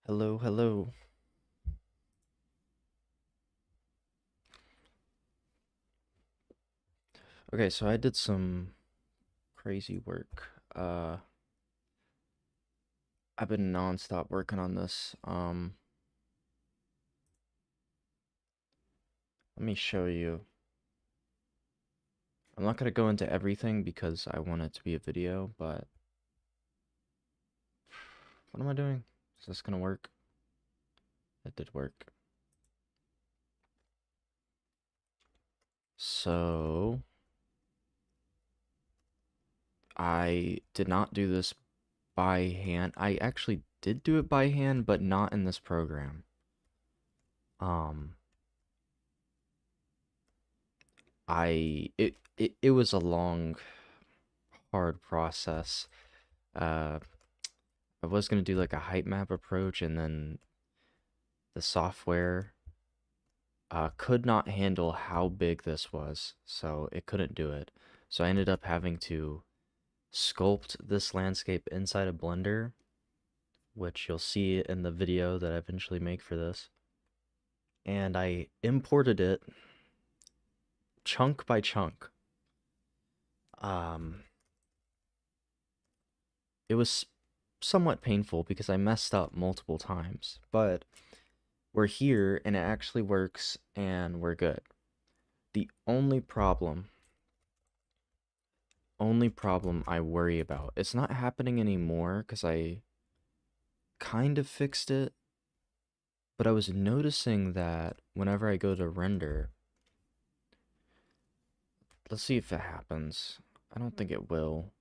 Hello, hello. Okay, so I did some crazy work. I've been nonstop working on this. Let me show you. I'm not gonna go into everything because I want it to be a video, but what am I doing? Is this gonna work? It did work. So, I did not do this by hand. I actually did do it by hand, but not in this program. Um, it was a long, hard process. Uh, I was gonna do like a height map approach, and then the software could not handle how big this was, so it couldn't do it. So I ended up having to sculpt this landscape inside a Blender, which you'll see in the video that I eventually make for this. And I imported it chunk by chunk. Um, it was somewhat painful because I messed up multiple times, but we're here and it actually works and we're good. The only problem I worry about, it's not happening anymore because I kind of fixed it, but I was noticing that whenever I go to render, let's see if it happens. I don't think it will.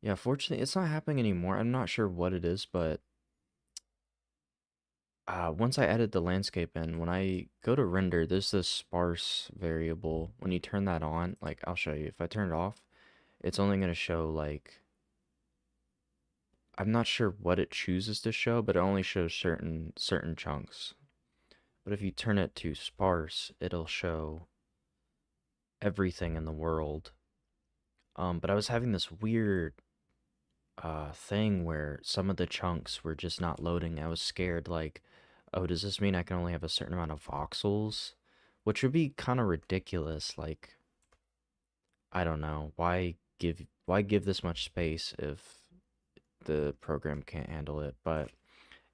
Yeah, fortunately, it's not happening anymore. I'm not sure what it is, but once I added the landscape in, when I go to render, there's this sparse variable. When you turn that on, like, I'll show you. If I turn it off, it's only going to show, like, I'm not sure what it chooses to show, but it only shows certain chunks. But if you turn it to sparse, it'll show everything in the world. But I was having this weird thing where some of the chunks were just not loading. I was scared, like, oh, does this mean I can only have a certain amount of voxels? Which would be kind of ridiculous. Like, I don't know. Why give this much space if the program can't handle it? But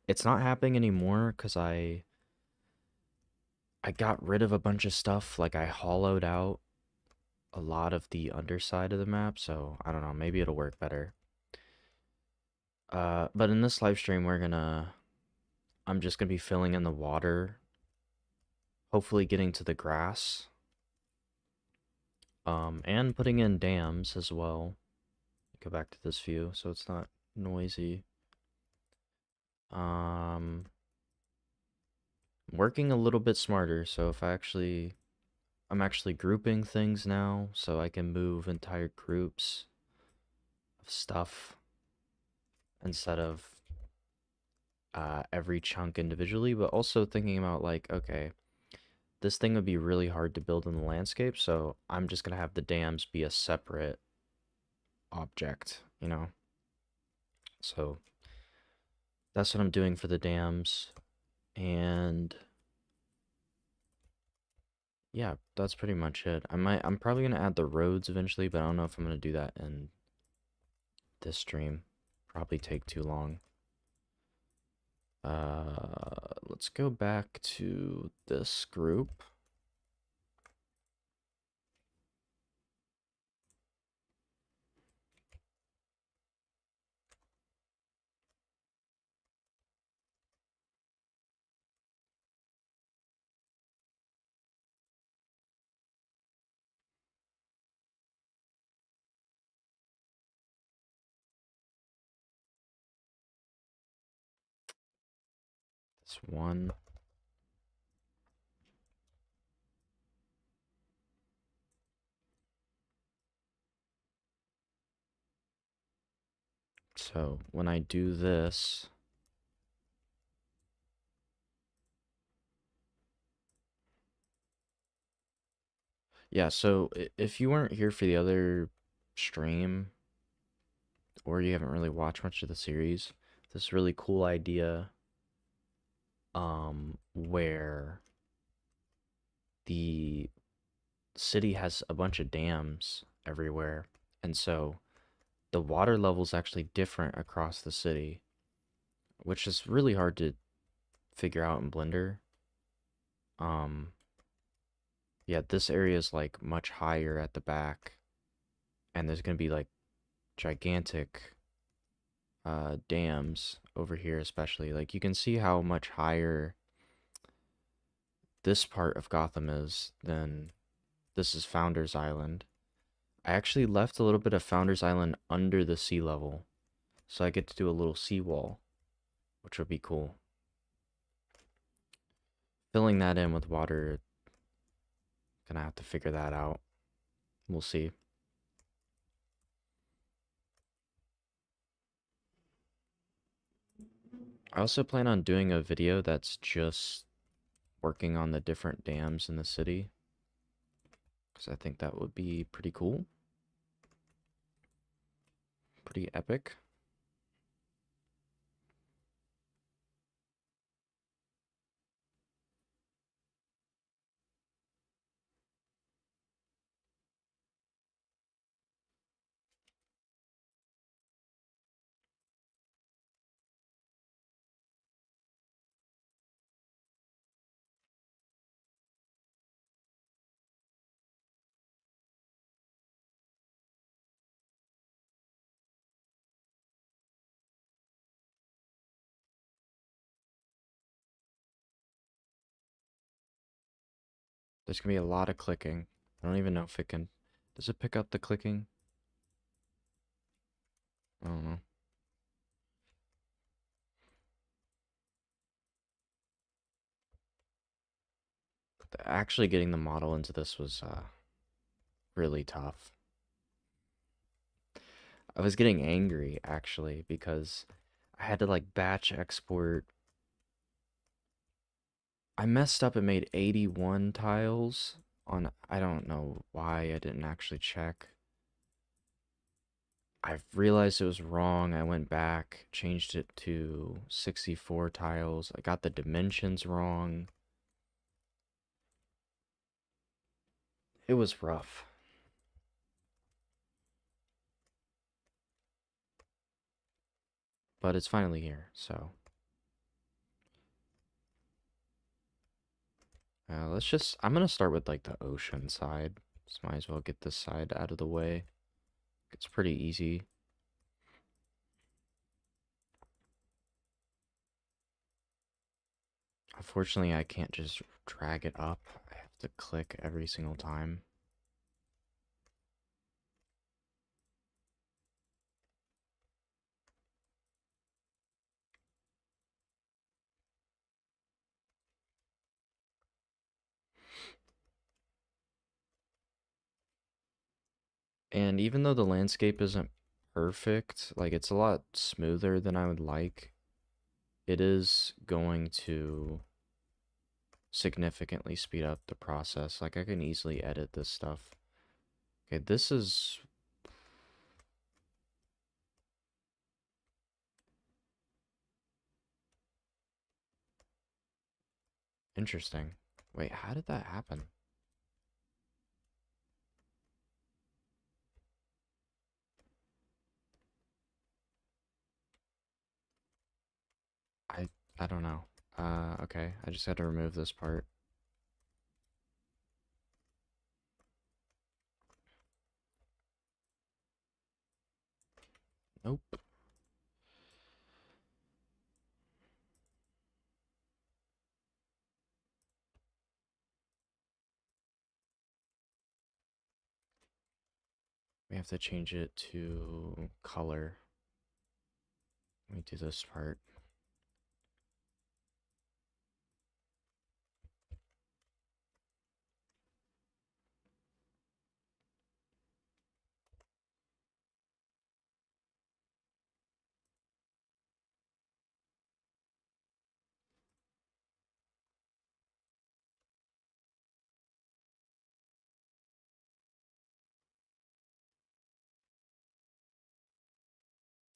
it's not happening anymore because I got rid of a bunch of stuff. Like, I hollowed out a lot of the underside of the map, so I don't know, maybe it'll work better. But in this live stream, I'm just gonna be filling in the water, hopefully getting to the grass, and putting in dams as well. Go back to this view so it's not noisy. Um, working a little bit smarter, so I'm actually grouping things now, so I can move entire groups of stuff instead of every chunk individually, but also thinking about like, okay, this thing would be really hard to build in the landscape, so I'm just gonna have the dams be a separate object, you know? So that's what I'm doing for the dams, and yeah, that's pretty much it. I'm probably gonna add the roads eventually, but I don't know if I'm gonna do that in this stream. Probably take too long. Let's go back to this group. This one. So when I do this, yeah, so if you weren't here for the other stream, or you haven't really watched much of the series, this really cool idea where the city has a bunch of dams everywhere, and so the water level is actually different across the city, which is really hard to figure out in Blender. Um, yeah, this area is like much higher at the back, and there's gonna be like gigantic dams over here, especially. Like you can see how much higher this part of Gotham is than this is Founders Island. I actually left a little bit of Founders Island under the sea level, so I get to do a little seawall, which would be cool. Filling that in with water, gonna have to figure that out. We'll see. I also plan on doing a video that's just working on the different dams in the city, because I think that would be pretty cool, pretty epic. There's gonna be a lot of clicking. I don't even know if it can. Does it pick up the clicking? I don't know. Actually, getting the model into this was really tough. I was getting angry actually because I had to like batch export. I messed up and made 81 tiles on, I don't know why I didn't actually check. I realized it was wrong. I went back, changed it to 64 tiles. I got the dimensions wrong. It was rough. But it's finally here, so let's just, I'm gonna start with like the ocean side. Just might as well get this side out of the way. It's pretty easy. Unfortunately, I can't just drag it up. I have to click every single time. And even though the landscape isn't perfect, like it's a lot smoother than I would like, it is going to significantly speed up the process. Like I can easily edit this stuff. Okay, this is interesting. Wait, how did that happen? I I don't know. Okay, I just had to remove this part. Nope. We have to change it to color. Let me do this part.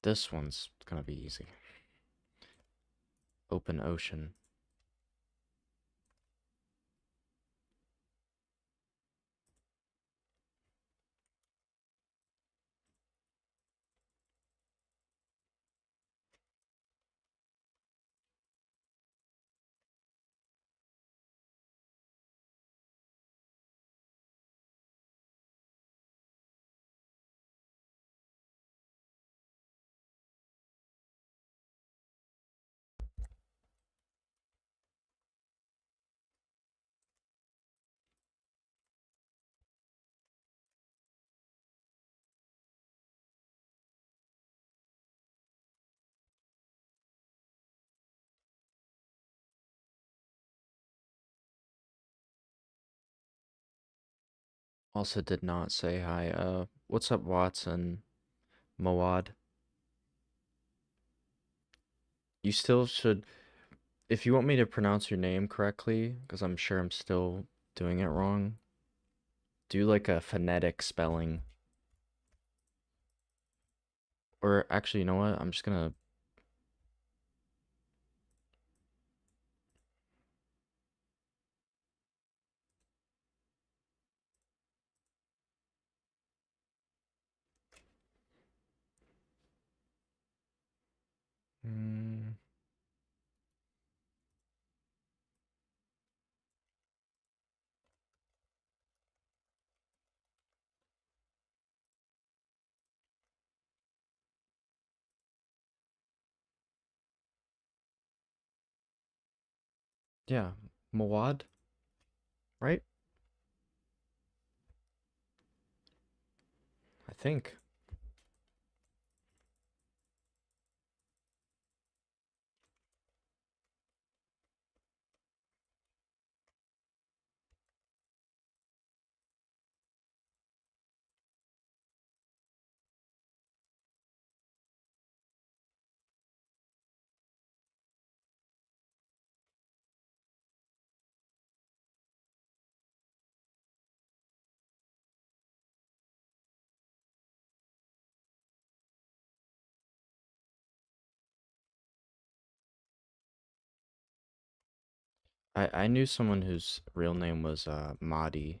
This one's gonna be easy. Open ocean. Also did not say hi. What's up, Watson? Moad. You still should, if you want me to pronounce your name correctly, because I'm sure I'm still doing it wrong, do like a phonetic spelling. Or actually, you know what? I'm just gonna. Mm, yeah, Moad, right? I think. I knew someone whose real name was Madi,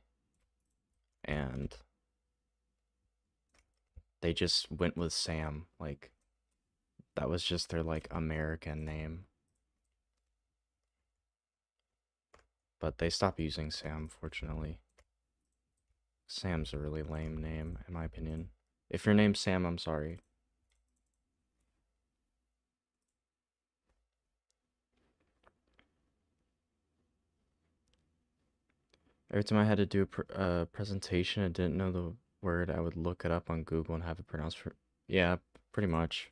and they just went with Sam. Like that was just their like American name. But they stopped using Sam, fortunately. Sam's a really lame name, in my opinion. If your name's Sam, I'm sorry. Every time I had to do a presentation and didn't know the word, I would look it up on Google and have it pronounced for. Yeah, pretty much.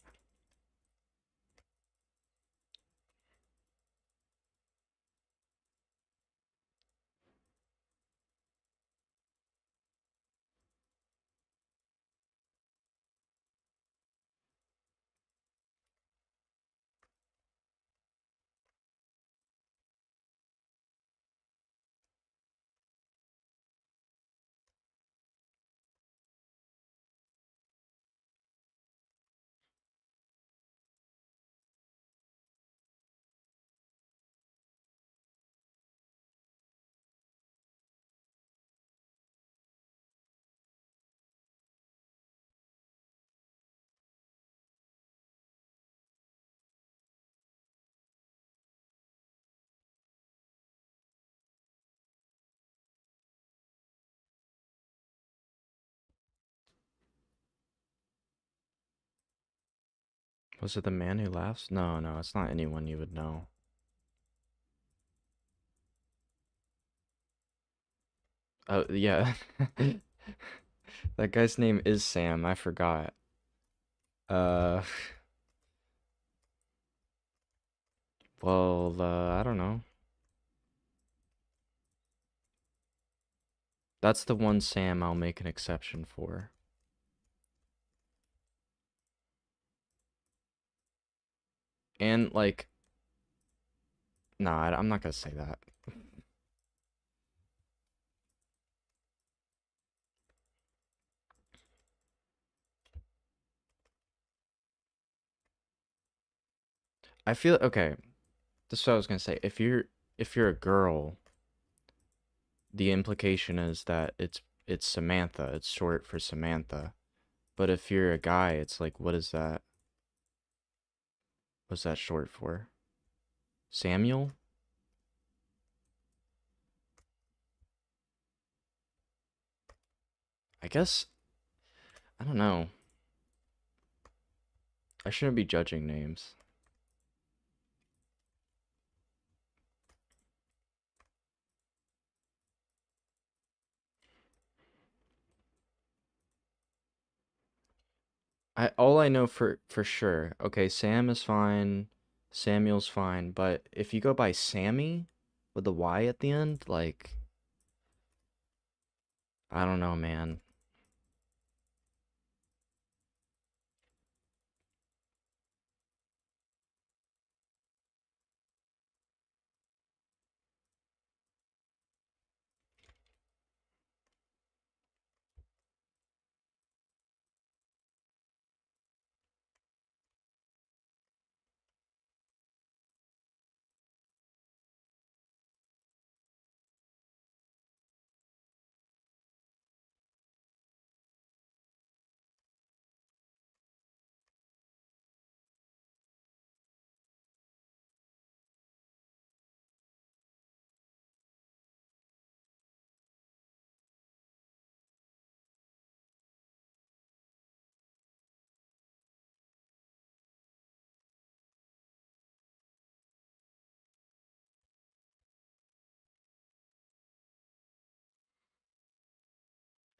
Was it the man who laughs? No, no, it's not anyone you would know. Oh, yeah. That guy's name is Sam. I forgot. Uh, well, I don't know. That's the one Sam I'll make an exception for. And like, nah, I'm not gonna say that. I feel okay. This is what I was gonna say. If you're a girl, the implication is that it's Samantha. It's short for Samantha. But if you're a guy, it's like, what is that? What's that short for? Samuel? I guess I don't know. I shouldn't be judging names. I all I know for sure. Okay, Sam is fine. Samuel's fine, but if you go by Sammy with a Y at the end, like I don't know, man.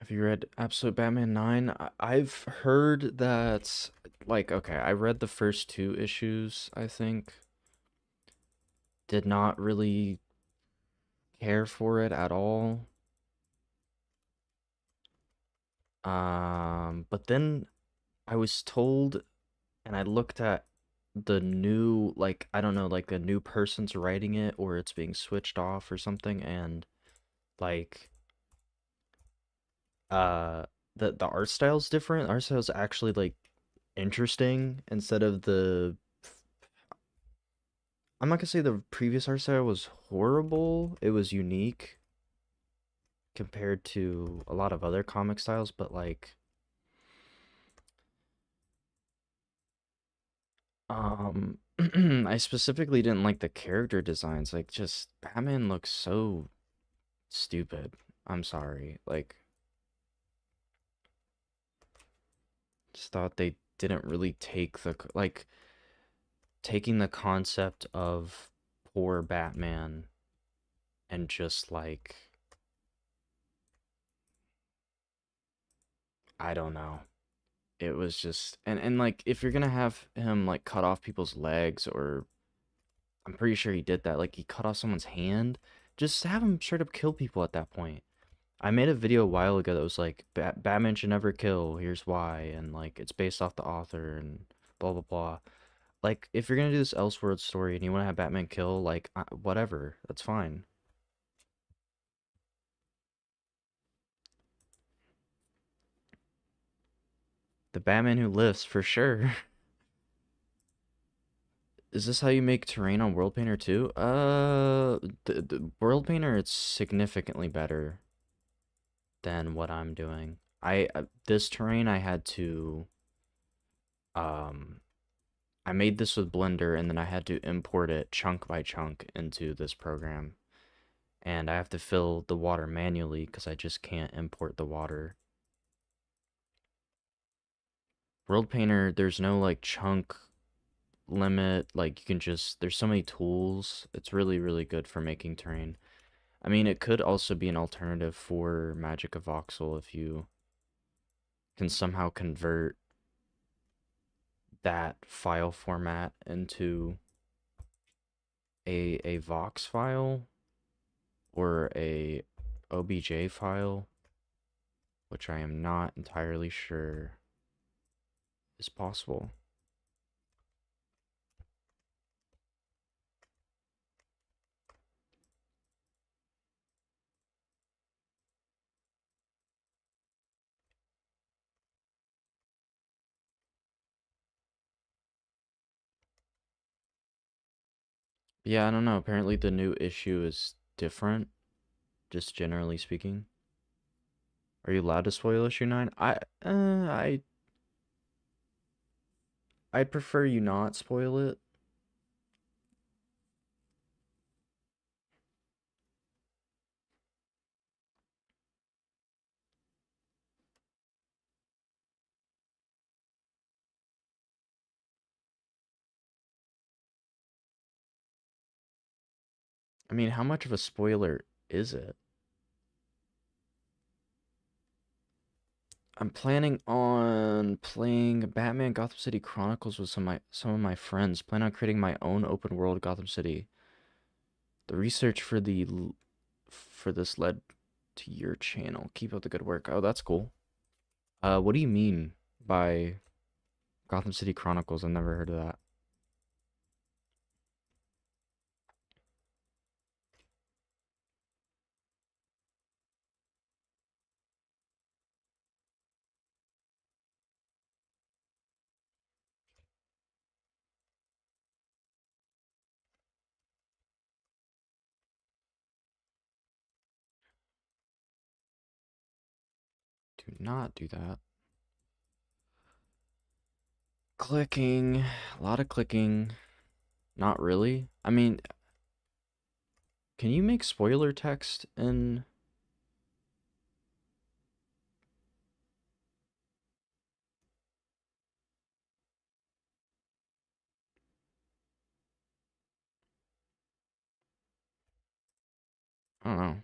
Have you read Absolute Batman 9? I've heard that, like, okay, I read the first two issues, I think. Did not really care for it at all. But then I was told, and I looked at the new, like, I don't know, like a new person's writing it or it's being switched off or something, and like, uh, the art style's different. Art style's actually like interesting instead of the. I'm not gonna say the previous art style was horrible. It was unique compared to a lot of other comic styles, but like, I specifically didn't like the character designs. Like, just Batman looks so stupid. I'm sorry. Like, just thought they didn't really take the like taking the concept of poor Batman and just like, I don't know. It was just, and like, if you're gonna have him like cut off people's legs, or I'm pretty sure he did that, like he cut off someone's hand, just have him straight up kill people at that point. I made a video a while ago that was like, Batman should never kill, here's why, and like it's based off the author and blah blah blah. Like, if you're gonna do this Elseworld story and you want to have Batman kill, like, whatever, that's fine. The Batman who lifts, for sure. Is this how you make terrain on World Painter too? The World Painter, it's significantly better than what I'm doing. This terrain I had to um I made this with Blender, and then I had to import it chunk by chunk into this program. And I have to fill the water manually because I just can't import the water. World Painter, there's no like chunk limit. Like, you can just, there's so many tools. It's really, really good for making terrain. I mean, it could also be an alternative for MagicaVoxel if you can somehow convert that file format into a Vox file or a OBJ file, which I am not entirely sure is possible. Yeah, I don't know. Apparently the new issue is different, just generally speaking. Are you allowed to spoil issue 9? I'd prefer you not spoil it. I mean, how much of a spoiler is it? I'm planning on playing Batman Gotham City Chronicles with some of my friends. Plan on creating my own open world Gotham City. The research for this led to your channel. Keep up the good work. Oh, that's cool. What do you mean by Gotham City Chronicles? I've never heard of that. Do not do that. Clicking. A lot of clicking. Not really. I mean, can you make spoiler text in... I don't know.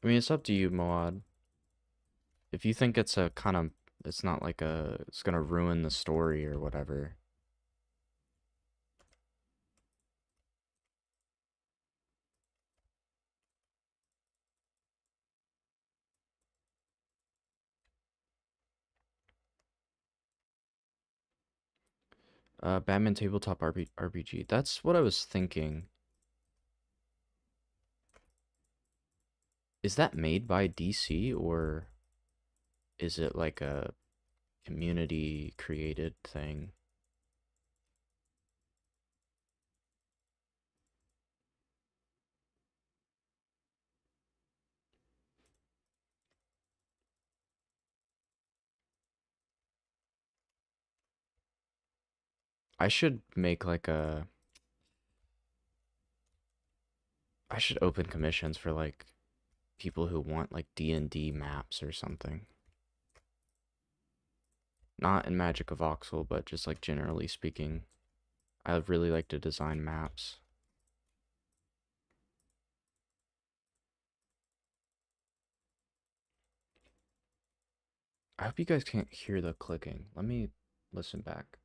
I mean, it's up to you, Moad. If you think it's a kind of... It's not like a... It's gonna ruin the story or whatever. Batman Tabletop RPG. That's what I was thinking. Is that made by DC or is it like a community created thing? I should make like a... I should open commissions for like people who want like D&D maps or something. Not in MagicaVoxel, but just like generally speaking. I really like to design maps. I hope you guys can't hear the clicking. Let me listen back.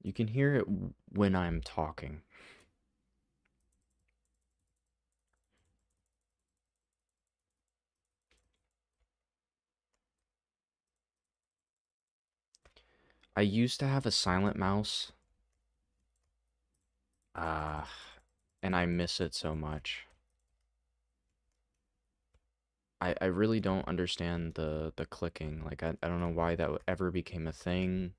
You can hear it when I'm talking. I used to have a silent mouse. Uh, and I miss it so much. I really don't understand the clicking. Like I don't know why that ever became a thing.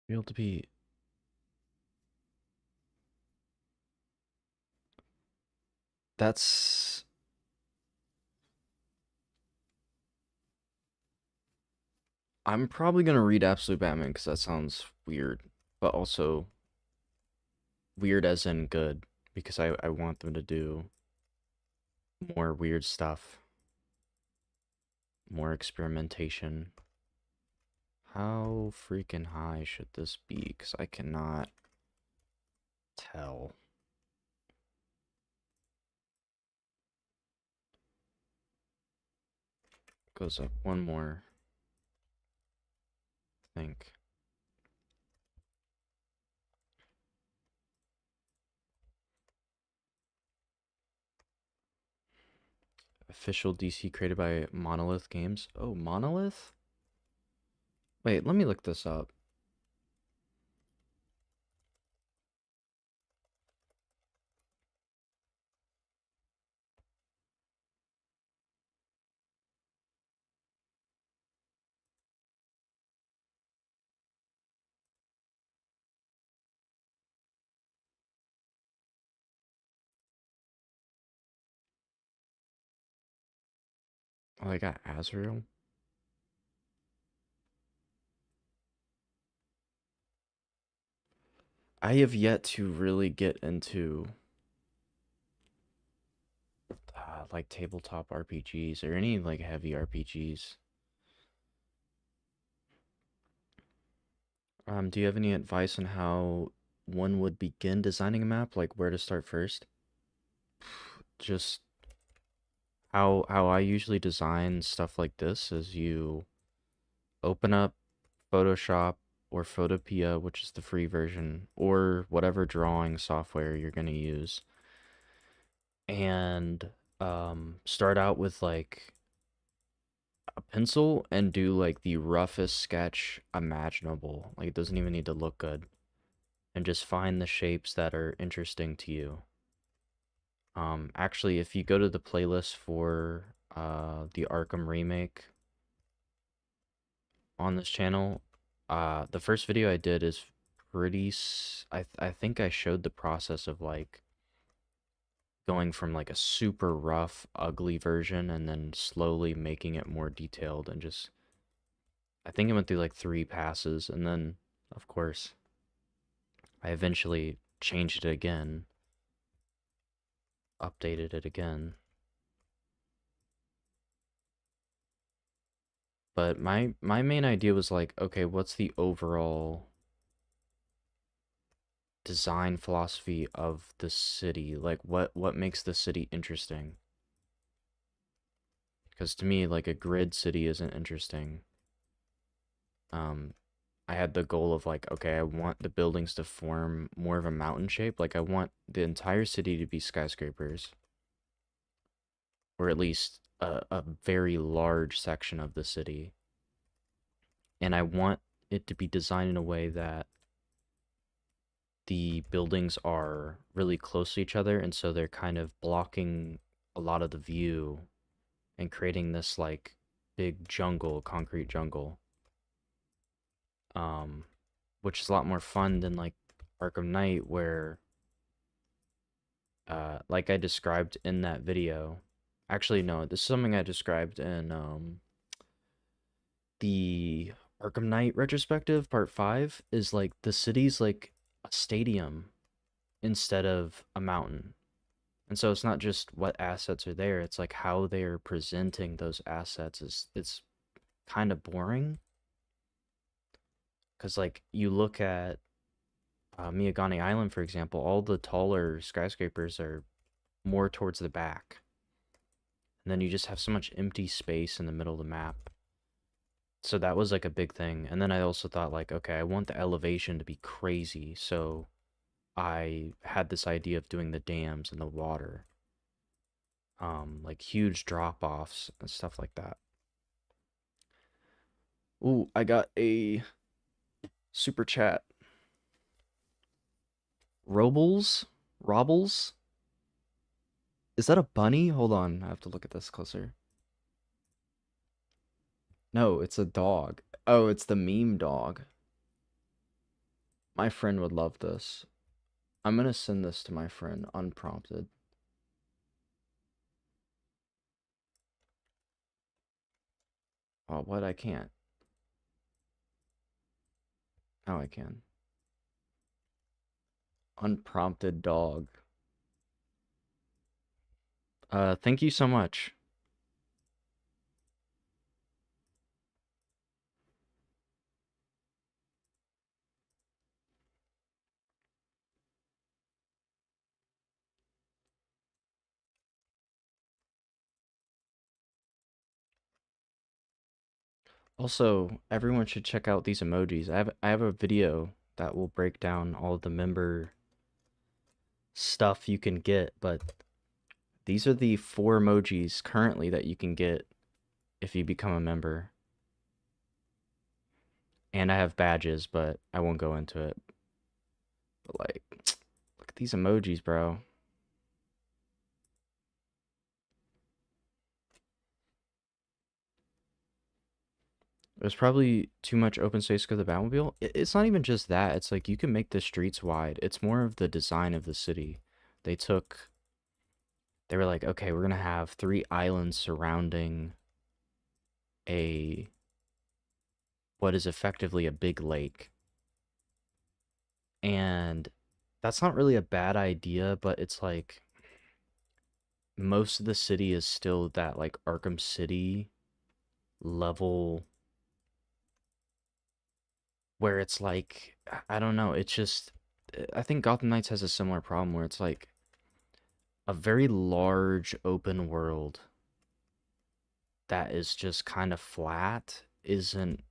Be able to be... That's... I'm probably gonna read Absolute Batman because that sounds weird, but also weird as in good because I want them to do more weird stuff, more experimentation. How freaking high should this be? Because I cannot tell. Goes up one more, I think. Official DC created by Monolith Games. Oh, Monolith? Wait, let me look this up. Oh, I got Azrael. I have yet to really get into like tabletop RPGs or any like heavy RPGs. Do you have any advice on how one would begin designing a map, like where to start first? Just how I usually design stuff like this is you open up Photoshop or Photopea, which is the free version, or whatever drawing software you're gonna use, and start out with like a pencil and do like the roughest sketch imaginable. Like it doesn't even need to look good, and just find the shapes that are interesting to you. Actually, if you go to the playlist for the Arkham remake on this channel, the first video I did is I think I showed the process of like going from like a super rough, ugly version and then slowly making it more detailed and just I think I went through like 3 passes and then of course I eventually changed it again, updated it again. But my main idea was like, okay, what's the overall design philosophy of the city? Like what makes the city interesting? Because to me, like a grid city isn't interesting. Um, I had the goal of like, okay, I want the buildings to form more of a mountain shape. Like I want the entire city to be skyscrapers, or at least a very large section of the city. And I want it to be designed in a way that the buildings are really close to each other, and so they're kind of blocking a lot of the view and creating this like big jungle, concrete jungle. Um, which is a lot more fun than like Arkham Knight, where like I described in that video. Actually, no, this is something I described in the Arkham Knight retrospective, part 5, is like the city's like a stadium instead of a mountain. And so it's not just what assets are there, it's like how they're presenting those assets is it's kind of boring because like you look at Miyagani Island, for example, all the taller skyscrapers are more towards the back. And then you just have so much empty space in the middle of the map. So that was like a big thing. And then I also thought like, okay, I want the elevation to be crazy. So I had this idea of doing the dams and the water. Like huge drop-offs and stuff like that. Ooh, I got a super chat. Robles? Robbles? Is that a bunny? Hold on, I have to look at this closer. No, it's a dog. Oh, it's the meme dog. My friend would love this. I'm gonna send this to my friend unprompted. Oh, what? I can't. Oh, I can. Unprompted dog. Thank you so much. Also, everyone should check out these emojis. I have a video that will break down all the member stuff you can get, but these are the 4 emojis currently that you can get if you become a member. And I have badges, but I won't go into it. But like, look at these emojis, bro. There's probably too much open space for the Batmobile. It's not even just that. It's like you can make the streets wide. It's more of the design of the city. They took, they were like, okay, we're gonna have 3 islands surrounding a what is effectively a big lake. And that's not really a bad idea, but it's like most of the city is still that like Arkham City level where it's like I don't know, it's just I think Gotham Knights has a similar problem where it's like a very large open world that is just kind of flat isn't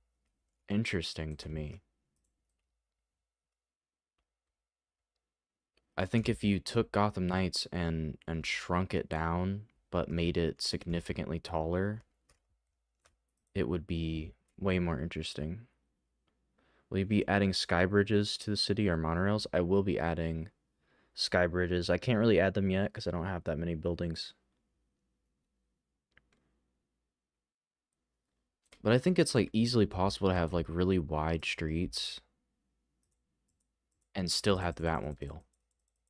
interesting to me. I think if you took Gotham Knights and shrunk it down but made it significantly taller, it would be way more interesting. Will you be adding sky bridges to the city or monorails? I will be adding sky bridges. I can't really add them yet because I don't have that many buildings. But I think it's like easily possible to have like really wide streets and still have the Batmobile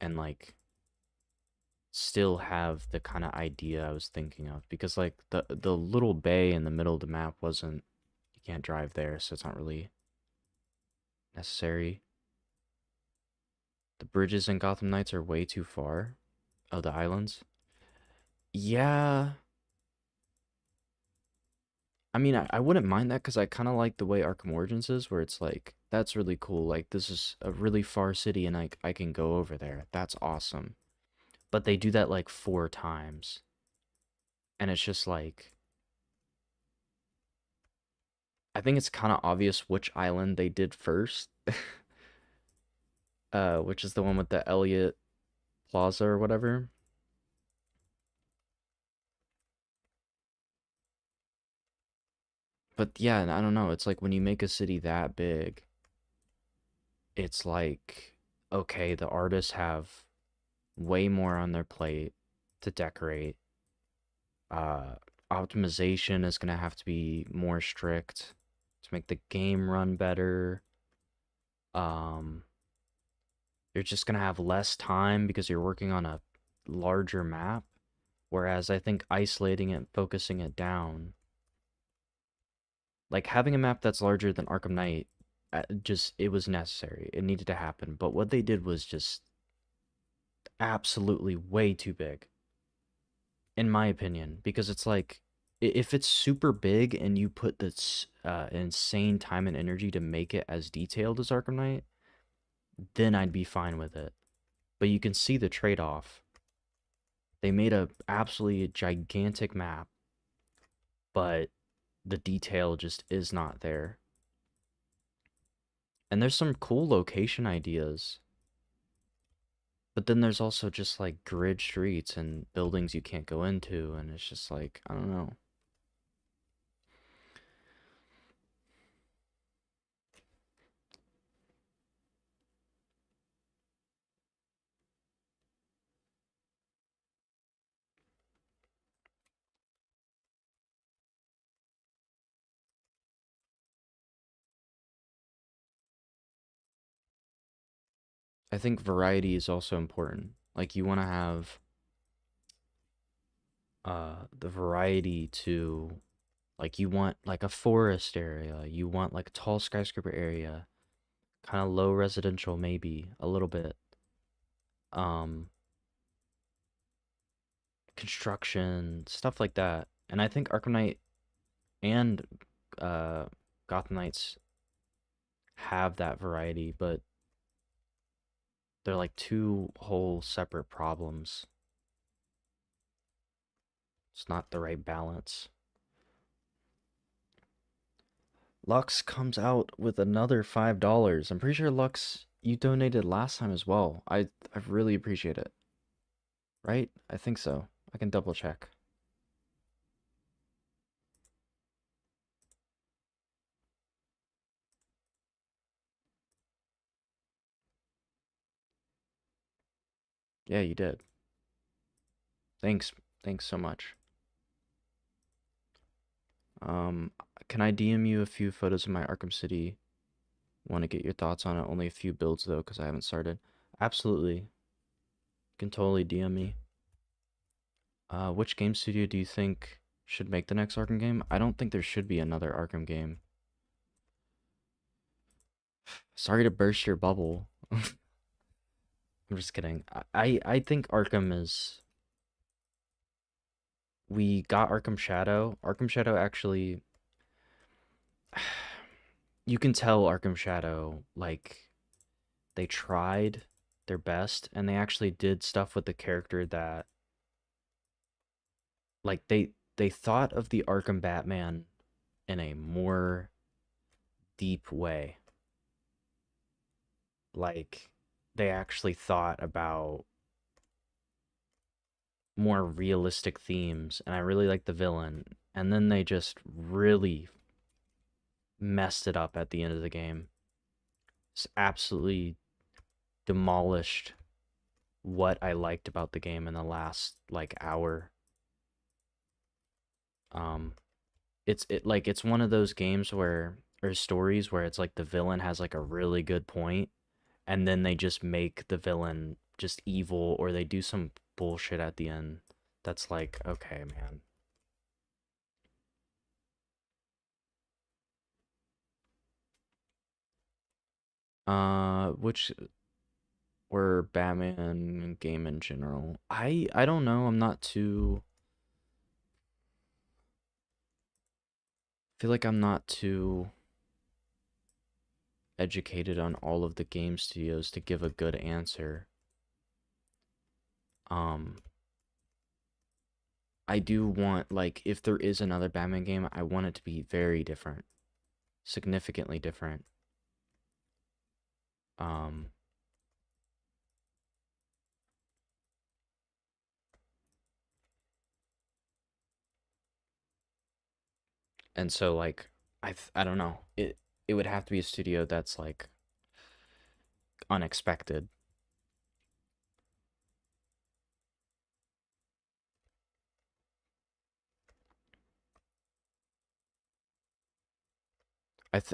and like still have the kind of idea I was thinking of because like the little bay in the middle of the map wasn't you can't drive there, so it's not really necessary. The bridges in Gotham Knights are way too far of the islands. Yeah, I mean, I wouldn't mind that because I kind of like the way Arkham Origins is, where it's like, that's really cool. Like, this is a really far city and I can go over there. That's awesome. But they do that like 4 times. And it's just like, I think it's kind of obvious which island they did first, which is the one with the Elliott Plaza or whatever. But yeah, I don't know. It's like when you make a city that big, it's like, okay, the artists have way more on their plate to decorate. uh Optimization is going to have to be more strict to make the game run better. um you're just going to have less time because you're working on a larger map, whereas I think isolating it, focusing it down, like having a map that's larger than Arkham Knight, just it was necessary, it needed to happen, but what they did was just absolutely way too big in my opinion, because it's like if it's super big and you put this insane time and energy to make it as detailed as Arkham Knight, then I'd be fine with it. But you can see the trade-off. They made a absolutely gigantic map, but the detail just is not there. And there's some cool location ideas, but then there's also just like grid streets and buildings you can't go into, and it's just like, I don't know. I think variety is also important. Like you want to have the variety to, like, you want like a forest area, you want like a tall skyscraper area, kind of low residential maybe a little bit, um construction stuff like that. And I think Arkham Knight and uh Gotham Knights have that variety, but they're like two whole separate problems. It's not the right balance. Lux comes out with another $5. I'm pretty sure Lux, you donated last time as well. I really appreciate it. Right? I think so. I can double check. Yeah, you did. Thanks. Thanks so much. Um, can I DM you a few photos of my Arkham City? Want to get your thoughts on it? Only a few builds though, because I haven't started. Absolutely. You can totally DM me. Which game studio do you think should make the next Arkham game? I don't think there should be another Arkham game. Sorry to burst your bubble. I'm just kidding. I think Arkham is. We got Arkham Shadow. Arkham Shadow actually. You can tell Arkham Shadow, like, they tried their best and they actually did stuff with the character that, like, they thought of the Arkham Batman in a more deep way. Like, they actually thought about more realistic themes, and I really like the villain. And then they just really messed it up at the end of the game. Just absolutely demolished what I liked about the game in the last like hour. Um, it's one of those games where or stories where it's like the villain has like a really good point, and then they just make the villain just evil, or they do some bullshit at the end. That's like, okay, man. Which or Batman game in general. I don't know. I'm not too feel like I'm not too educated on all of the game studios to give a good answer. Um I do want like if there is another Batman game, I want it to be very different, significantly different. Um and so like I don't know. It would have to be a studio that's like unexpected.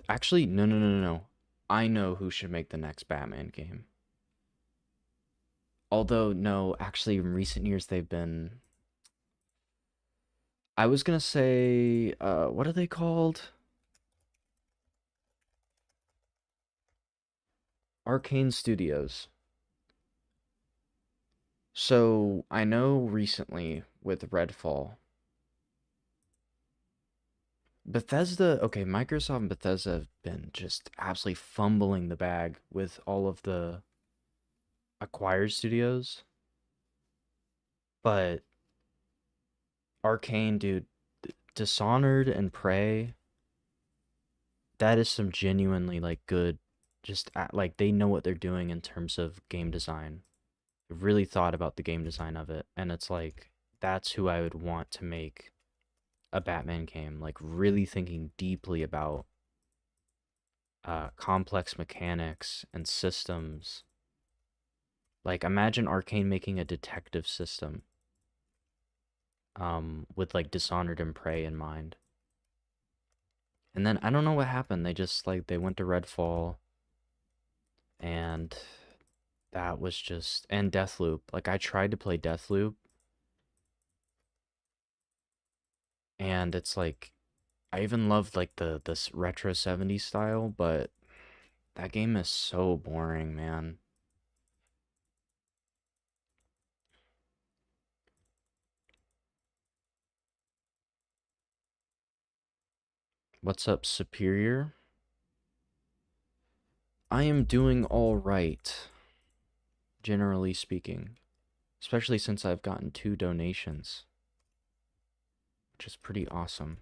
Actually no. I know who should make the next Batman game. Although no, actually in recent years they've been I was gonna say what are they called? Arcane Studios. So I know recently with Redfall, Bethesda, okay, Microsoft and Bethesda have been just absolutely fumbling the bag with all of the acquired studios, but Arcane, dude, Dishonored and Prey, that is some genuinely like good, just like they know what they're doing in terms of game design. They really thought about the game design of it, and it's like that's who I would want to make a Batman game, like really thinking deeply about complex mechanics and systems. Like imagine Arcane making a detective system with like Dishonored and Prey in mind. And then I don't know what happened. They just like they went to Redfall and that was just and Deathloop. Like I tried to play Deathloop and it's like I even loved like the this retro 70s style, but that game is so boring, man. What's up, Superior? I am doing all right, generally speaking, especially since I've gotten 2 donations, which is pretty awesome.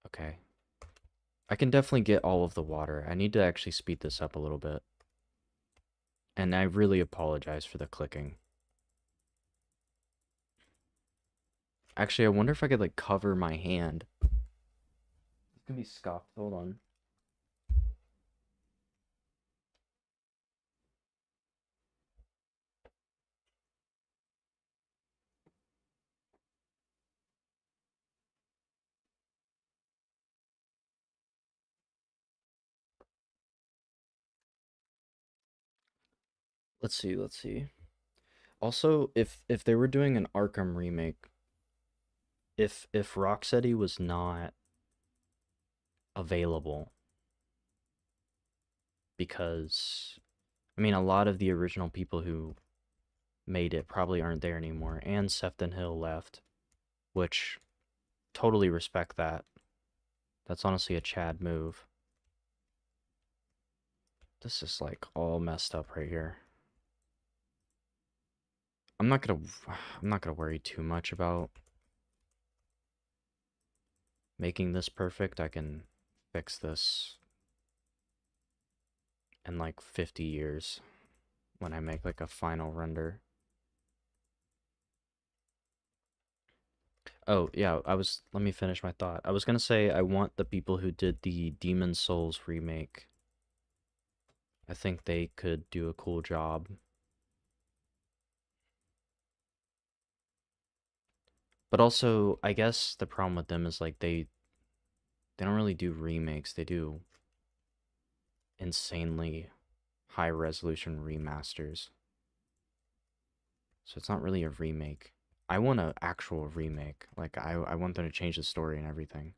Okay. I can definitely get all of the water. I need to actually speed this up a little bit. And I really apologize for the clicking. Actually, I wonder if I could, like, cover my hand. It's gonna be scuffed. Hold on. Let's see, let's see. Also, if they were doing an Arkham remake, if Rocksteady was not available, because I mean a lot of the original people who made it probably aren't there anymore, and Sefton Hill left, which totally respect that. That's honestly a Chad move. This is like all messed up right here. I'm not gonna I'm not gonna worry too much about making this perfect. I can fix this in like 50 years when I make like a final render. Oh, yeah, let me finish my thought. I was gonna say I want the people who did the Demon Souls remake. I think they could do a cool job. But also, I guess the problem with them is like they don't really do remakes. They do insanely high resolution remasters. So it's not really a remake. I want an actual remake. Like I want them to change the story and everything.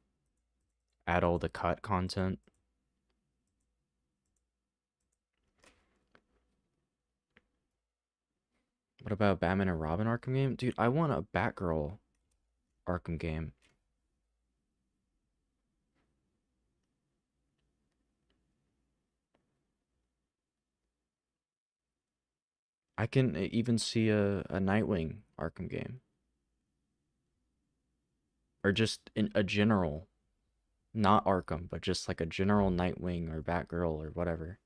Add all the cut content. What about Batman and Robin Arkham game? Dude, I want a Batgirl Arkham game. I can even see a Nightwing Arkham game. Or just in a general, not Arkham, but just like a general Nightwing or Batgirl or whatever.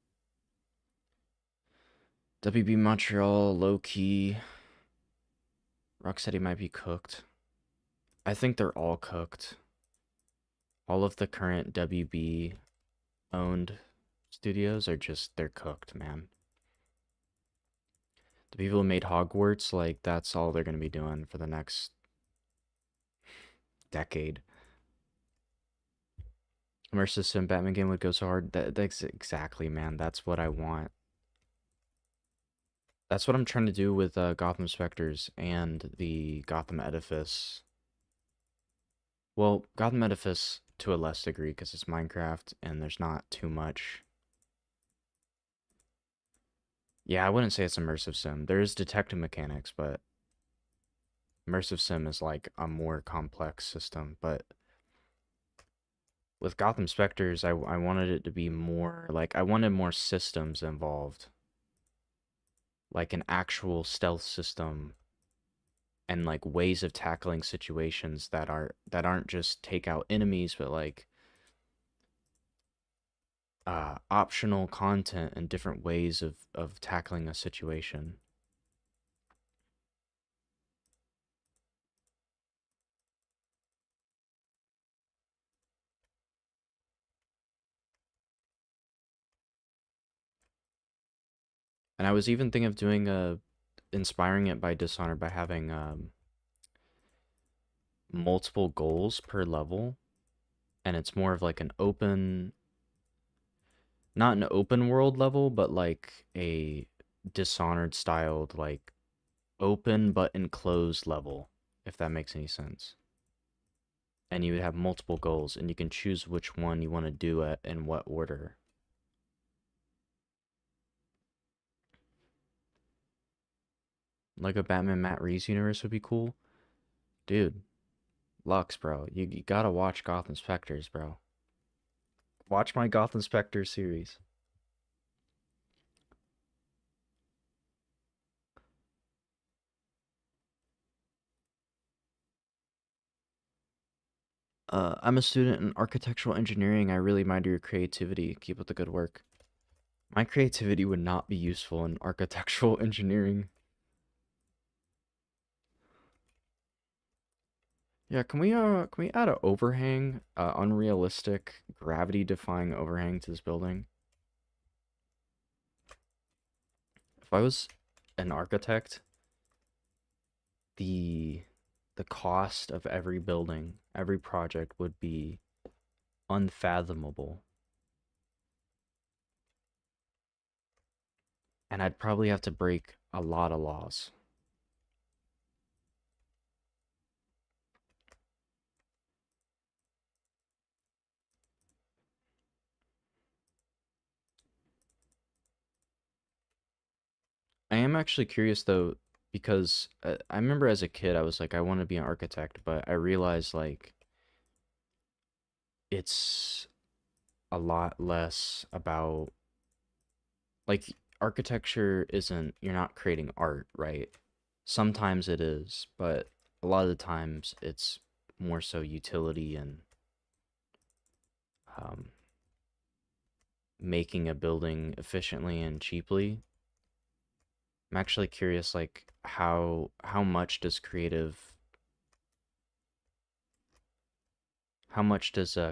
WB Montreal, low key. Rocksteady might be cooked. I think they're all cooked. All of the current WB owned studios are just, they're cooked, man. The people who made Hogwarts, like, that's all they're going to be doing for the next decade. Immersive Sim Batman game would go so hard. That's exactly, man. That's what I want. That's what I'm trying to do with Gotham Specters and the Gotham Edifice. Well, Gotham Edifice to a less degree because it's Minecraft and there's not too much. Yeah, I wouldn't say it's immersive sim. There is detective mechanics, but immersive sim is like a more complex system. But with Gotham Specters, I wanted it to be more like I wanted more systems involved, like an actual stealth system and like ways of tackling situations that aren't just take out enemies, but like optional content and different ways of tackling a situation. And I was even thinking of doing a inspiring it by Dishonored by having multiple goals per level, and it's more of like an open, not an open world level, but like a Dishonored styled like open but enclosed level, if that makes any sense. And you would have multiple goals, and you can choose which one you want to do it in what order. Like a Batman Matt Reeves universe would be cool. Dude, Lux, bro. You gotta watch Gotham Specters, bro. Watch my Gotham Specters series. I'm a student in architectural engineering. I really admire your creativity. Keep up the good work. My creativity would not be useful in architectural engineering. Yeah, can we add a overhang, unrealistic, gravity-defying overhang to this building? If I was an architect, the the cost of every building, every project would be unfathomable. And I'd probably have to break a lot of laws. I am actually curious though, because I remember as a kid, I was like, I want to be an architect, but I realized like it's a lot less about like architecture isn't, you're not creating art, right? Sometimes it is, but a lot of the times it's more so utility and um, making a building efficiently and cheaply. I'm actually curious, like how much does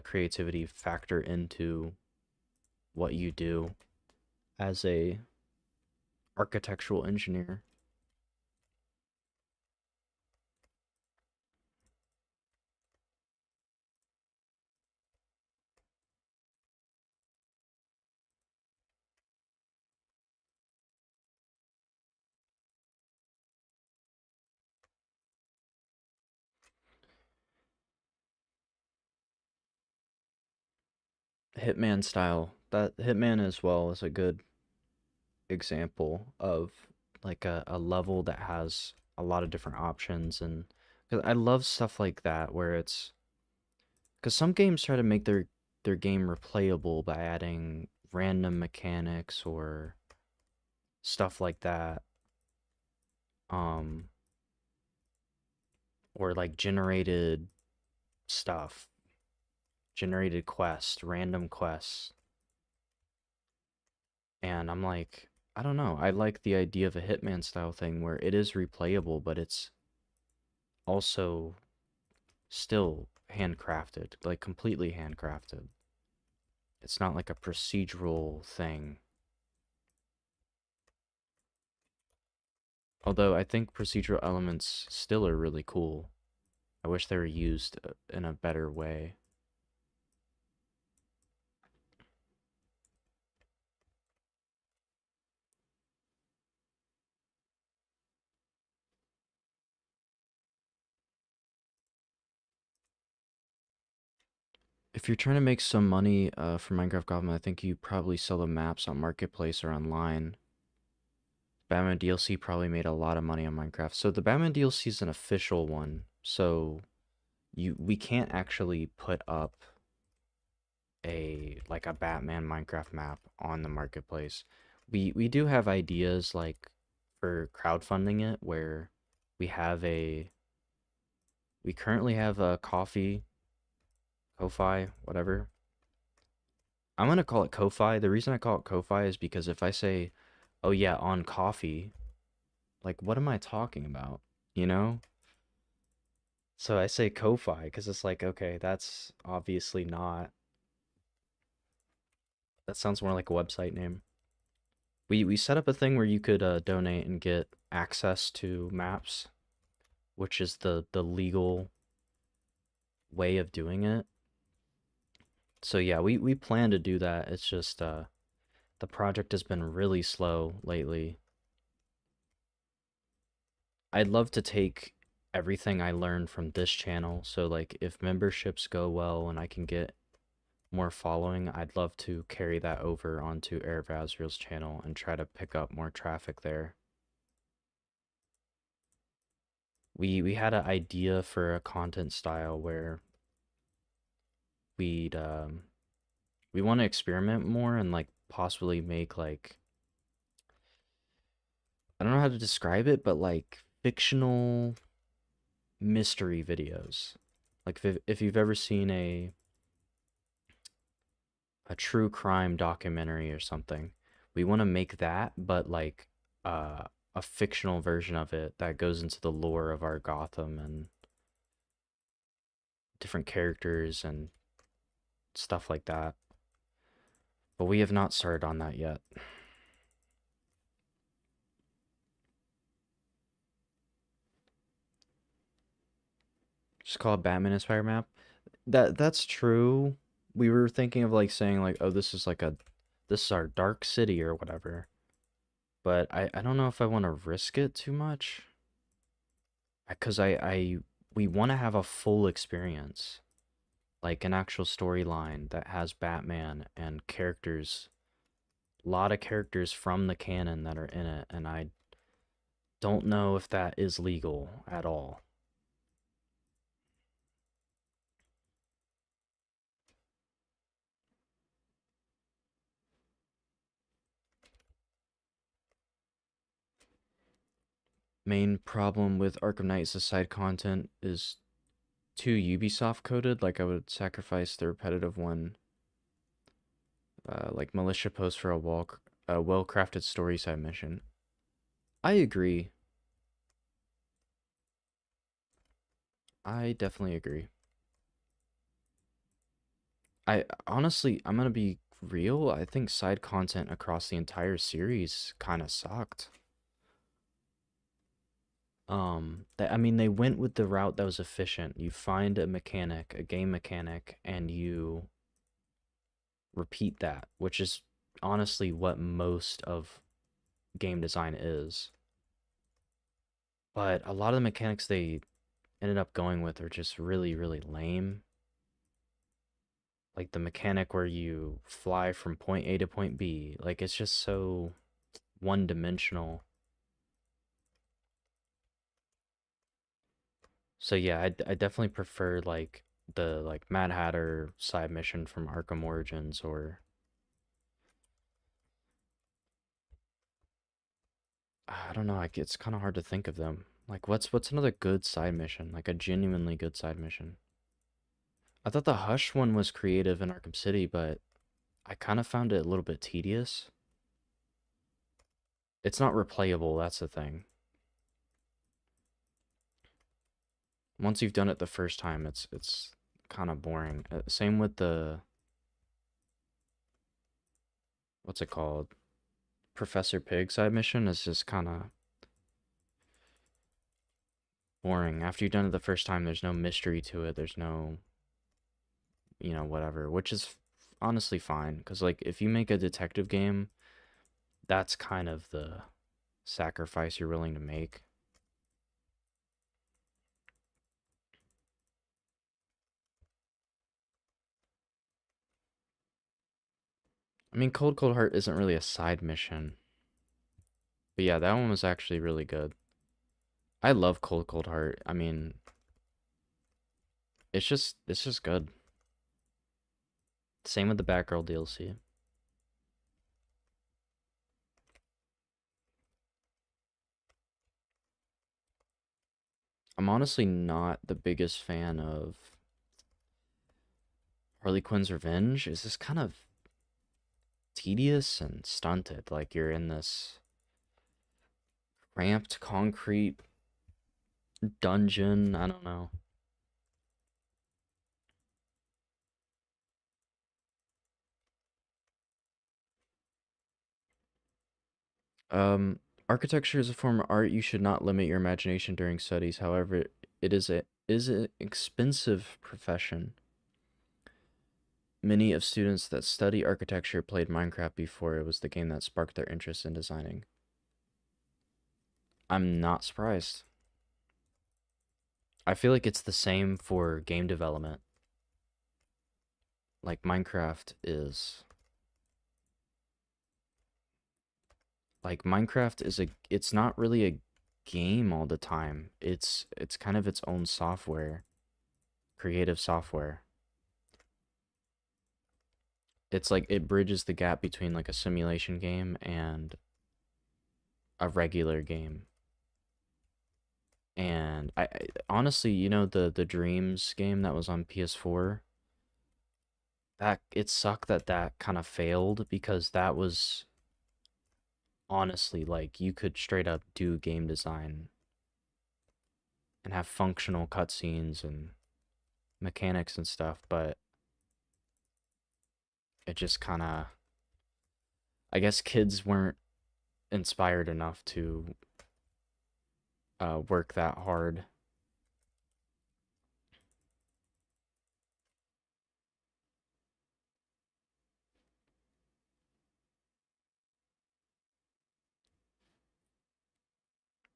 creativity factor into what you do as a architectural engineer? Hitman style. That Hitman as well is a good example of like a level that has a lot of different options. And because I love stuff like that where it's because some games try to make their game replayable by adding random mechanics or stuff like that. Um, or like stuff, generated quests, random quests. And I'm like, I don't know. I like the idea of a Hitman style thing where it is replayable, but it's also still handcrafted, like completely handcrafted. It's not like a procedural thing. Although I think procedural elements still are really cool. I wish they were used in a better way. If you're trying to make some money for Minecraft Gotham, I think you probably sell the maps on Marketplace or online. Batman DLC probably made a lot of money on Minecraft. So the Batman DLC is an official one. So we can't actually put up a Batman Minecraft map on the marketplace. We do have ideas like for crowdfunding it where we have a we currently have a Ko-Fi, whatever. I'm gonna call it Ko-Fi. The reason I call it Ko-Fi is because if I say, "Oh yeah, on coffee," like what am I talking about? You know? So I say Ko-Fi because it's like, okay, that's obviously not. That sounds more like a website name. We set up a thing where you could donate and get access to maps, which is the legal way of doing it. So yeah, we plan to do that. It's just the project has been really slow lately. I'd love to take everything I learned from this channel. So like if memberships go well and I can get more following, I'd love to carry that over onto Air Vazriel's channel and try to pick up more traffic there. We had an idea for a content style where we'd we want to experiment more and like possibly make like I don't know how to describe it, but like fictional mystery videos. Like if you've ever seen a true crime documentary or something, we want to make that, but like uh, a fictional version of it that goes into the lore of our Gotham and different characters and stuff like that. But we have not started on that yet. Just call it Batman inspired map. That's true. We were thinking of like saying like, oh, this is our dark city or whatever. But I don't know if I want to risk it too much. Because I we want to have a full experience, like an actual storyline that has Batman and characters, a lot of characters from the canon that are in it, and I don't know if that is legal at all. Main problem with Arkham Knight is the side content is too Ubisoft coded. Like I would sacrifice the repetitive one, like militia post for a well crafted story side mission. I agree. I definitely agree. I honestly, I'm gonna be real. I think side content across the entire series kind of sucked. I mean, they went with the route that was efficient. You find a mechanic, a game mechanic, and you repeat that, which is honestly what most of game design is. But a lot of the mechanics they ended up going with are just really, really lame. Like the mechanic where you fly from point A to point B. Like it's just so one dimensional. So yeah, I definitely prefer like the like Mad Hatter side mission from Arkham Origins or I don't know, like it's kind of hard to think of them. Like what's another good side mission? Like a genuinely good side mission. I thought the Hush one was creative in Arkham City, but I kind of found it a little bit tedious. It's not replayable, that's the thing. Once you've done it the first time, it's kind of boring. Same with the what's it called? Professor Pig side mission is just kind of boring. After you've done it the first time, there's no mystery to it. There's no, whatever, which is honestly fine. Because, like, if you make a detective game, that's kind of the sacrifice you're willing to make. I mean, Cold Cold Heart isn't really a side mission. But yeah, that one was actually really good. I love Cold Cold Heart. I mean, it's just good. Same with the Batgirl DLC. I'm honestly not the biggest fan of Harley Quinn's Revenge. It's just kind of tedious and stunted. Like you're in this cramped concrete dungeon. I don't know. Um, Architecture is a form of art. You should not limit your imagination during studies. However, it is an expensive profession. Many of students that study architecture played Minecraft before it was the game that sparked their interest in designing. I'm not surprised. I feel like it's the same for game development. Like Minecraft is it's not really a game all the time. It's kind of its own software, creative software. It's like it bridges the gap between like a simulation game and a regular game. And I honestly, you know, the Dreams game that was on PS4, that it sucked that that kind of failed because that was honestly like you could straight up do game design and have functional cutscenes and mechanics and stuff, but it just kind of, I guess kids weren't inspired enough to work that hard.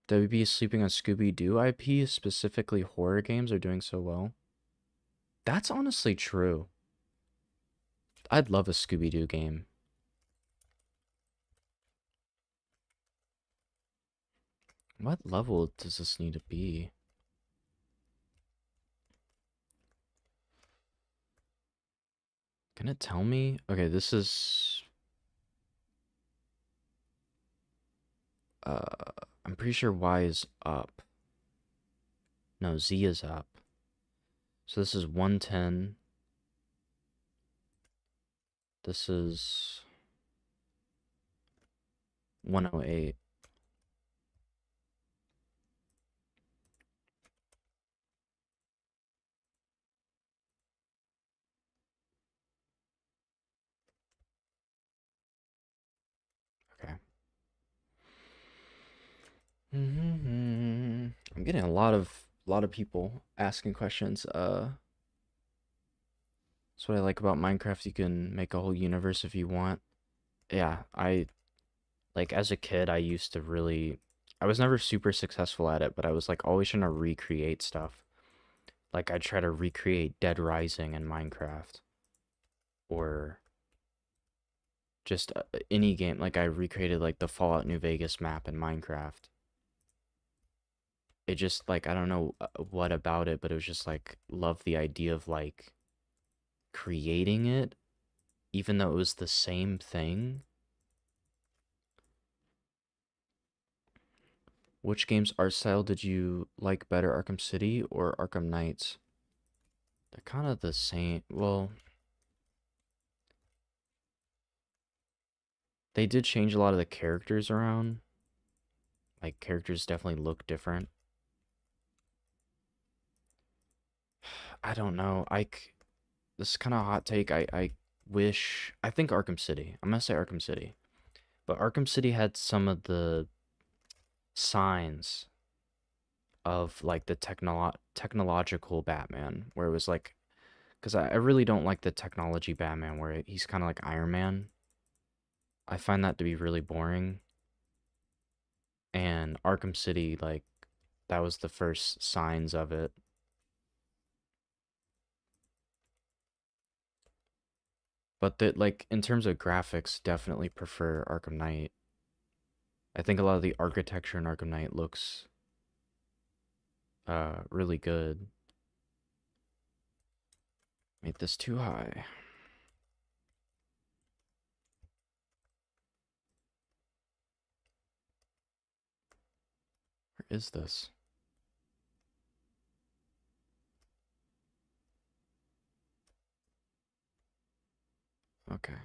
WB is sleeping on Scooby Doo IP, specifically horror games, are doing so well. That's honestly true. I'd love a Scooby Doo game. What level does this need to be? Can it tell me? Okay, this is I'm pretty sure Y is up. No, Z is up. So this is 110. This is 108. Okay. I'm getting a lot of people asking questions. That's what I like about Minecraft. You can make a whole universe if you want. Yeah, I like as a kid I used to really I was never super successful at it, but I was like always trying to recreate stuff. Like I'd try to recreate Dead Rising in Minecraft or just any game. Like I recreated like the Fallout New Vegas map in Minecraft. It just like I don't know what about it, but it was just like love the idea of like creating it even though it was the same thing. Which game's art style did you like better, Arkham City or Arkham Knights? They're kind of the same. Well, they did change a lot of the characters around. Like characters definitely look different. I don't know. This is kind of a hot take. I wish I think Arkham City. I'm gonna say Arkham City, but Arkham City had some of the signs of like the technological Batman, where it was like, because I really don't like the technology Batman, where he's kind of like Iron Man. I find that to be really boring. And Arkham City, like, that was the first signs of it. But that, like, in terms of graphics, definitely prefer Arkham Knight. I think a lot of the architecture in Arkham Knight looks really good. Made this too high. Where is this? Okay.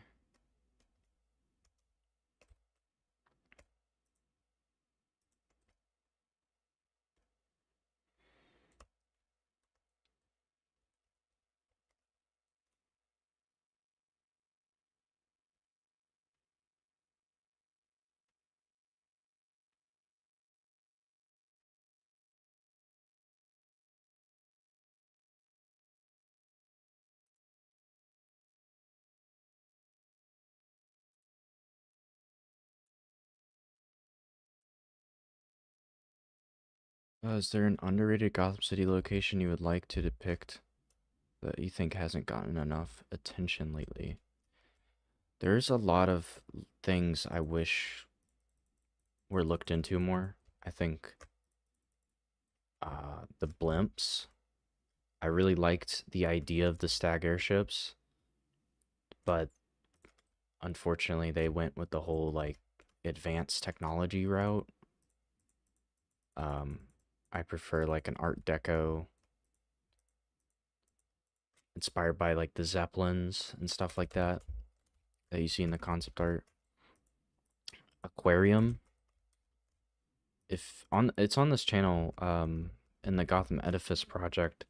Is there an underrated Gotham City location you would like to depict that you think hasn't gotten enough attention lately? There's a lot of things I wish were looked into more. I think the blimps. I really liked the idea of the stag airships, but unfortunately they went with the whole like advanced technology route. Um, I prefer like an Art Deco inspired by like the Zeppelins and stuff like that you see in the concept art. Aquarium. If on It's on this channel, in the Gotham Edifice project,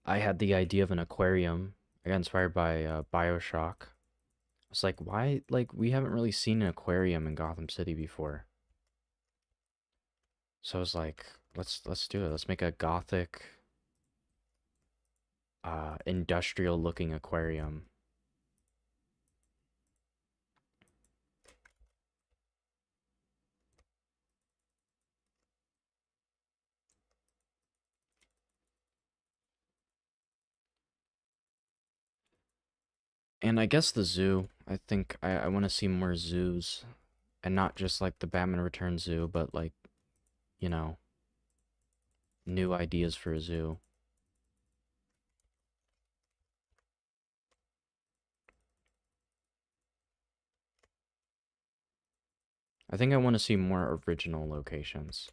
I had the idea of an aquarium. I got inspired by BioShock. I was like, why? Like, we haven't really seen an aquarium in Gotham City before. So I was like, let's do it. Let's make a gothic, industrial looking aquarium. And I guess the zoo. I think I want to see more zoos, and not just like the Batman Returns zoo, but like, you know, new ideas for a zoo. I think I want to see more original locations.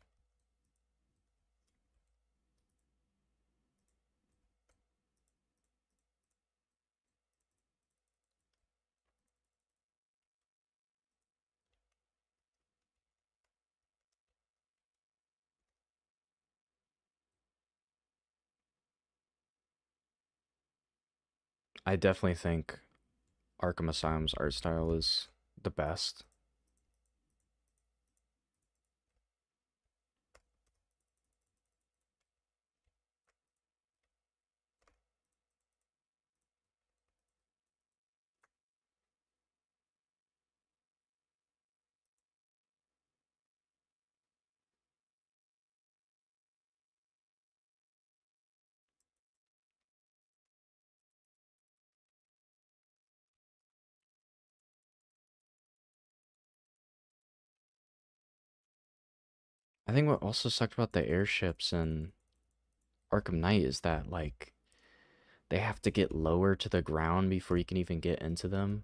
I definitely think Arkham Asylum's art style is the best. I think what also sucked about the airships in Arkham Knight is that like they have to get lower to the ground before you can even get into them.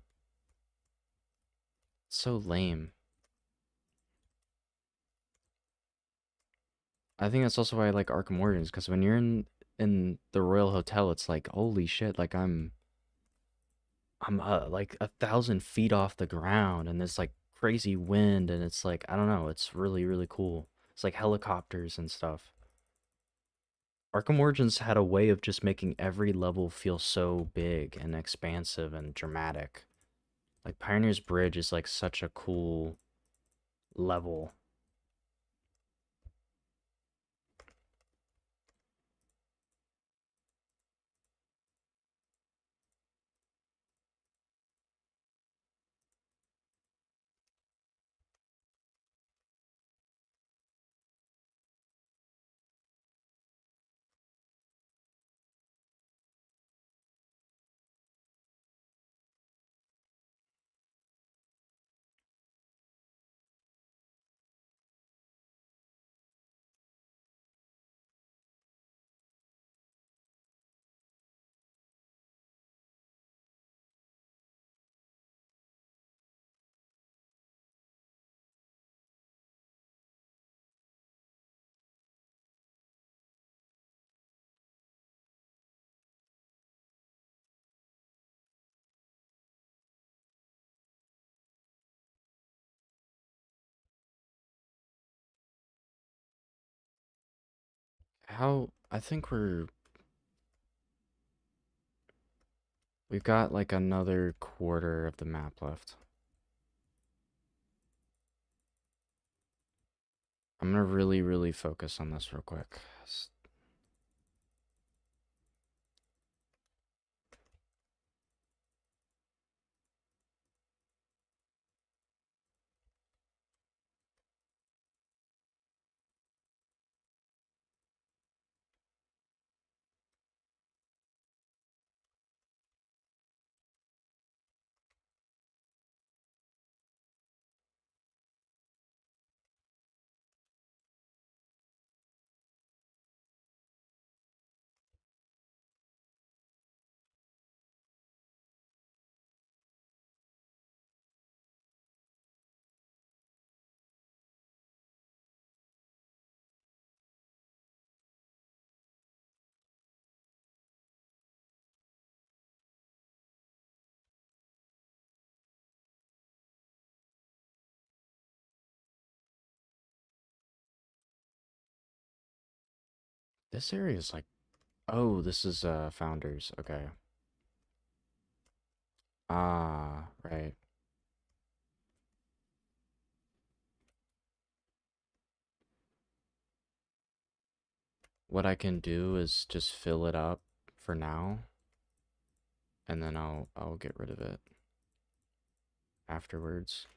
It's so lame. I think that's also why I like Arkham Origins, because when you're in the Royal Hotel, it's like holy shit, like I'm like 1,000 feet off the ground, and there's like crazy wind, and it's like I don't know, it's really cool. It's like helicopters and stuff. Arkham Origins had a way of just making every level feel so big and expansive and dramatic. Like Pioneer's Bridge is like such a cool level. How I think we've got like another quarter of the map left. I'm gonna really focus on this real quick. This area is like, oh, this is Founders. Okay. Ah, right. What I can do is just fill it up for now, and then I'll get rid of it afterwards.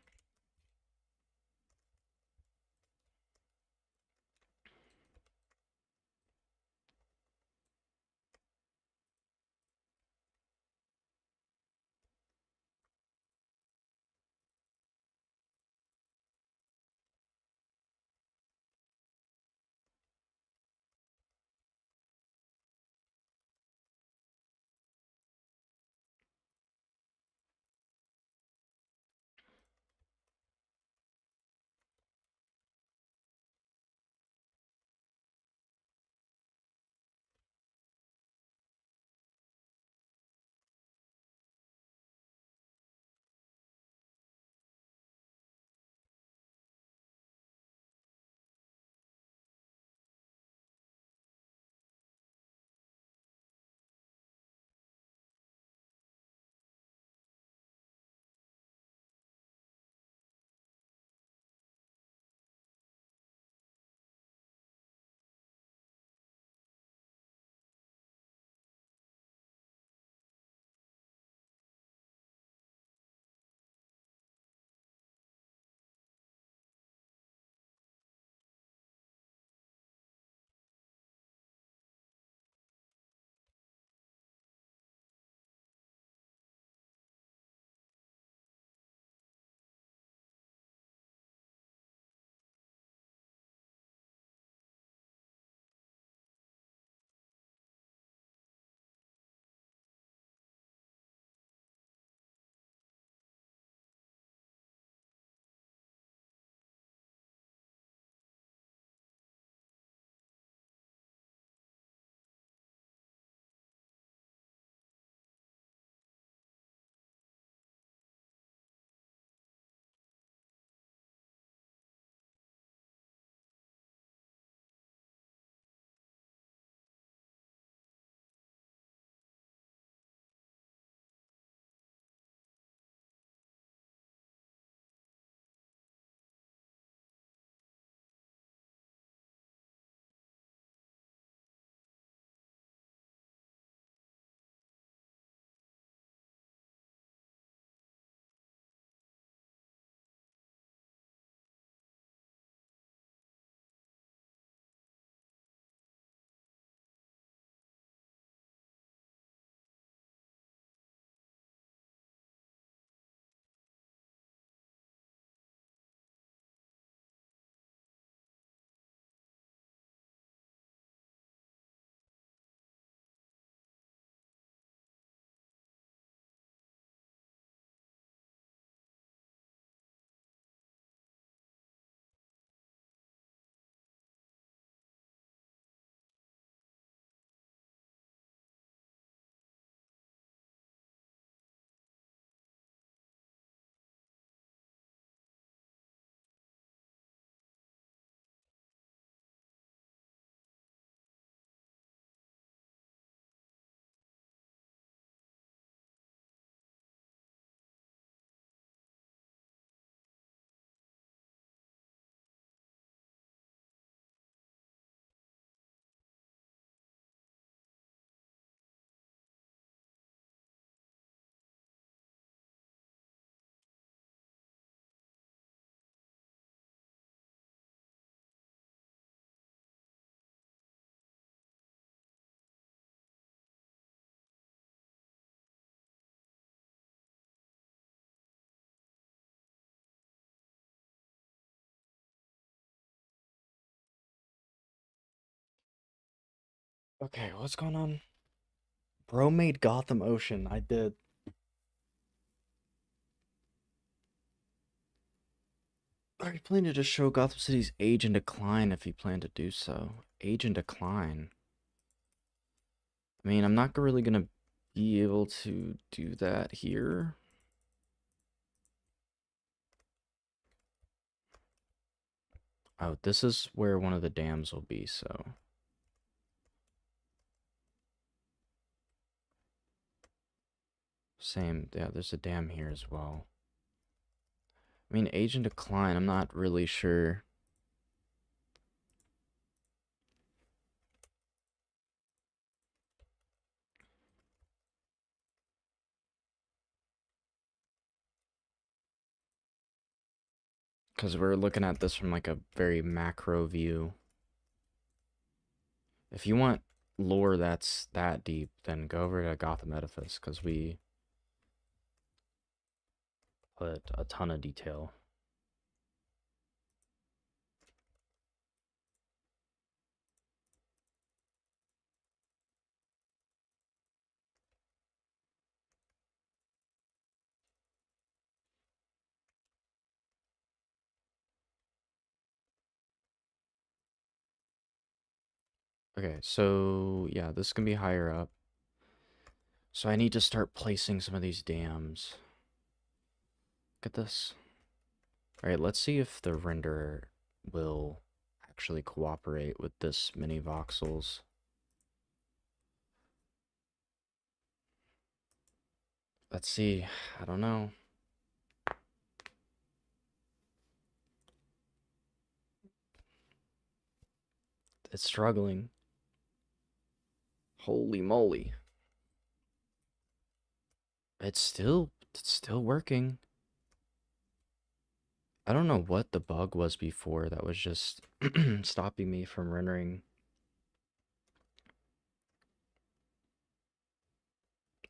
Okay, what's going on? Bro made Gotham Ocean. I did. Are you planning to just show Gotham City's age and decline if you plan to do so? Age and decline. I mean, I'm not really gonna be able to do that here. Oh, this is where one of the dams will be, so. Same. Yeah, there's a dam here as well. I mean, age and decline, I'm not really sure. Because we're looking at this from like a very macro view. If you want lore that's that deep, then go over to Gotham Edifice, because we put a ton of detail. Okay, so yeah, this can be higher up. So I need to start placing some of these dams. Look at this. Alright, let's see if the renderer will actually cooperate with this many voxels. Let's see. I don't know. It's struggling. Holy moly. It's still working. I don't know what the bug was before that was just stopping me from rendering.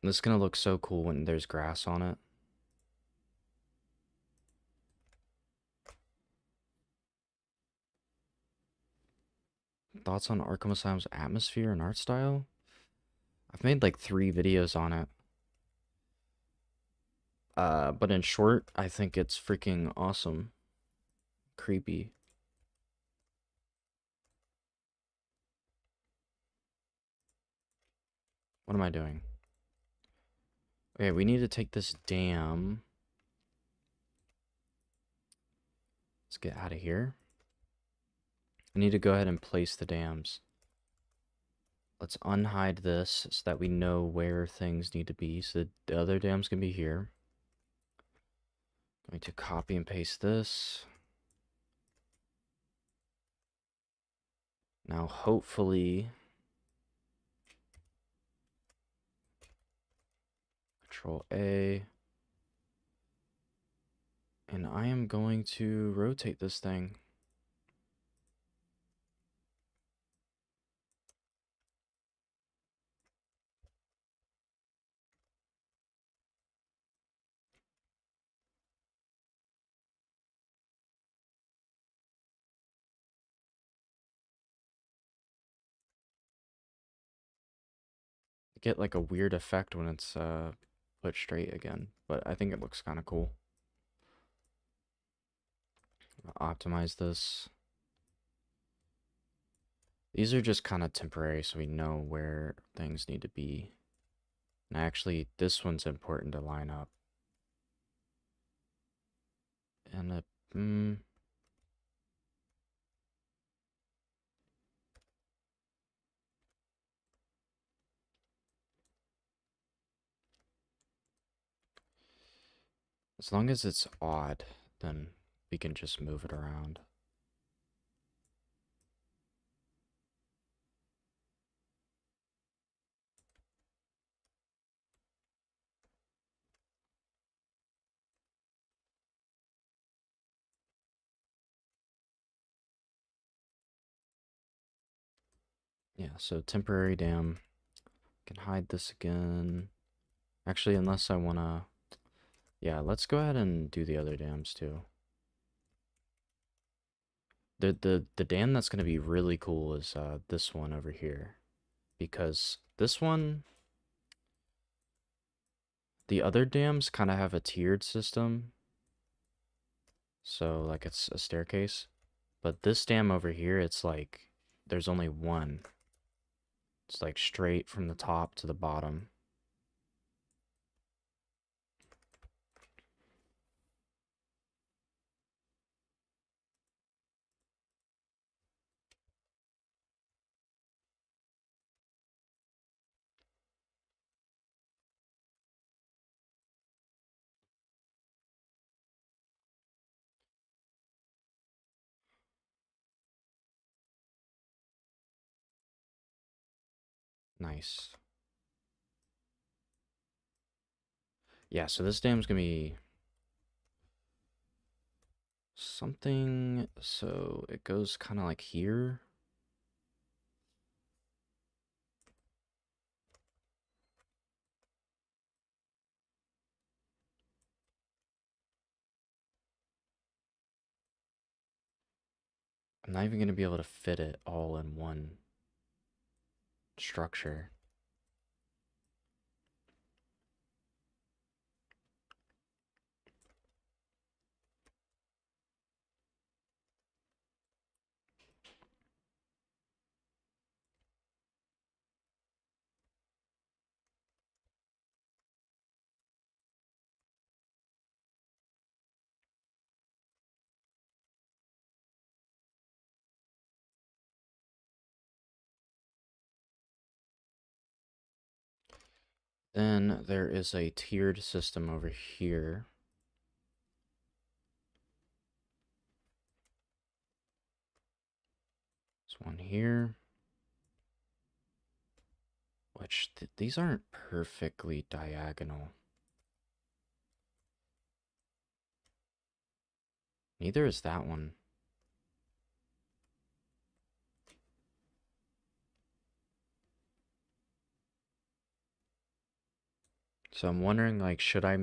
This is gonna look so cool when there's grass on it. Thoughts on Arkham Asylum's atmosphere and art style? I've made like 3 videos on it. But in short, I think it's freaking awesome. Creepy. What am I doing? Okay, we need to take this dam. Let's get out of here. I need to go ahead and place the dams. Let's unhide this so that we know where things need to be. So the other dam's gonna be here. Going to copy and paste this. Now hopefully Control A. And I am going to rotate this thing. Get like a weird effect when it's put straight again, but I think it looks kind of cool. Optimize this. These are just kind of temporary so we know where things need to be. And actually, this one's important to line up. And as long as it's odd, then we can just move it around. Yeah, so temporary dam. Can hide this again. Actually, unless I wanna... Yeah, let's go ahead and do the other dams too. The dam that's gonna be really cool is this one over here. Because this one... The other dams kind of have a tiered system. So, like, it's a staircase. But this dam over here, it's like... There's only one. It's like straight from the top to the bottom. Nice. Yeah, so this dam's gonna be something, so it goes kind of like here. I'm not even gonna be able to fit it all in one structure. Then there is a tiered system over here. There's one here. Which, these aren't perfectly diagonal. Neither is that one. So I'm wondering, like, should I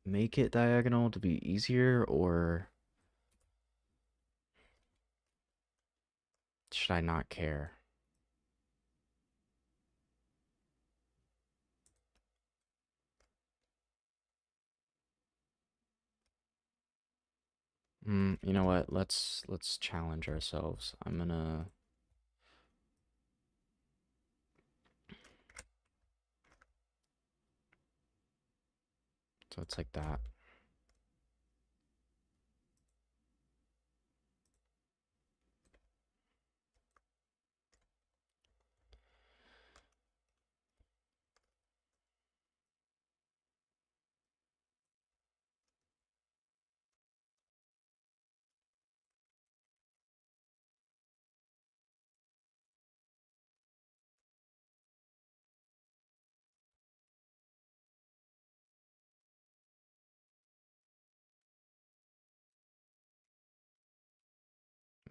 make it diagonal to be easier, or should I not care? You know what? Let's challenge ourselves. I'm gonna. So it's like that.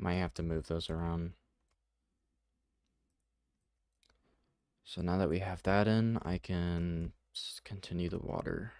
Might have to move those around. So now that we have that in, I can continue the water.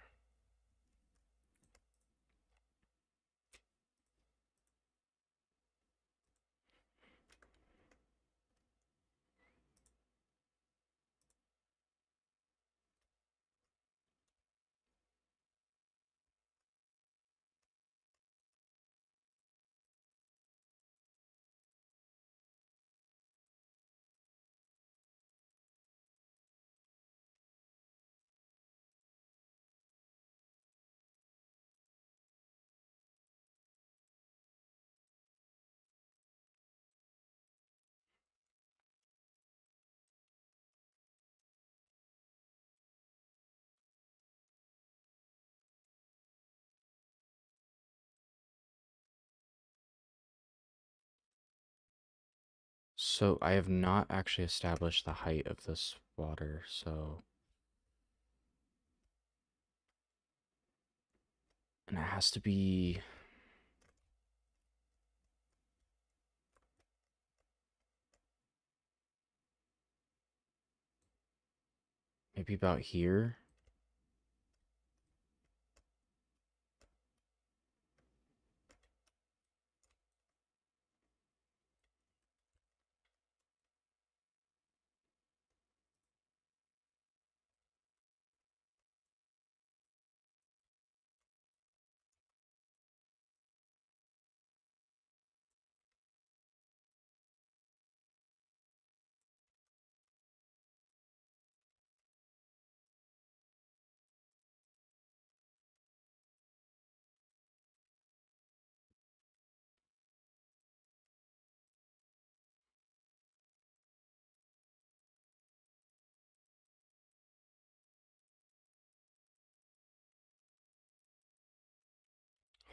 So I have not actually established the height of this water, so. And it has to be. Maybe about here.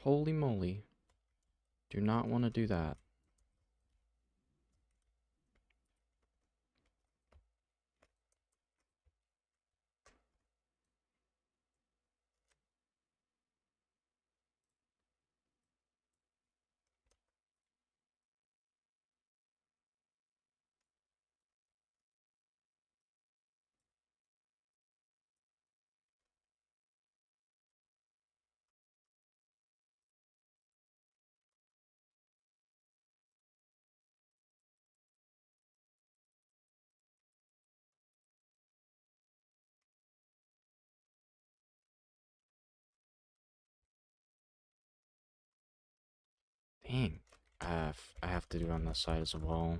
Holy moly. Do not want to do that. Dang. I have to do it on the side as well.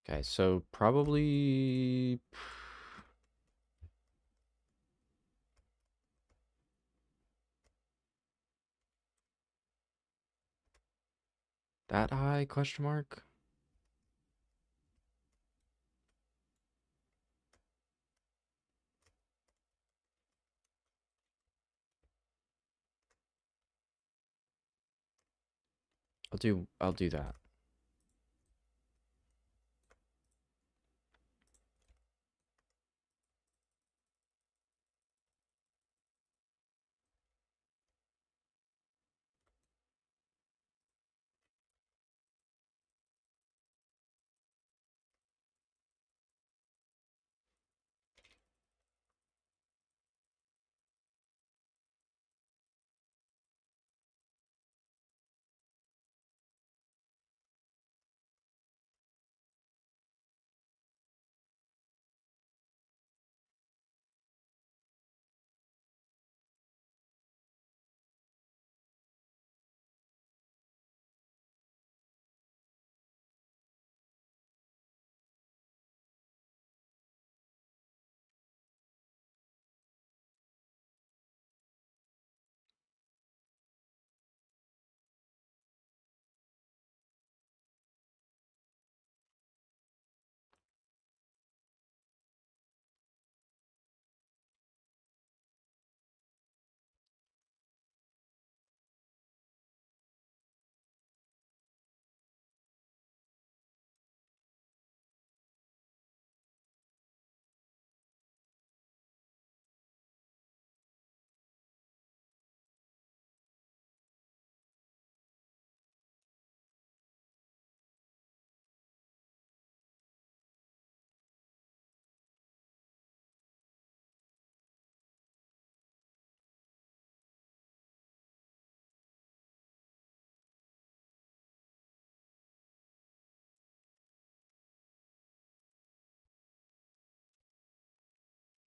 Okay, so probably that high question mark? I'll do that.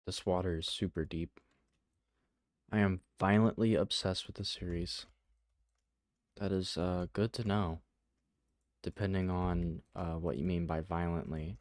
This water is super deep. I am violently obsessed with the series. That is good to know, depending on what you mean by violently.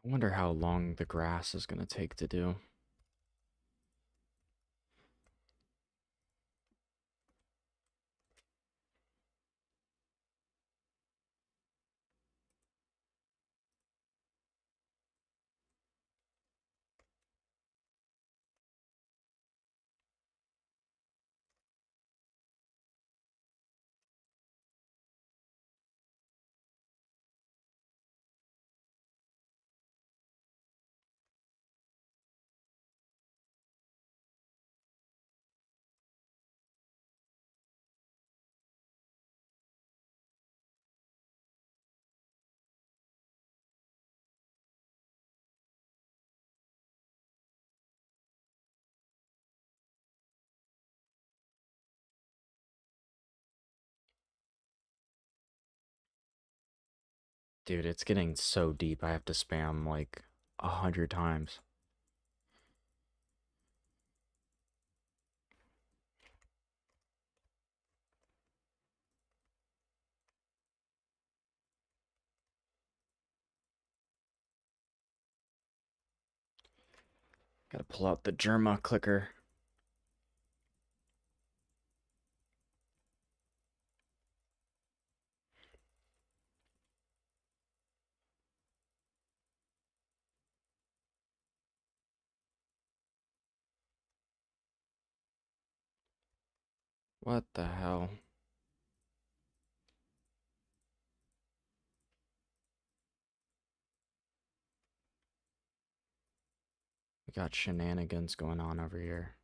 I wonder how long the grass is going to take to do. Dude, it's getting so deep. I have to spam like 100 times. Gotta pull out the Germa clicker. What the hell? We got shenanigans going on over here.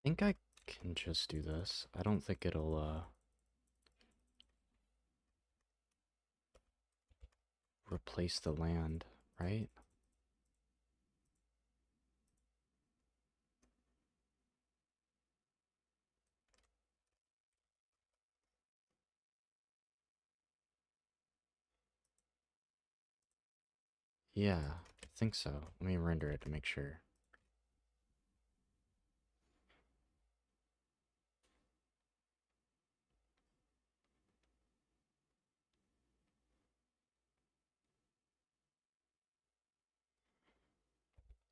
I think I can just do this. I don't think it'll replace the land, right? Yeah, I think so. Let me render it to make sure.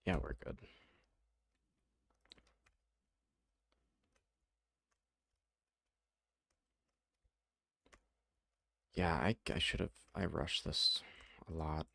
Yeah, we're good. Yeah, I should have. I rushed this a lot.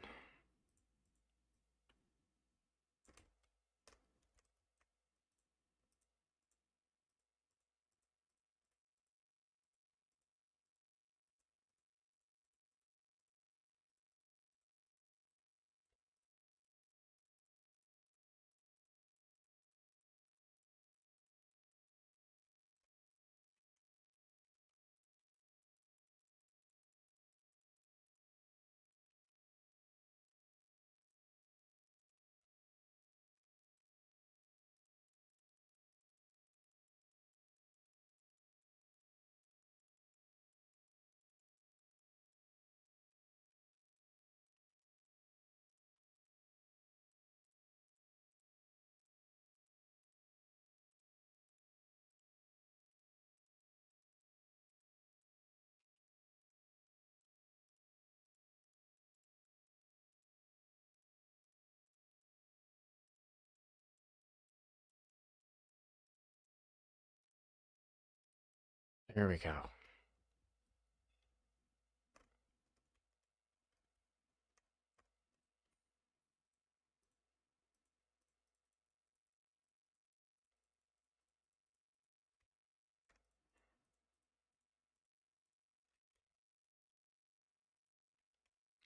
Here we go.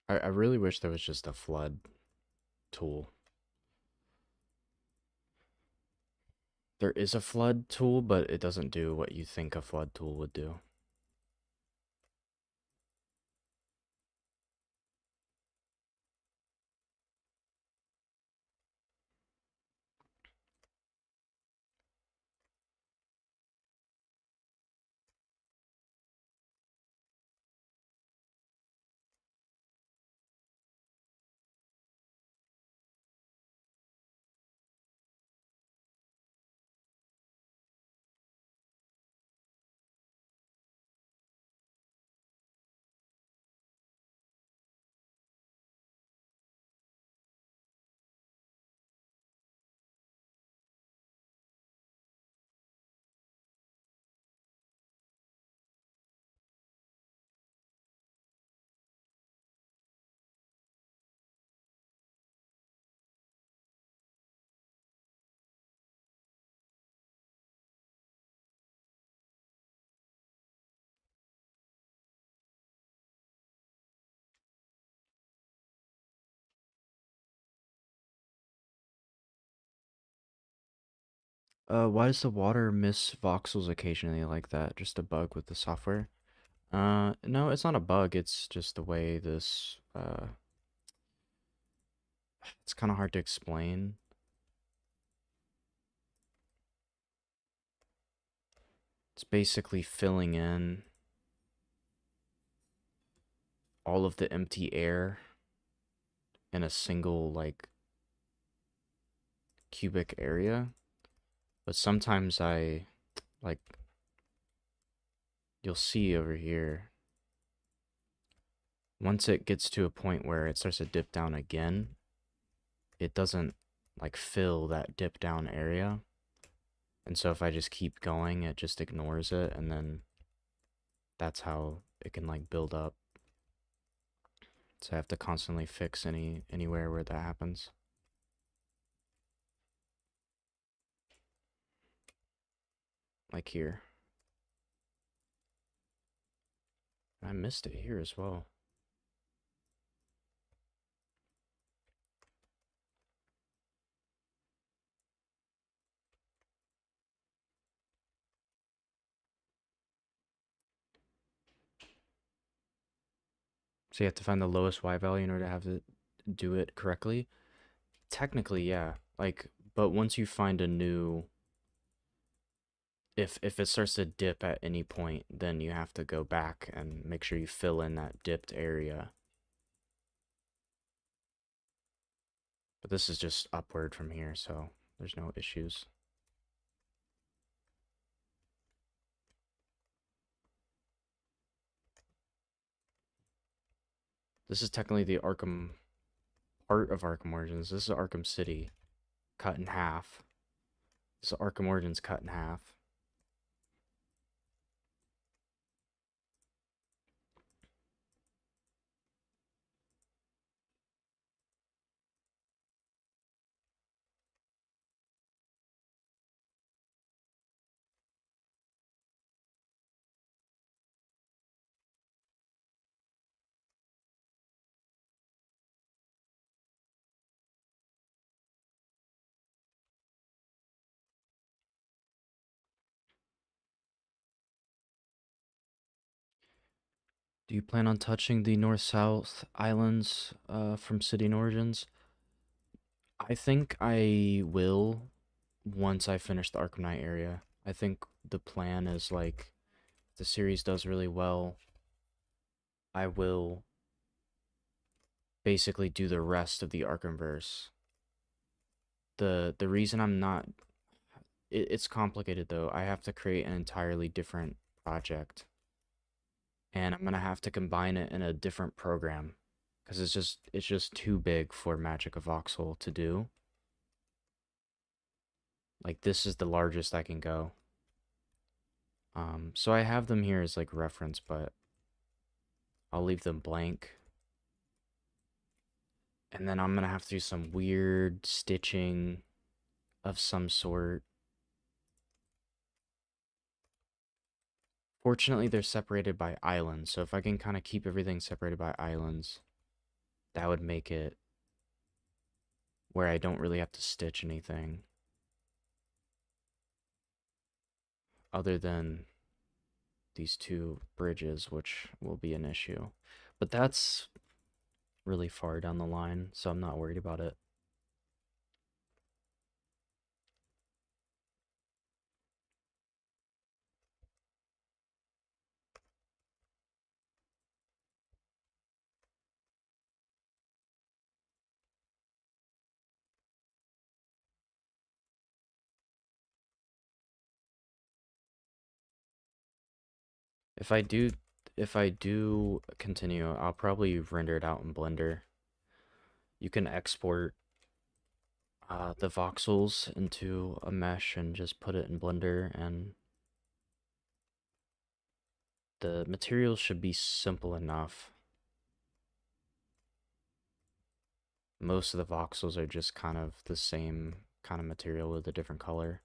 I really wish there was just a flood tool. There is a flood tool, but it doesn't do what you think a flood tool would do. Why does the water miss voxels occasionally like that? Just a bug with the software? No, it's not a bug. It's just the way this, it's kind of hard to explain. It's basically filling in all of the empty air in a single, like, cubic area. But sometimes like, you'll see over here, once it gets to a point where it starts to dip down again, it doesn't, like, fill that dip down area. And so if I just keep going, it just ignores it, and then that's how it can, like, build up. So I have to constantly fix anywhere where that happens. Like here. I missed it here as well. So you have to find the lowest Y value in order to have it do it correctly. Technically, yeah. Like, but once you find a new, if it starts to dip at any point, then you have to go back and make sure you fill in that dipped area. But this is just upward from here, so there's no issues. This is technically the Arkham part of Arkham Origins. This is Arkham City cut in half. This is Arkham Origins cut in half. Do you plan on touching the north-south islands from City and Origins? I think I will once I finish the Arkham Knight area. I think the plan is, like, if the series does really well, I will basically do the rest of the Arkhamverse. The reason I'm not, it's complicated though. I have to create an entirely different project, and I'm gonna have to combine it in a different program because it's just too big for MagicaVoxel to do. Like, this is the largest I can go. So I have them here as, like, reference, but I'll leave them blank. And then I'm gonna have to do some weird stitching of some sort. Fortunately, they're separated by islands, so if I can kind of keep everything separated by islands, that would make it where I don't really have to stitch anything other than these two bridges, which will be an issue. But that's really far down the line, so I'm not worried about it. If I do if I do continue, I'll probably render it out in Blender. You can export the voxels into a mesh and just put it in Blender, and the materials should be simple enough. Most of the voxels are just kind of the same kind of material with a different color.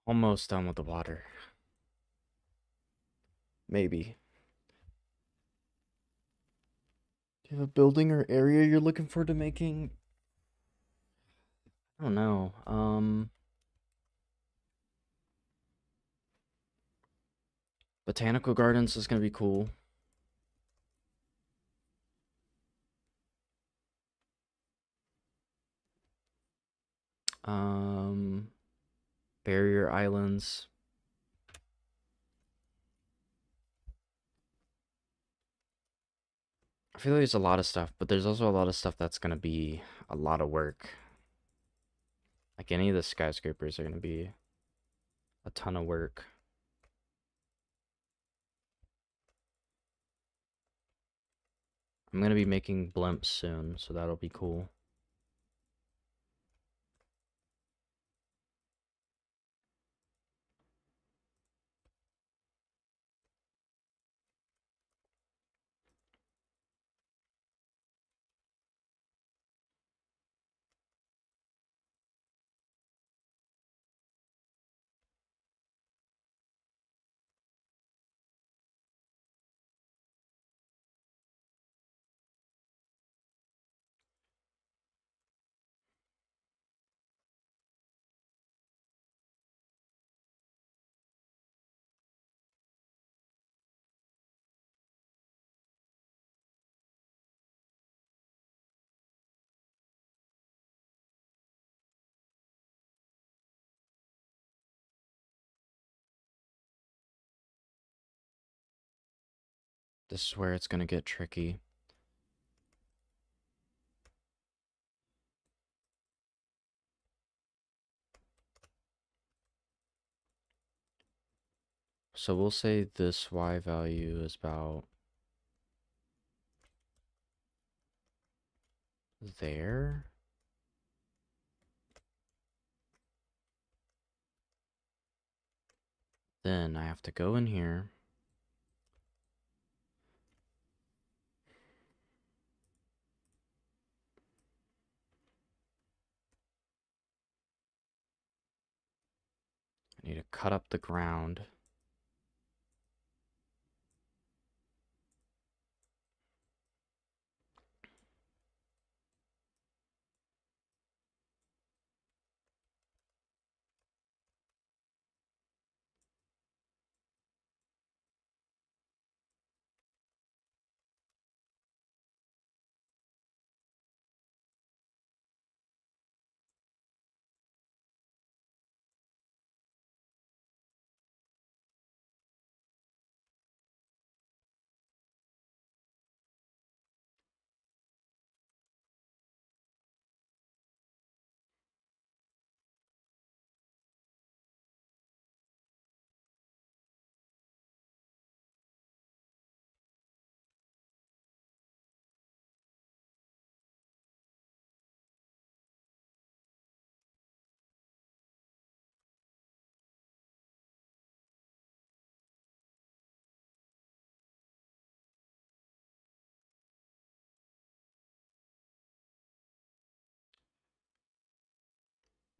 Almost done with the water. Maybe. Do you have a building or area you're looking for to making? I don't know. Botanical gardens is gonna be cool. Um, Barrier islands. I feel like there's a lot of stuff, but there's also a lot of stuff that's gonna be a lot of work. Like any of the skyscrapers are gonna be a ton of work. I'm gonna be making blimps soon, so that'll be cool. This is where it's gonna get tricky. So we'll say this Y value is about there. Then I have to go in here. I need to cut up the ground.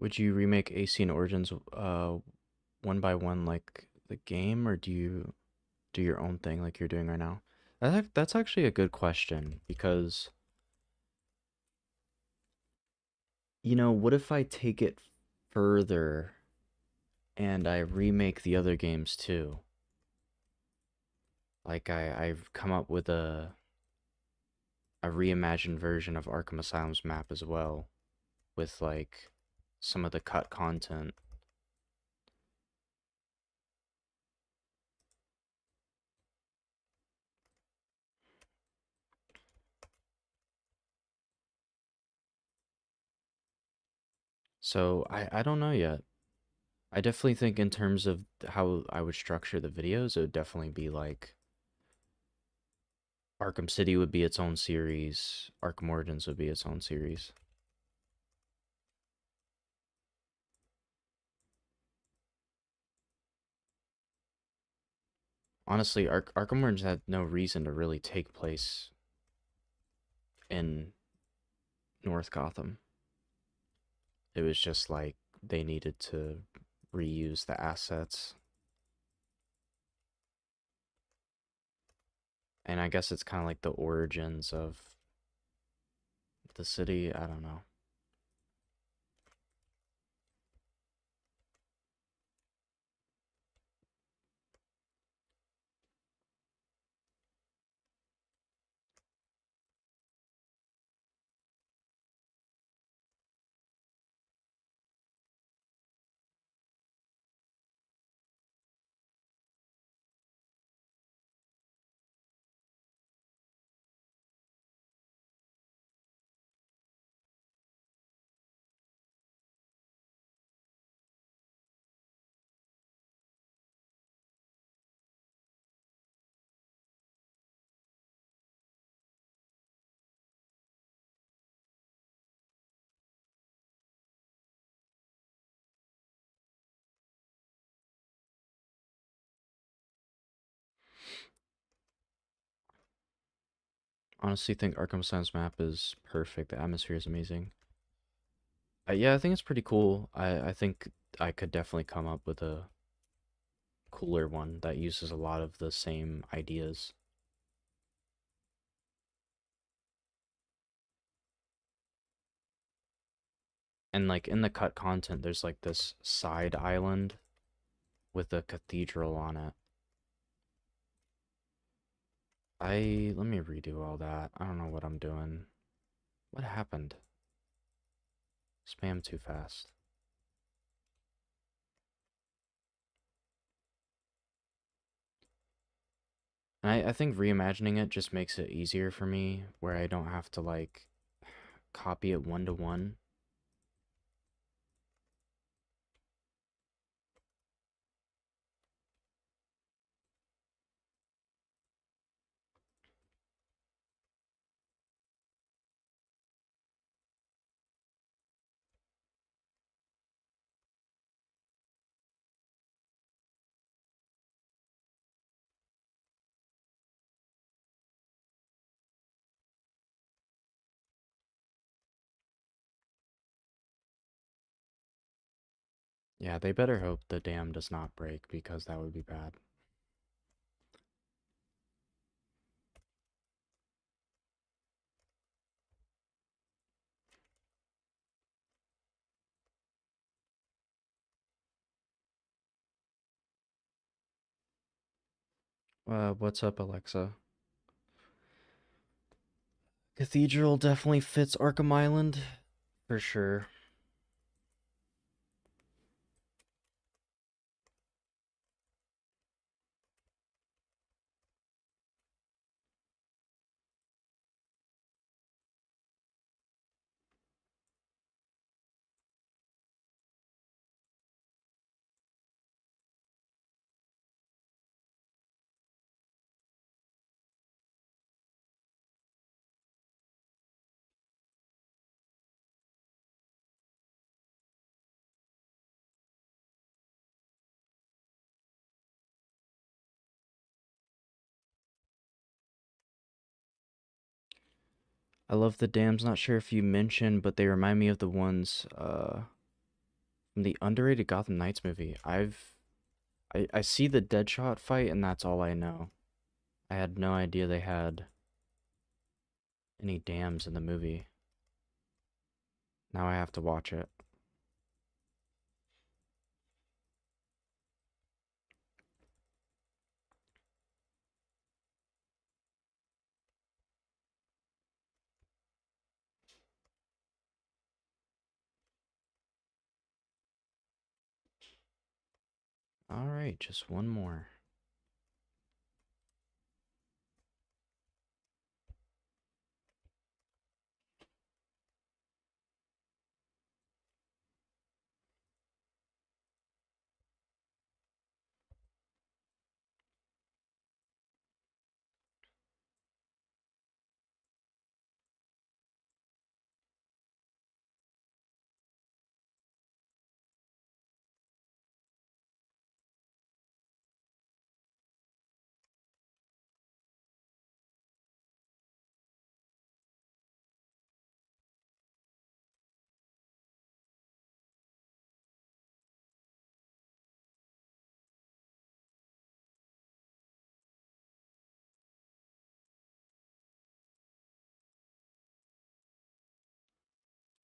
Would you remake AC and Origins one by one like the game, or do you do your own thing like you're doing right now? That's actually a good question because, what if I take it further and I remake the other games too? Like I've come up with a reimagined version of Arkham Asylum's map as well, with like some of the cut content. So I don't know yet. I definitely think in terms of how I would structure the videos, it would definitely be like Arkham City would be its own series, Arkham Origins would be its own series. Honestly, Arkham Origins had no reason to really take place in North Gotham. It was just like they needed to reuse the assets. And I guess it's kind of like the origins of the city. I don't know. Honestly, think Arkham Asylum's map is perfect. The atmosphere is amazing. Yeah, I think it's pretty cool. I think I could definitely come up with a cooler one that uses a lot of the same ideas. And like in the cut content, there's like this side island with a cathedral on it. Let me redo all that. I don't know what I'm doing. What happened? Spam too fast. And I think reimagining it just makes it easier for me where I don't have to like copy it one to one. Yeah, they better hope the dam does not break because that would be bad. What's up, Alexa? Cathedral definitely fits Arkham Island for sure. I love the dams. Not sure if you mentioned, but they remind me of the ones from the underrated Gotham Knights movie. I see the Deadshot fight and that's all I know. I had no idea they had any dams in the movie. Now I have to watch it. All right, just one more.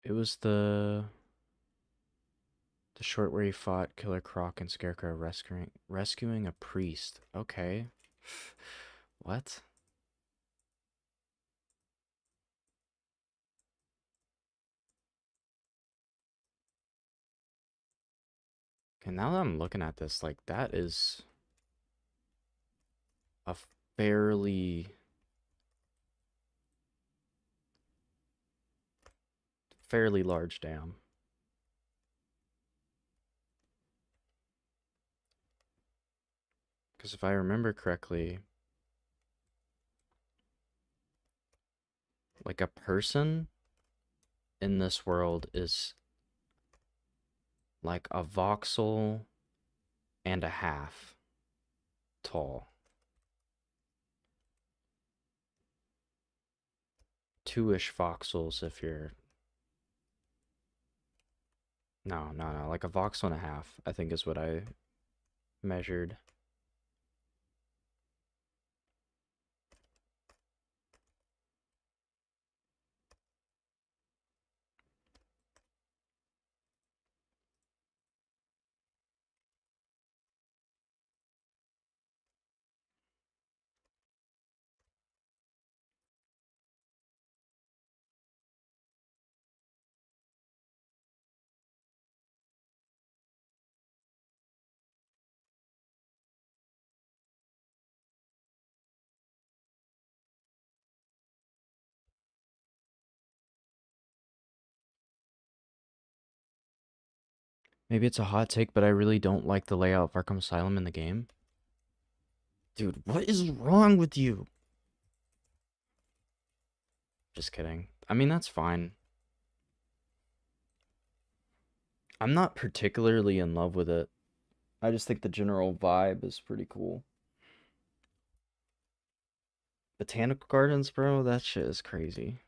It was the short where he fought Killer Croc and Scarecrow rescuing a priest. Okay. What? Okay, now that I'm looking at this, like that is a fairly fairly large dam. Because if I remember correctly, like a person in this world is like a voxel and a half tall. Two-ish voxels if you're no, like a voxel and a half, I think is what I measured. Maybe it's a hot take, but I really don't like the layout of Arkham Asylum in the game. Dude, what is wrong with you? Just kidding. I mean, that's fine. I'm not particularly in love with it. I just think the general vibe is pretty cool. Botanical gardens, bro, that shit is crazy.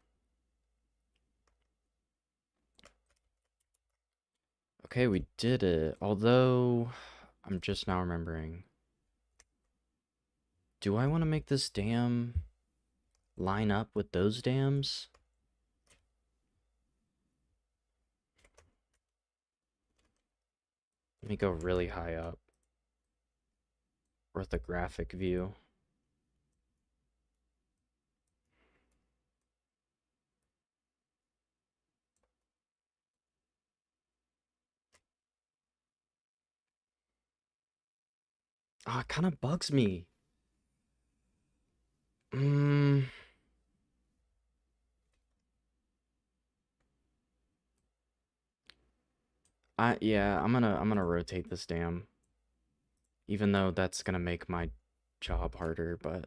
Okay, we did it. Although, I'm just now remembering. Do I want to make this dam line up with those dams? Let me go really high up. Orthographic view. Ah, it kind of bugs me. Mm, yeah, I'm gonna rotate this dam. Even though that's gonna make my job harder, but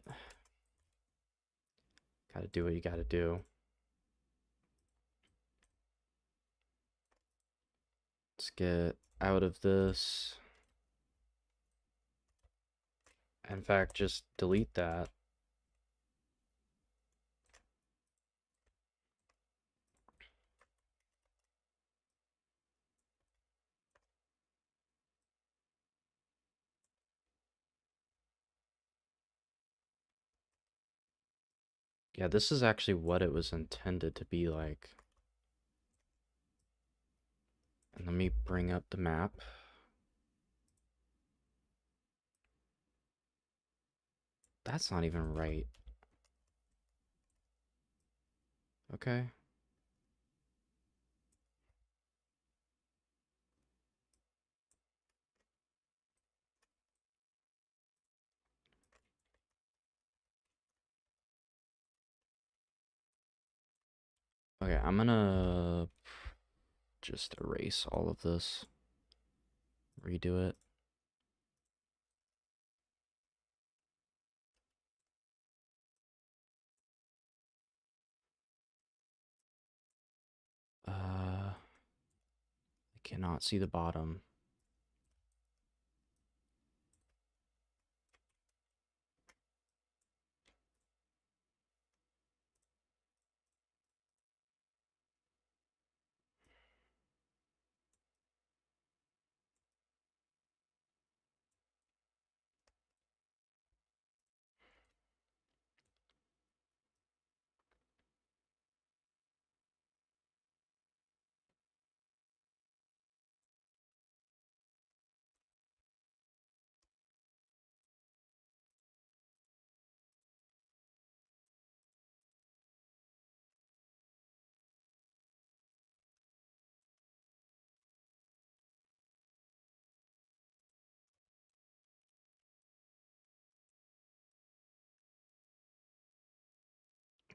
gotta do what you gotta do. Let's get out of this. In fact, just delete that. Yeah, this is actually what it was intended to be like. And let me bring up the map. That's not even right. Okay. Okay, I'm gonna just erase all of this. Redo it. I cannot see the bottom.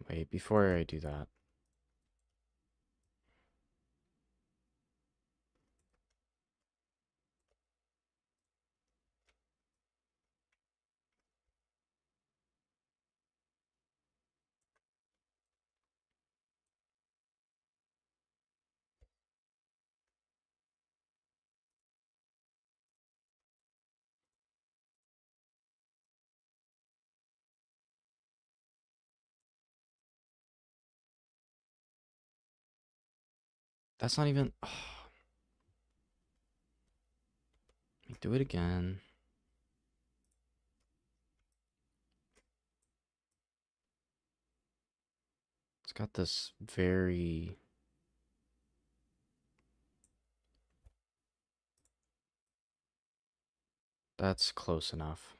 Wait, before I do that. That's not even... Oh, let me do it again. It's got this very... That's close enough.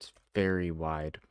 It's very wide.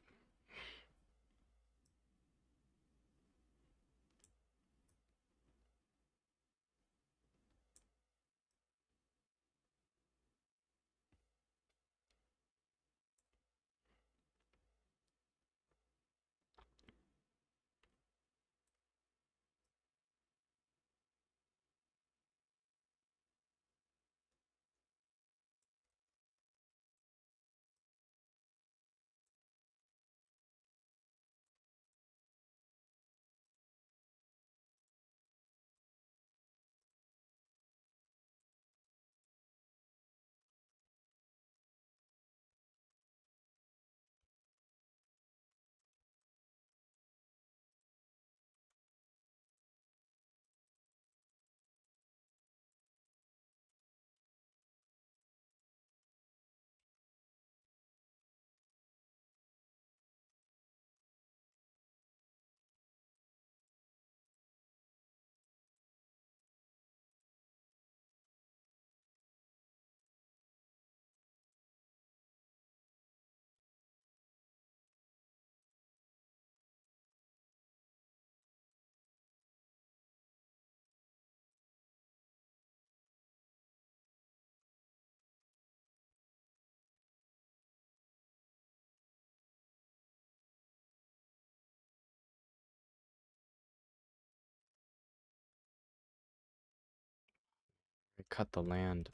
I cut the land.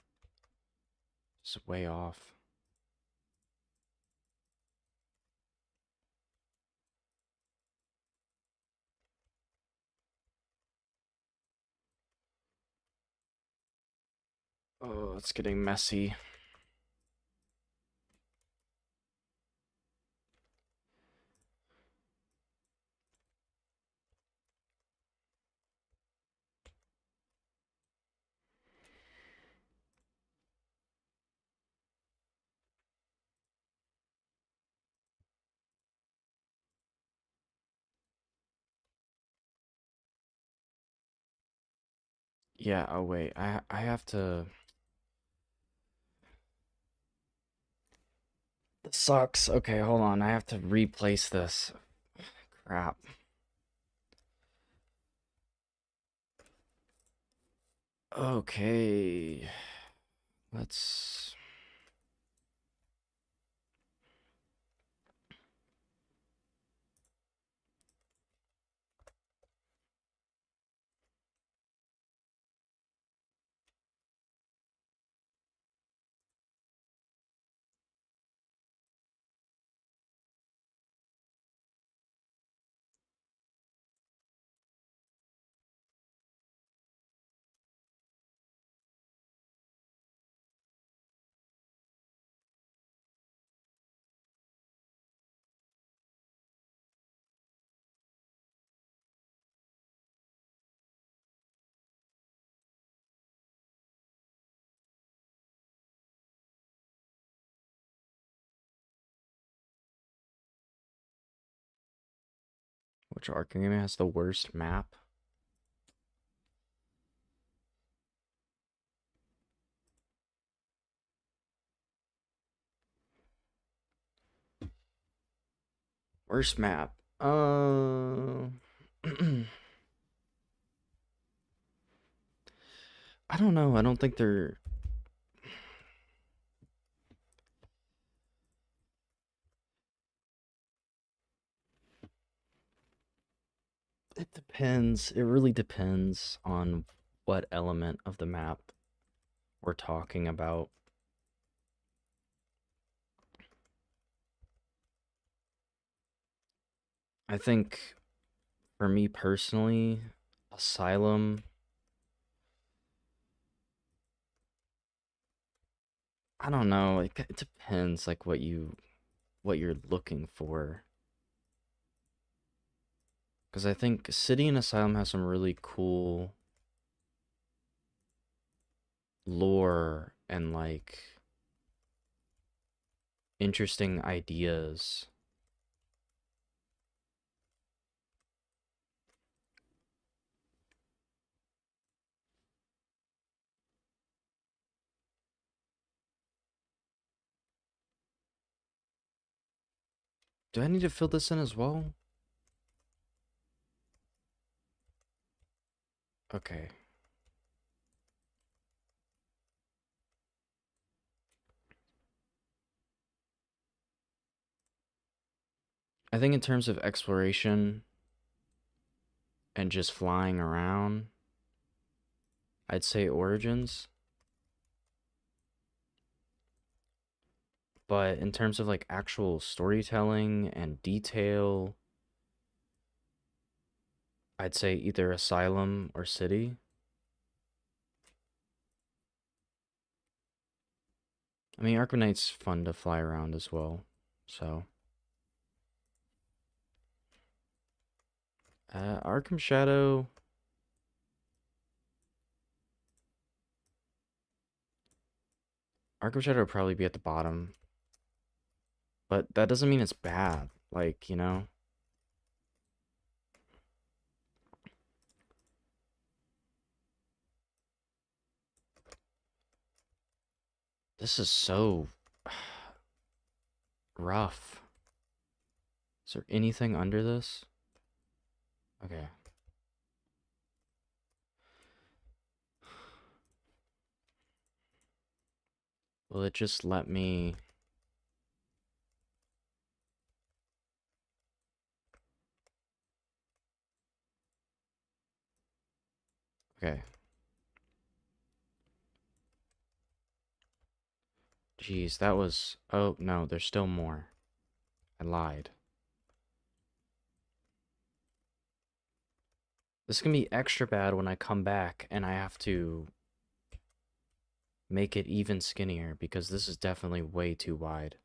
It's way off. Oh, it's getting messy. Yeah, oh wait, I have to... This sucks. Okay, hold on. I have to replace this. Crap. Okay. Let's... Which Arkham game has the worst map? Worst map. I don't know. I don't think they're. It depends. It really depends on what element of the map we're talking about. I think for me personally, Asylum, I don't know. It depends like what you're looking for. Cuz I think City and Asylum has some really cool lore and like interesting ideas. Do I need to fill this in as well? Okay. I think in terms of exploration and just flying around, I'd say Origins. But in terms of like actual storytelling and detail, I'd say either Asylum or City. I mean, Arkham Knight's fun to fly around as well. So, Arkham Shadow. Arkham Shadow would probably be at the bottom, but that doesn't mean it's bad. Like, this is so rough. Is there anything under this? Okay. Will it just let me? Okay. Jeez, that was. Oh, no, there's still more. I lied. This is gonna be extra bad when I come back and I have to make it even skinnier because this is definitely way too wide.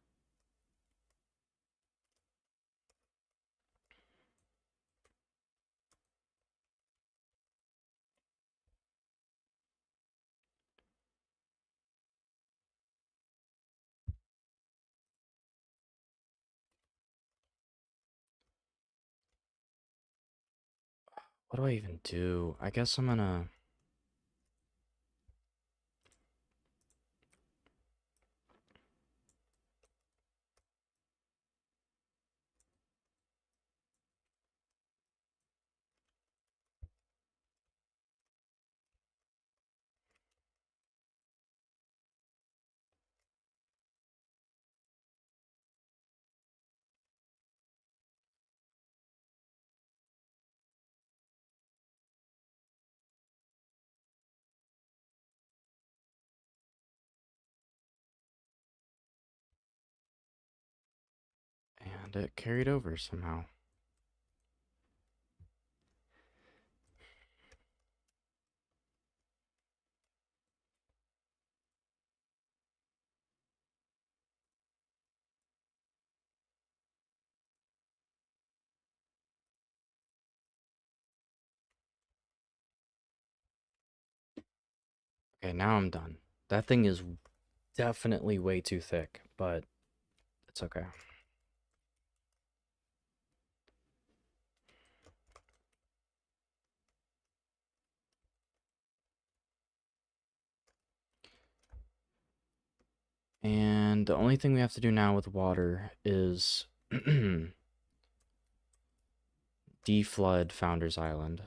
What do I even do? I guess I'm gonna. And it carried over somehow. Okay, now I'm done. That thing is definitely way too thick, but it's okay. And the only thing we have to do now with water is Deflood Founders Island.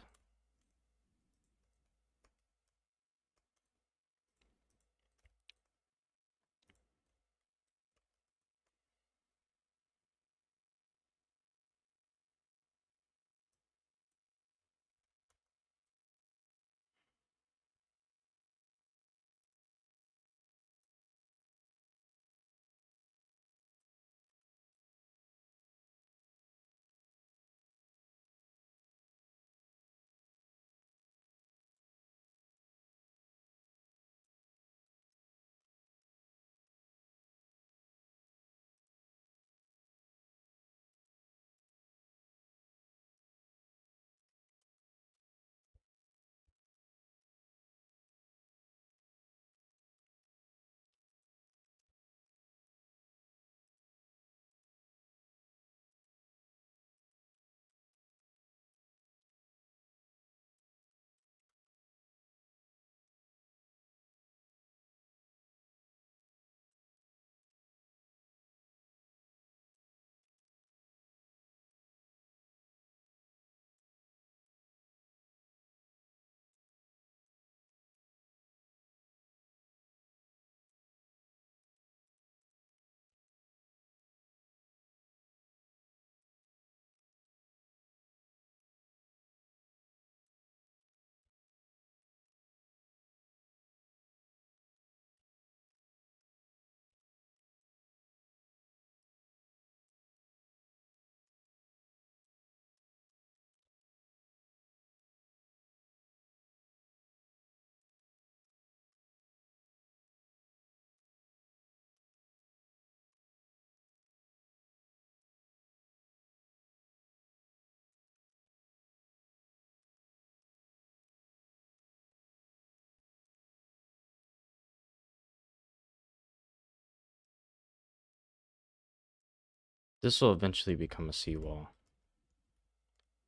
This will eventually become a seawall,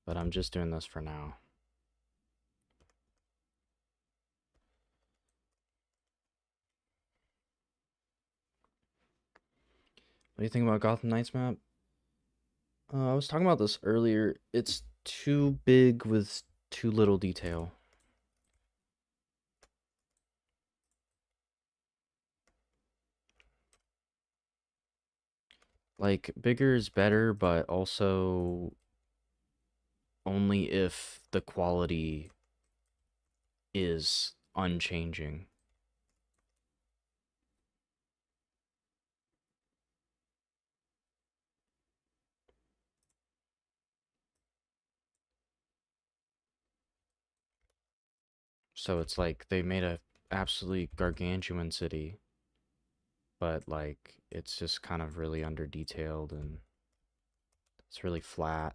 but I'm just doing this for now. What do you think about Gotham Knights map? I was talking about this earlier. It's too big with too little detail. Like, bigger is better, but also only if the quality is unchanging. So it's like they made a absolutely gargantuan city, but like it's just kind of really under detailed and it's really flat.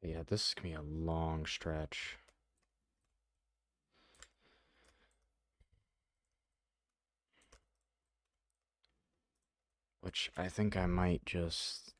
Yeah, this is gonna be a long stretch. Which I think I might just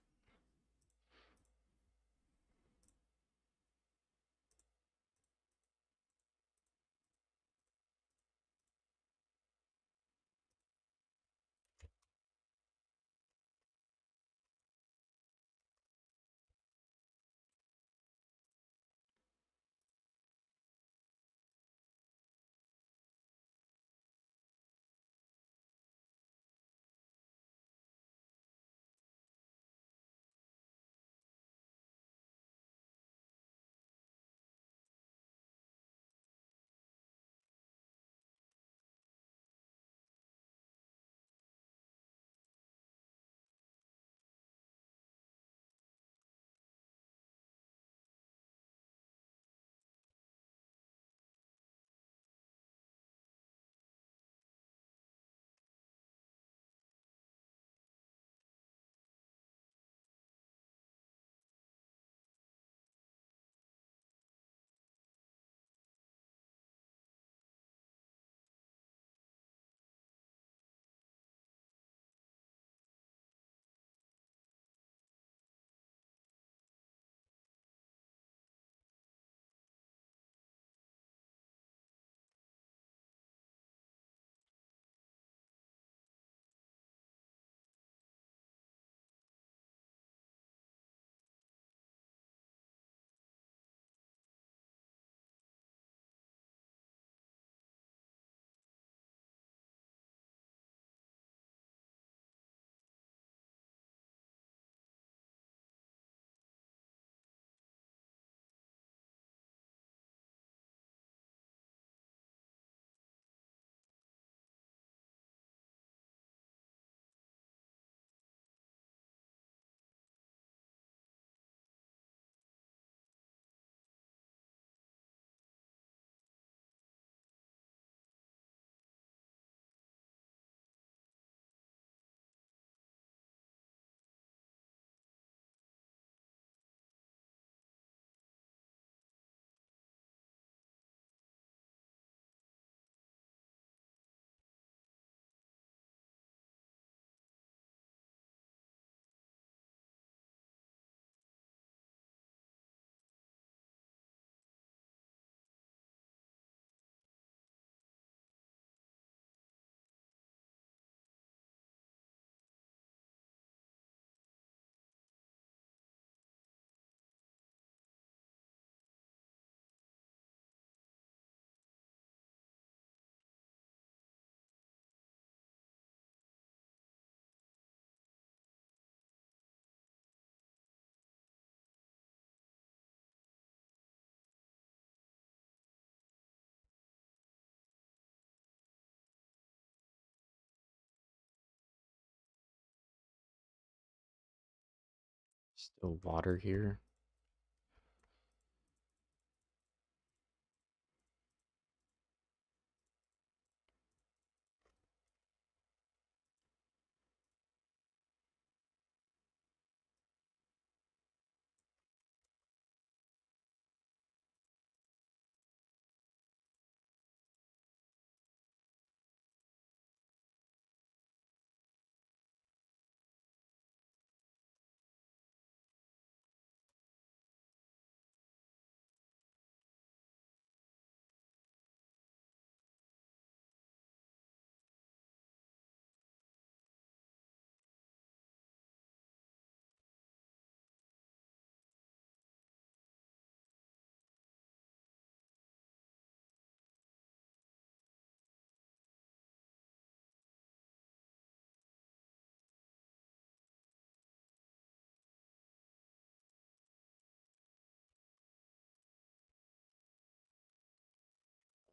Still water here.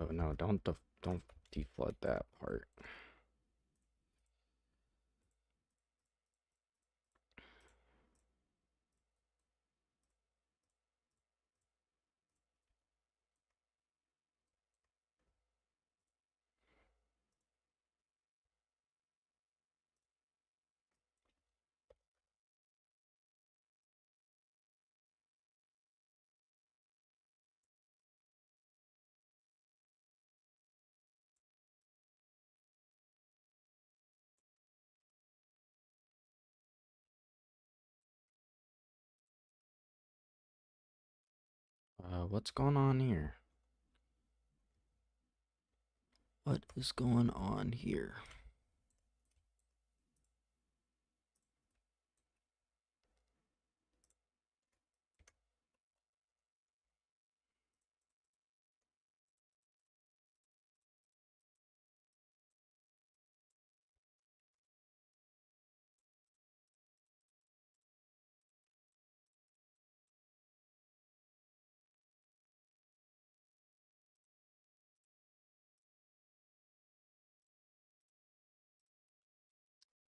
Oh no, don't deflood that part. What's going on here? What is going on here?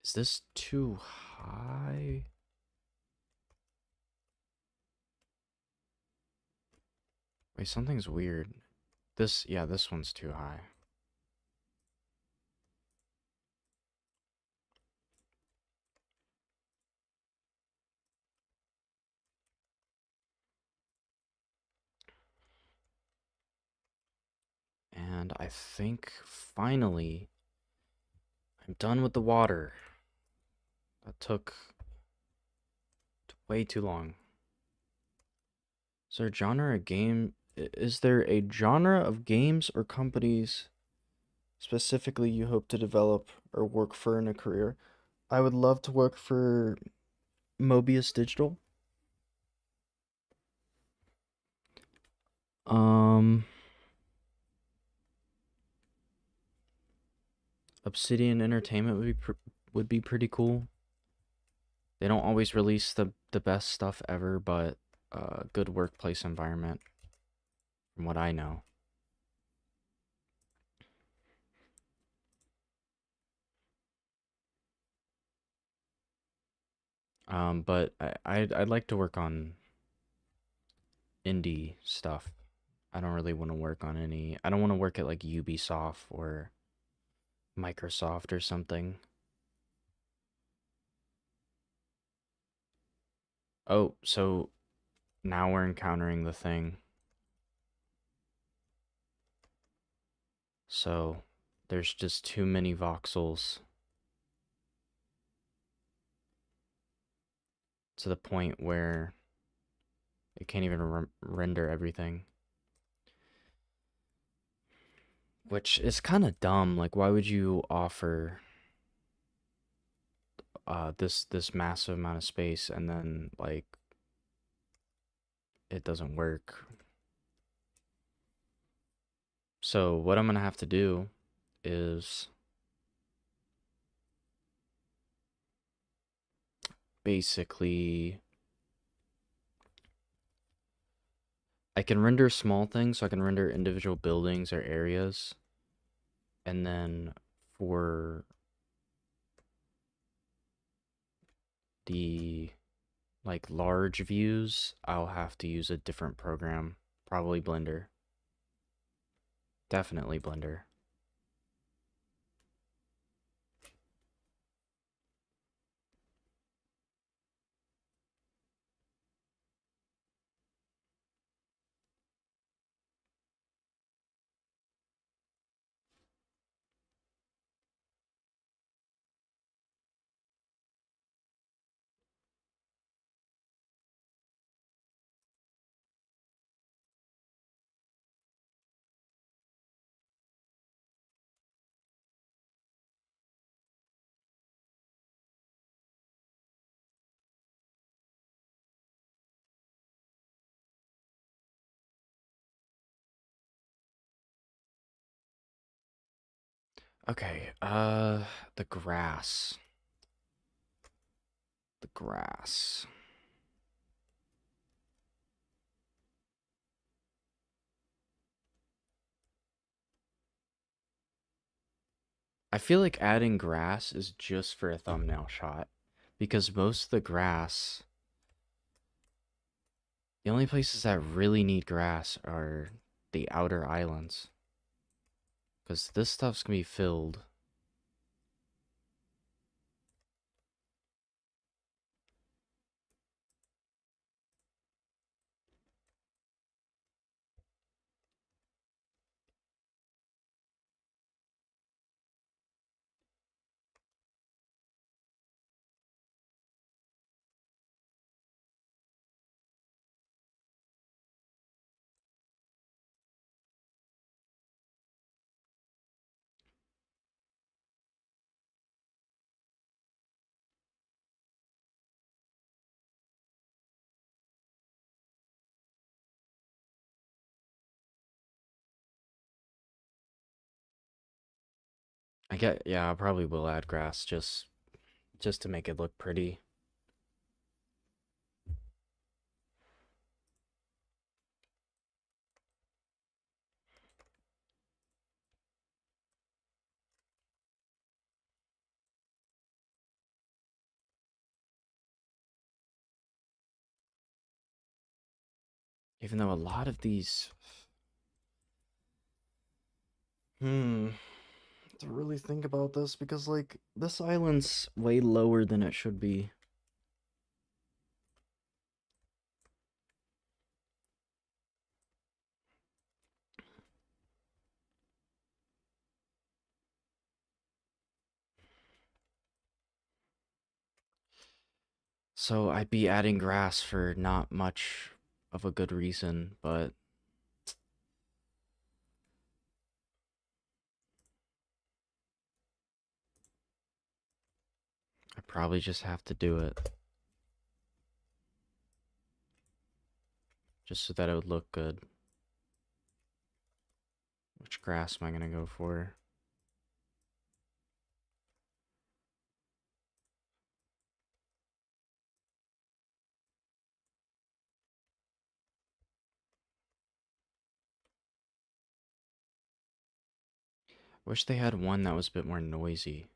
Is this too high? Wait, something's weird. Yeah, this one's too high. And I think finally I'm done with the water. That took way too long. Is there a genre of game? Is there a genre of games or companies specifically you hope to develop or work for in a career? I would love to work for Mobius Digital. Um, Obsidian Entertainment would be pretty cool. They don't always release the best stuff ever, but good workplace environment, from what I know. But I'd like to work on indie stuff. I don't really want to work on any. I don't want to work at like Ubisoft or Microsoft or something. Oh, so now we're encountering the thing. So there's just too many voxels to the point where it can't even render everything. Which is kind of dumb. Like, why would you offer this massive amount of space and then like it doesn't work? So what I'm gonna have to do is basically I can render small things, so I can render individual buildings or areas, and then for the Like large views, I'll have to use a different program. Probably Blender. Definitely Blender. Okay, the grass. The grass. I feel like adding grass is just for a thumbnail shot because most of the grass, the only places that really need grass are the outer islands because this stuff's gonna be filled. Yeah, I probably will add grass just to make it look pretty. Even though a lot of these, hmm, to really think about this because like this island's way lower than it should be. So I'd be adding grass for not much of a good reason, but I probably just have to do it. Just so that it would look good. Which grass am I gonna go for? Wish they had one that was a bit more noisy.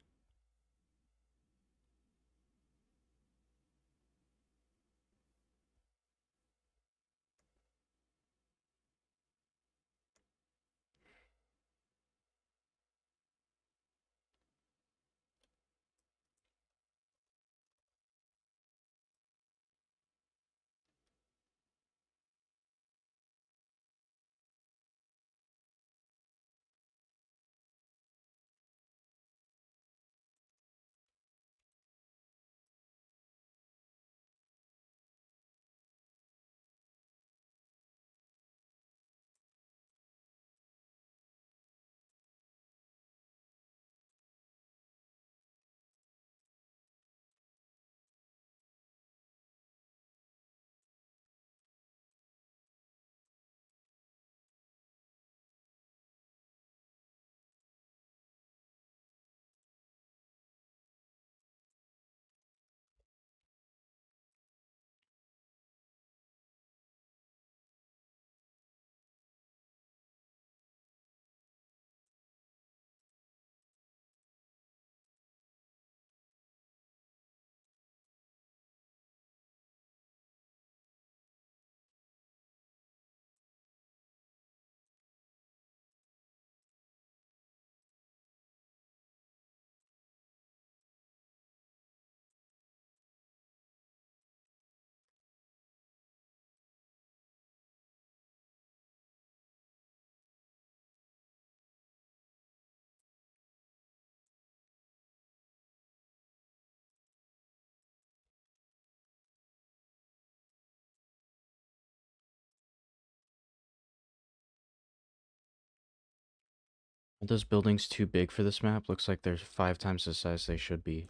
Are those buildings too big for this map? Looks like they're 5 times the size they should be.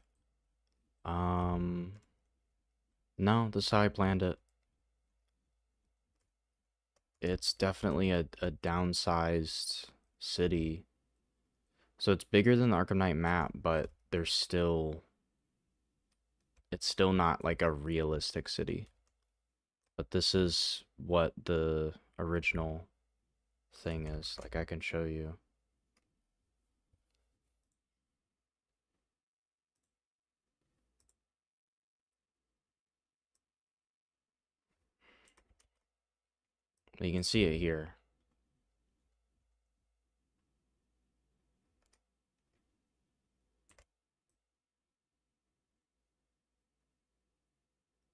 No, this is how I planned it. It's definitely a downsized city. So it's bigger than the Arkham Knight map, but it's still not like a realistic city. But this is what the original thing is. Like, I can show you. You can see it here.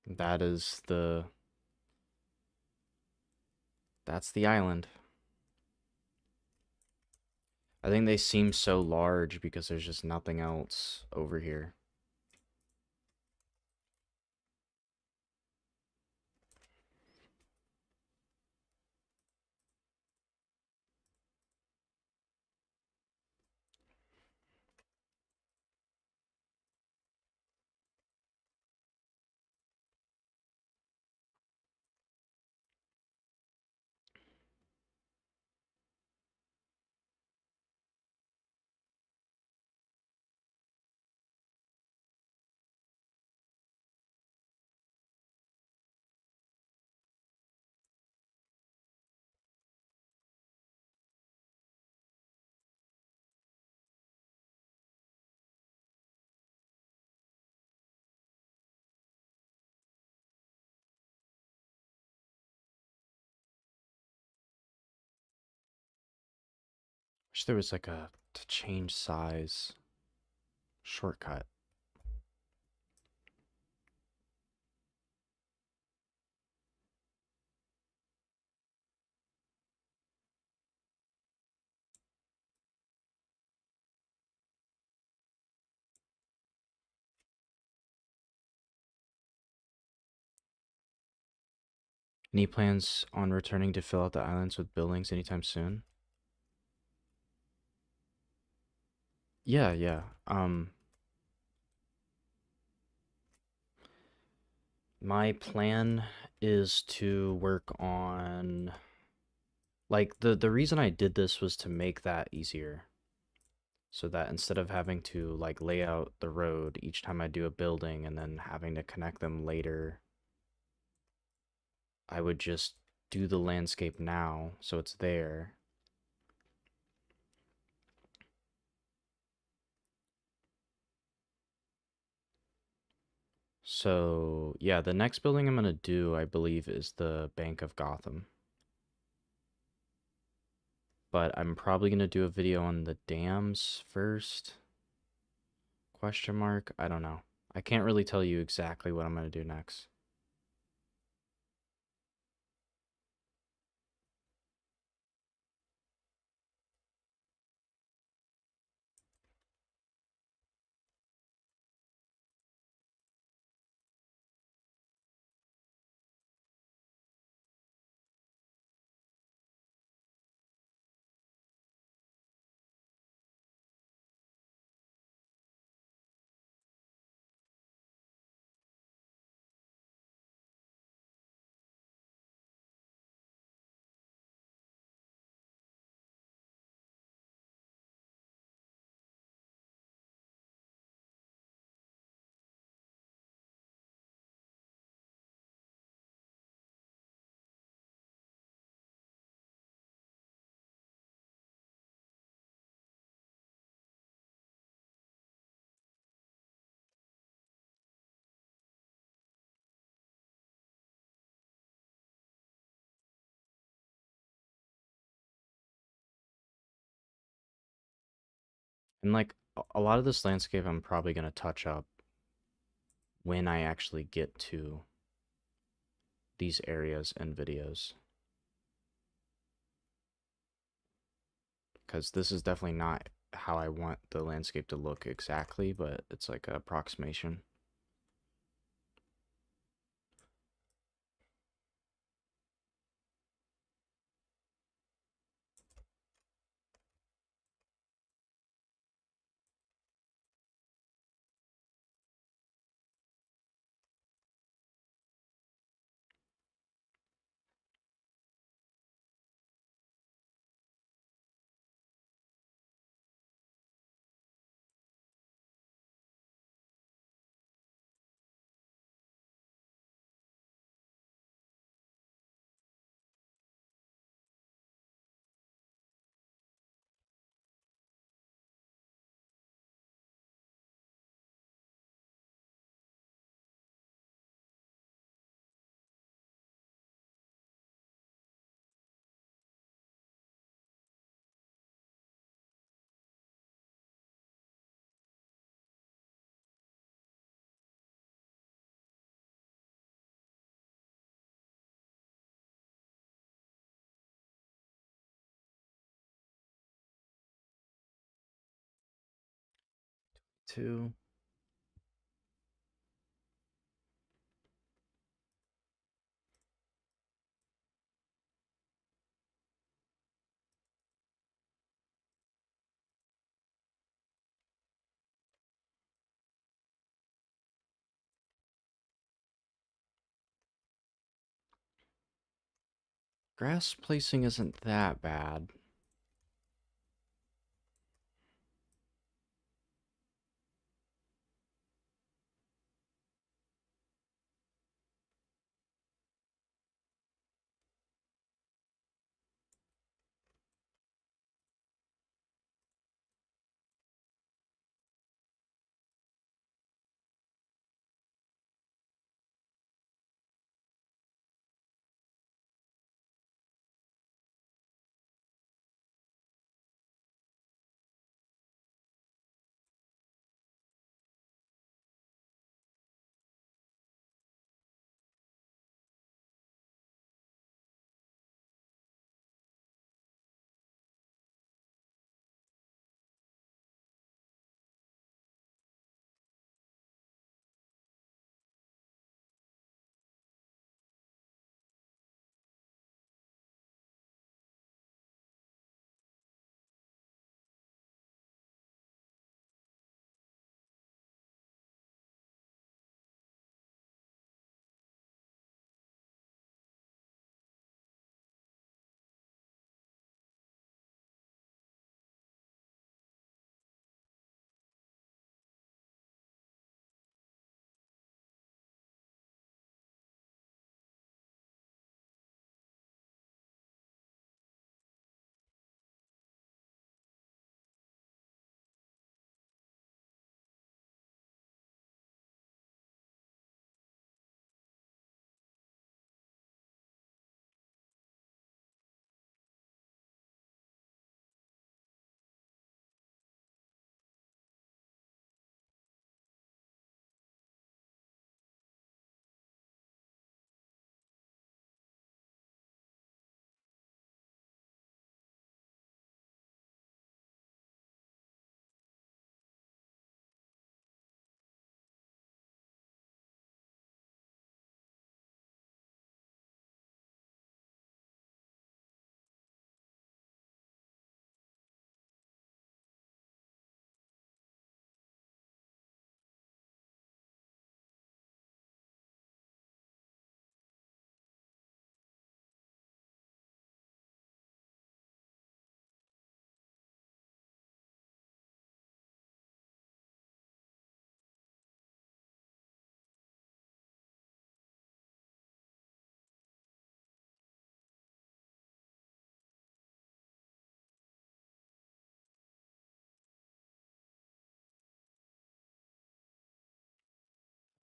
That is that's the island. I think they seem so large because there's just nothing else over here. Wish there was like a to change size shortcut. Any plans on returning to fill out the islands with buildings anytime soon? Yeah, yeah. My plan is to work on like the reason I did this was to make that easier. So that instead of having to like lay out the road each time I do a building and then having to connect them later, I would just do the landscape now so it's there. So, yeah, the next building I'm going to do, I believe, is the Bank of Gotham. But I'm probably going to do a video on the dams first. Question mark? I don't know. I can't really tell you exactly what I'm going to do next. And like a lot of this landscape, I'm probably going to touch up when I actually get to these areas and videos. Because this is definitely not how I want the landscape to look exactly, but it's like an approximation. too. Grass placing isn't that bad.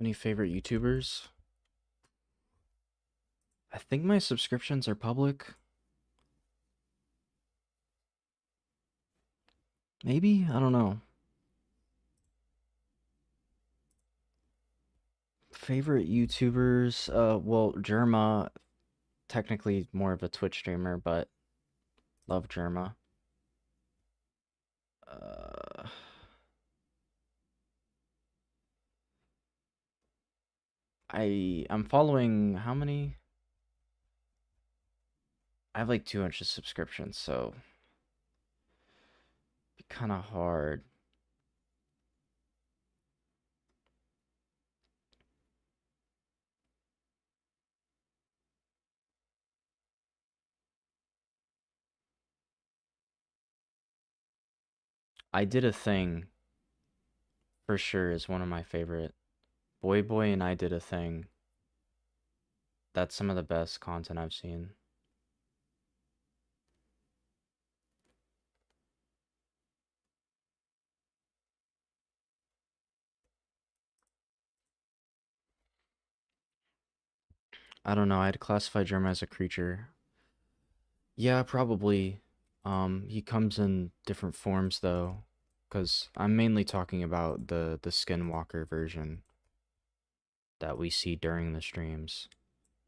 Any favorite YouTubers? I think my subscriptions are public. Maybe? I don't know. Favorite YouTubers? Well, Germa, technically more of a Twitch streamer, but love Germa. Uh, I'm following how many? I have like 200 subscriptions, so be kind of hard. I did a thing for sure is one of my favorite. Boy and I did a thing. That's some of the best content I've seen. I don't know. I'd classify Germa as a creature. Yeah, probably. He comes in different forms though, because I'm mainly talking about the Skinwalker version that we see during the streams.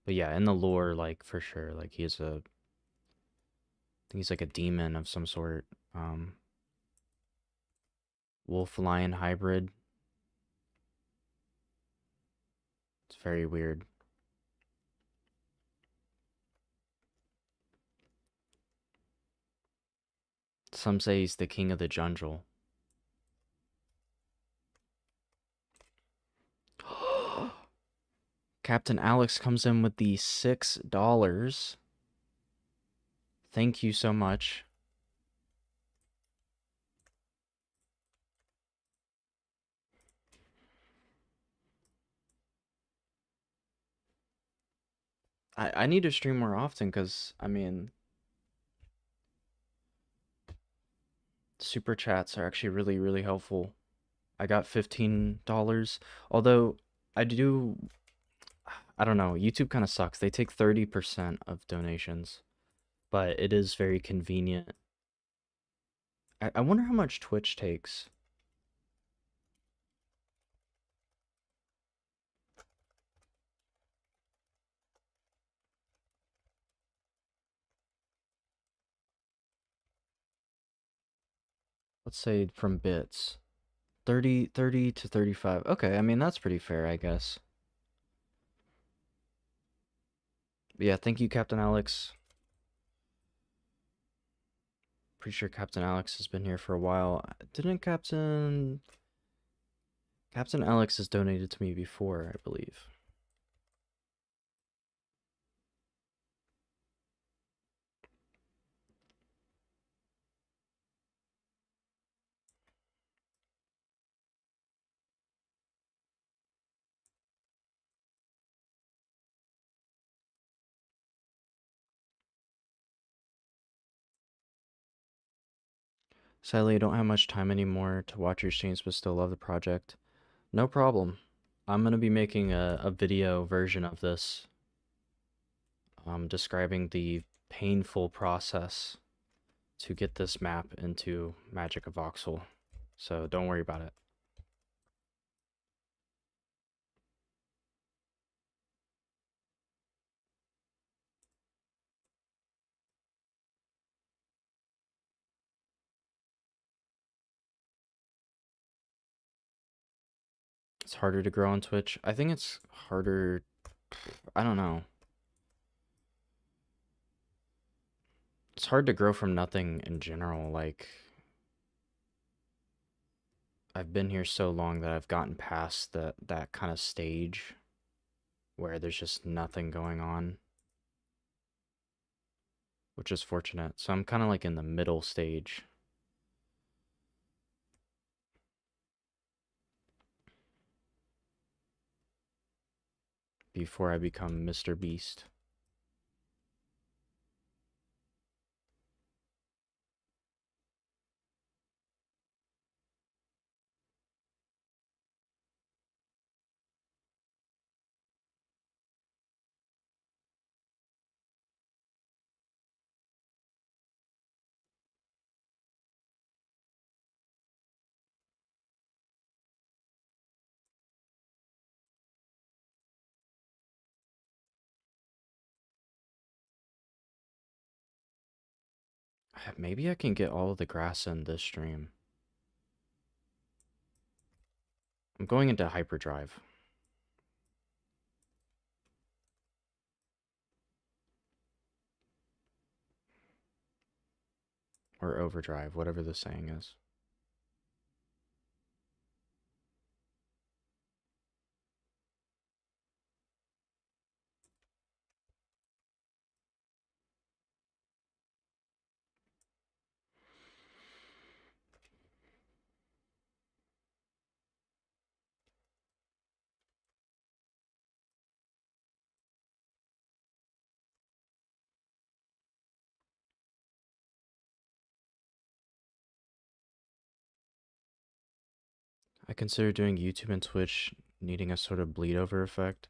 But yeah, in the lore, like for sure, like I think he's like a demon of some sort. Um, wolf lion hybrid. It's very weird. Some say he's the king of the jungle. Captain Alex comes in with the $6. Thank you so much. I need to stream more often because, I mean, super chats are actually really, really helpful. I got $15. Although, I do, I don't know, YouTube kind of sucks. They take 30% of donations, but it is very convenient. I wonder how much Twitch takes. Let's say from bits. 30 to 35. Okay, I mean, that's pretty fair, I guess. But yeah, thank you, Captain Alex. Pretty sure Captain Alex has been here for a while. Didn't Captain Alex has donated to me before, I believe. Sadly, I don't have much time anymore to watch your streams, but still love the project. No problem. I'm gonna be making a video version of this, describing the painful process to get this map into MagicaVoxel. So don't worry about it. It's harder to grow on Twitch. I think it's harder. I don't know. It's hard to grow from nothing in general. Like, I've been here so long that I've gotten past that kind of stage where there's just nothing going on, which is fortunate. So I'm kind of like in the middle stage. Before I become Mr. Beast. Maybe I can get all of the grass in this stream. I'm going into hyperdrive. Or overdrive, whatever the saying is. I consider doing YouTube and Twitch needing a sort of bleed over effect.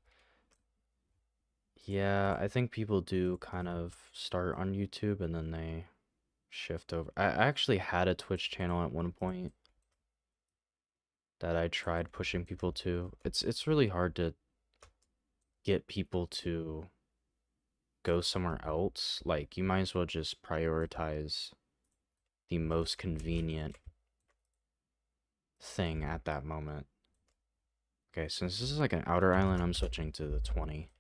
Yeah, I think people do kind of start on YouTube and then they shift over. I actually had a Twitch channel at one point that I tried pushing people to. It's really hard to get people to go somewhere else. Like, you might as well just prioritize the most convenient thing at that moment. Okay, since this is like an outer island, I'm switching to the 20.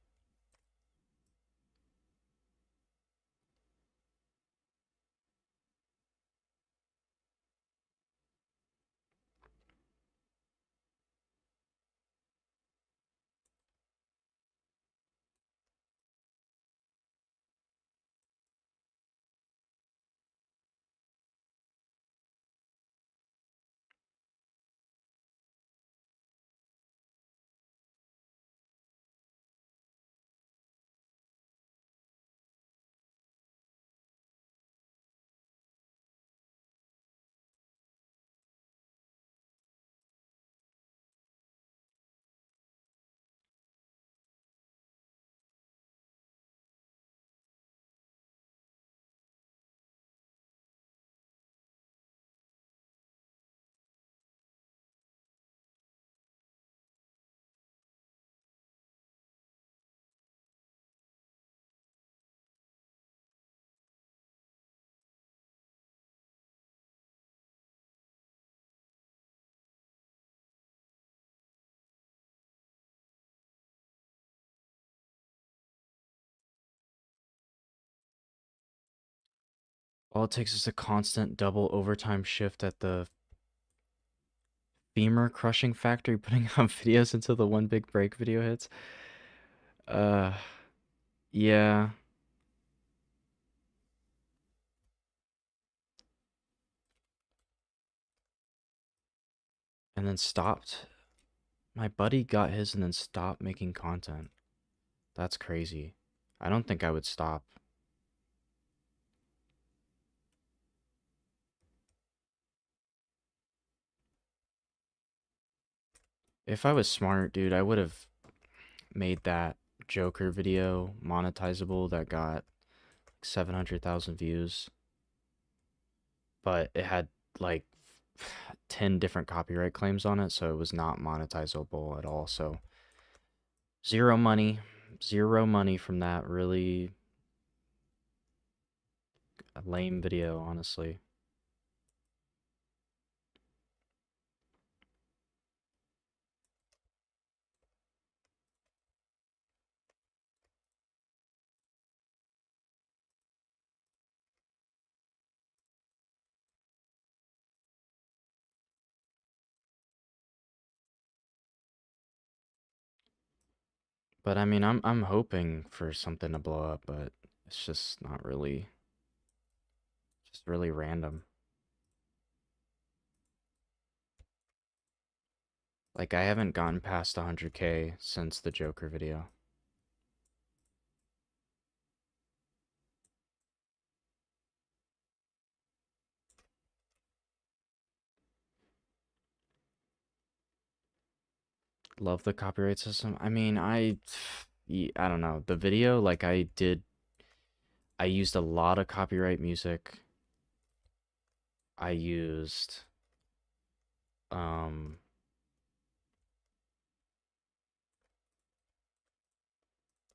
All it takes is a constant double overtime shift at the femur crushing factory putting out videos until the one big break video hits. Uh, yeah. And then stopped. My buddy got his and then stopped making content. That's crazy. I don't think I would stop. If I was smart, dude, I would have made that Joker video monetizable that got 700,000 views, but it had like 10 different copyright claims on it, so it was not monetizable at all. So zero money, zero money from that. Really a lame video, honestly. But I mean, I'm hoping for something to blow up, but it's just not really, just really random. Like I haven't gotten past 100K since the Joker video. Love the copyright system. I mean, I don't know. The video, like I used a lot of copyright music. I used, um,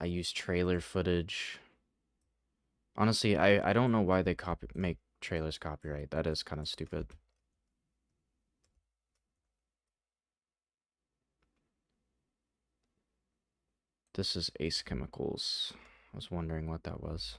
I used trailer footage. Honestly, I don't know why they make trailers copyright. That is kind of stupid. This is Ace Chemicals. I was wondering what that was.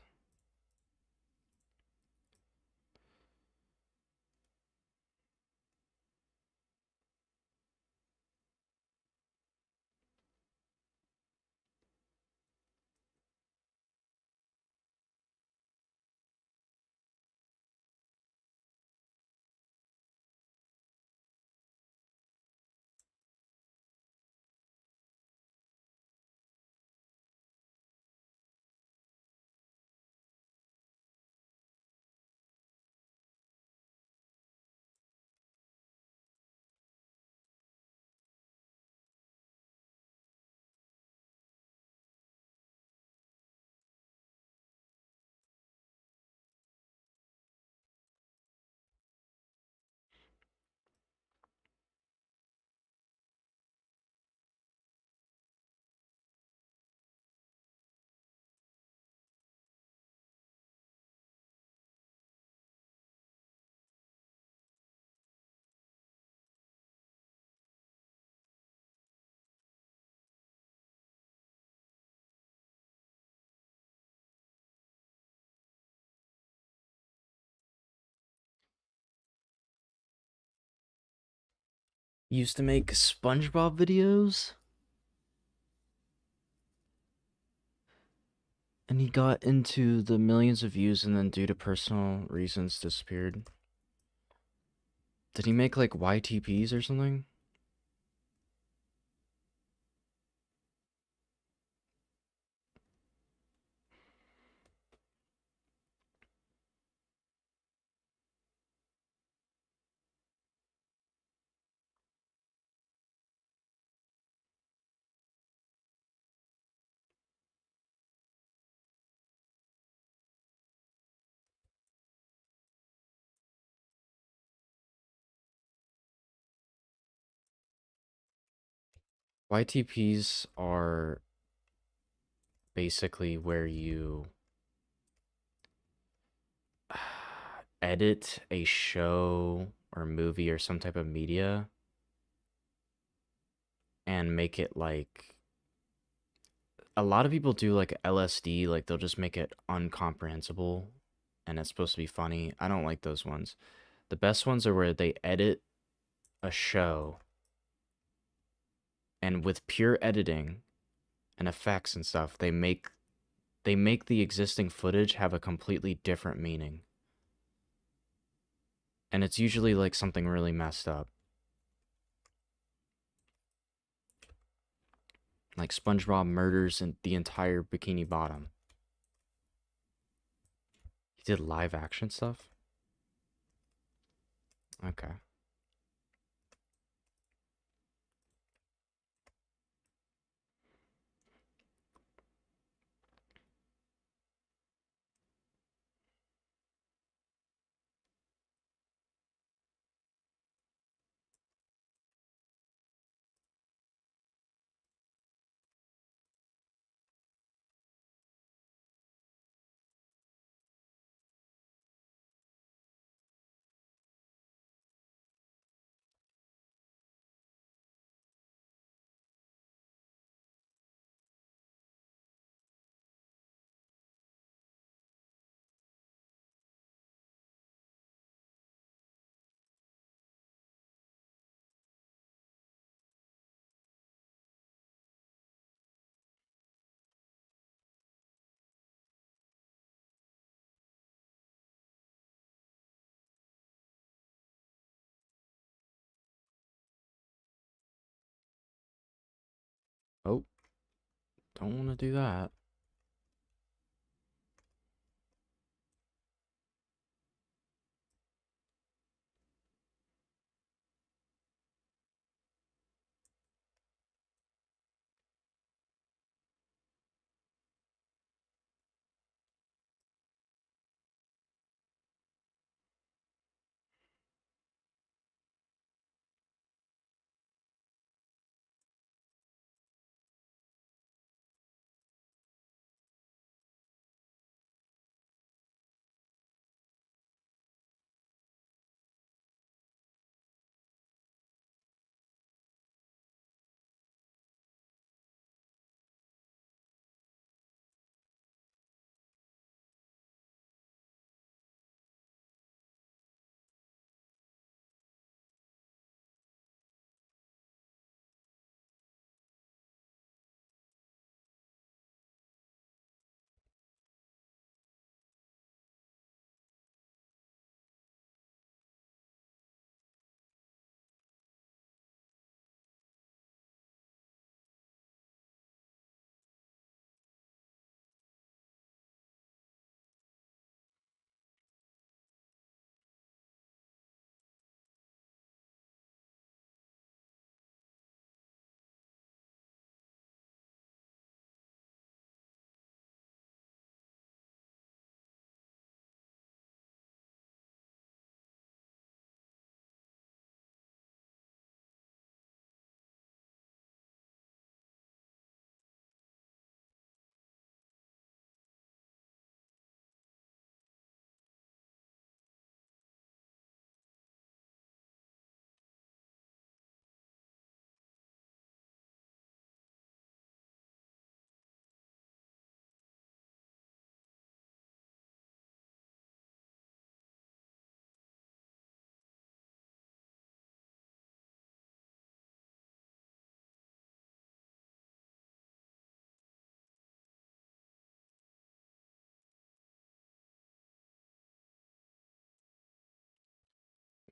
used to make SpongeBob videos, and he got into the millions of views and then due to personal reasons disappeared. Did he make like YTPs or something? YTPs are basically where you edit a show or movie or some type of media and make it like a lot of people do like LSD, like they'll just make it uncomprehensible and it's supposed to be funny. I don't like those ones. The best ones are where they edit a show and with pure editing and effects and stuff, they make the existing footage have a completely different meaning. And it's usually like something really messed up. Like SpongeBob murders in the entire Bikini Bottom. He did live action stuff? Okay. Oh, don't want to do that.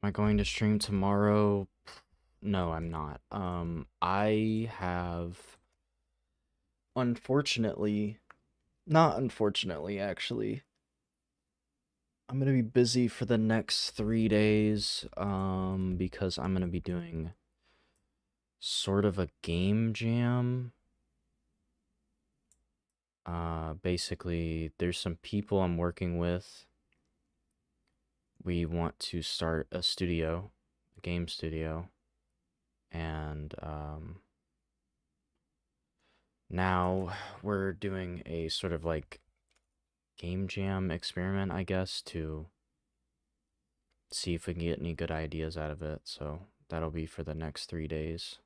Am I going to stream tomorrow? No, I'm not. I have, unfortunately, not unfortunately, actually, I'm gonna be busy for the next 3 days, because I'm gonna be doing sort of a game jam. Basically, there's some people I'm working with. We want to start a studio, a game studio, and now we're doing a sort of like game jam experiment, I guess, to see if we can get any good ideas out of it. So that'll be for the next 3 days.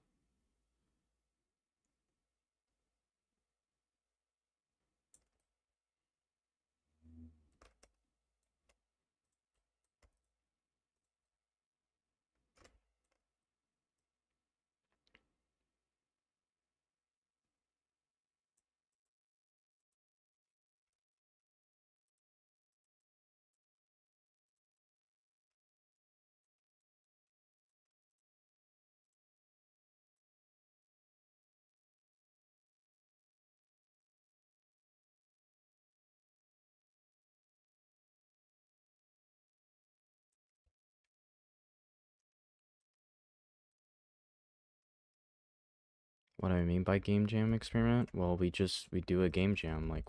What I mean by game jam experiment? Well, we do a game jam, like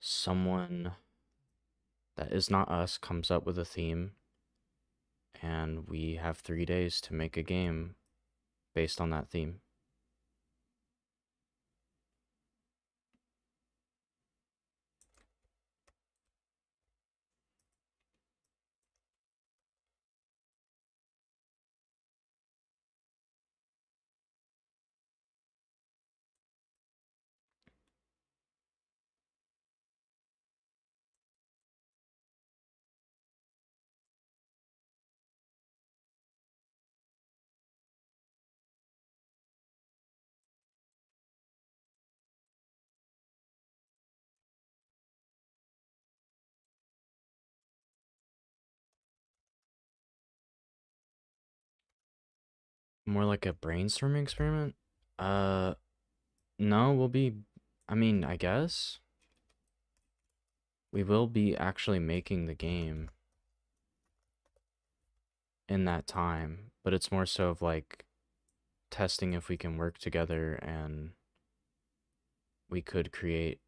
someone that is not us comes up with a theme, and we have 3 days to make a game based on that theme. More like a brainstorming experiment? Uh, no, I mean, I guess we will be actually making the game in that time, but it's more so of like testing if we can work together and we could create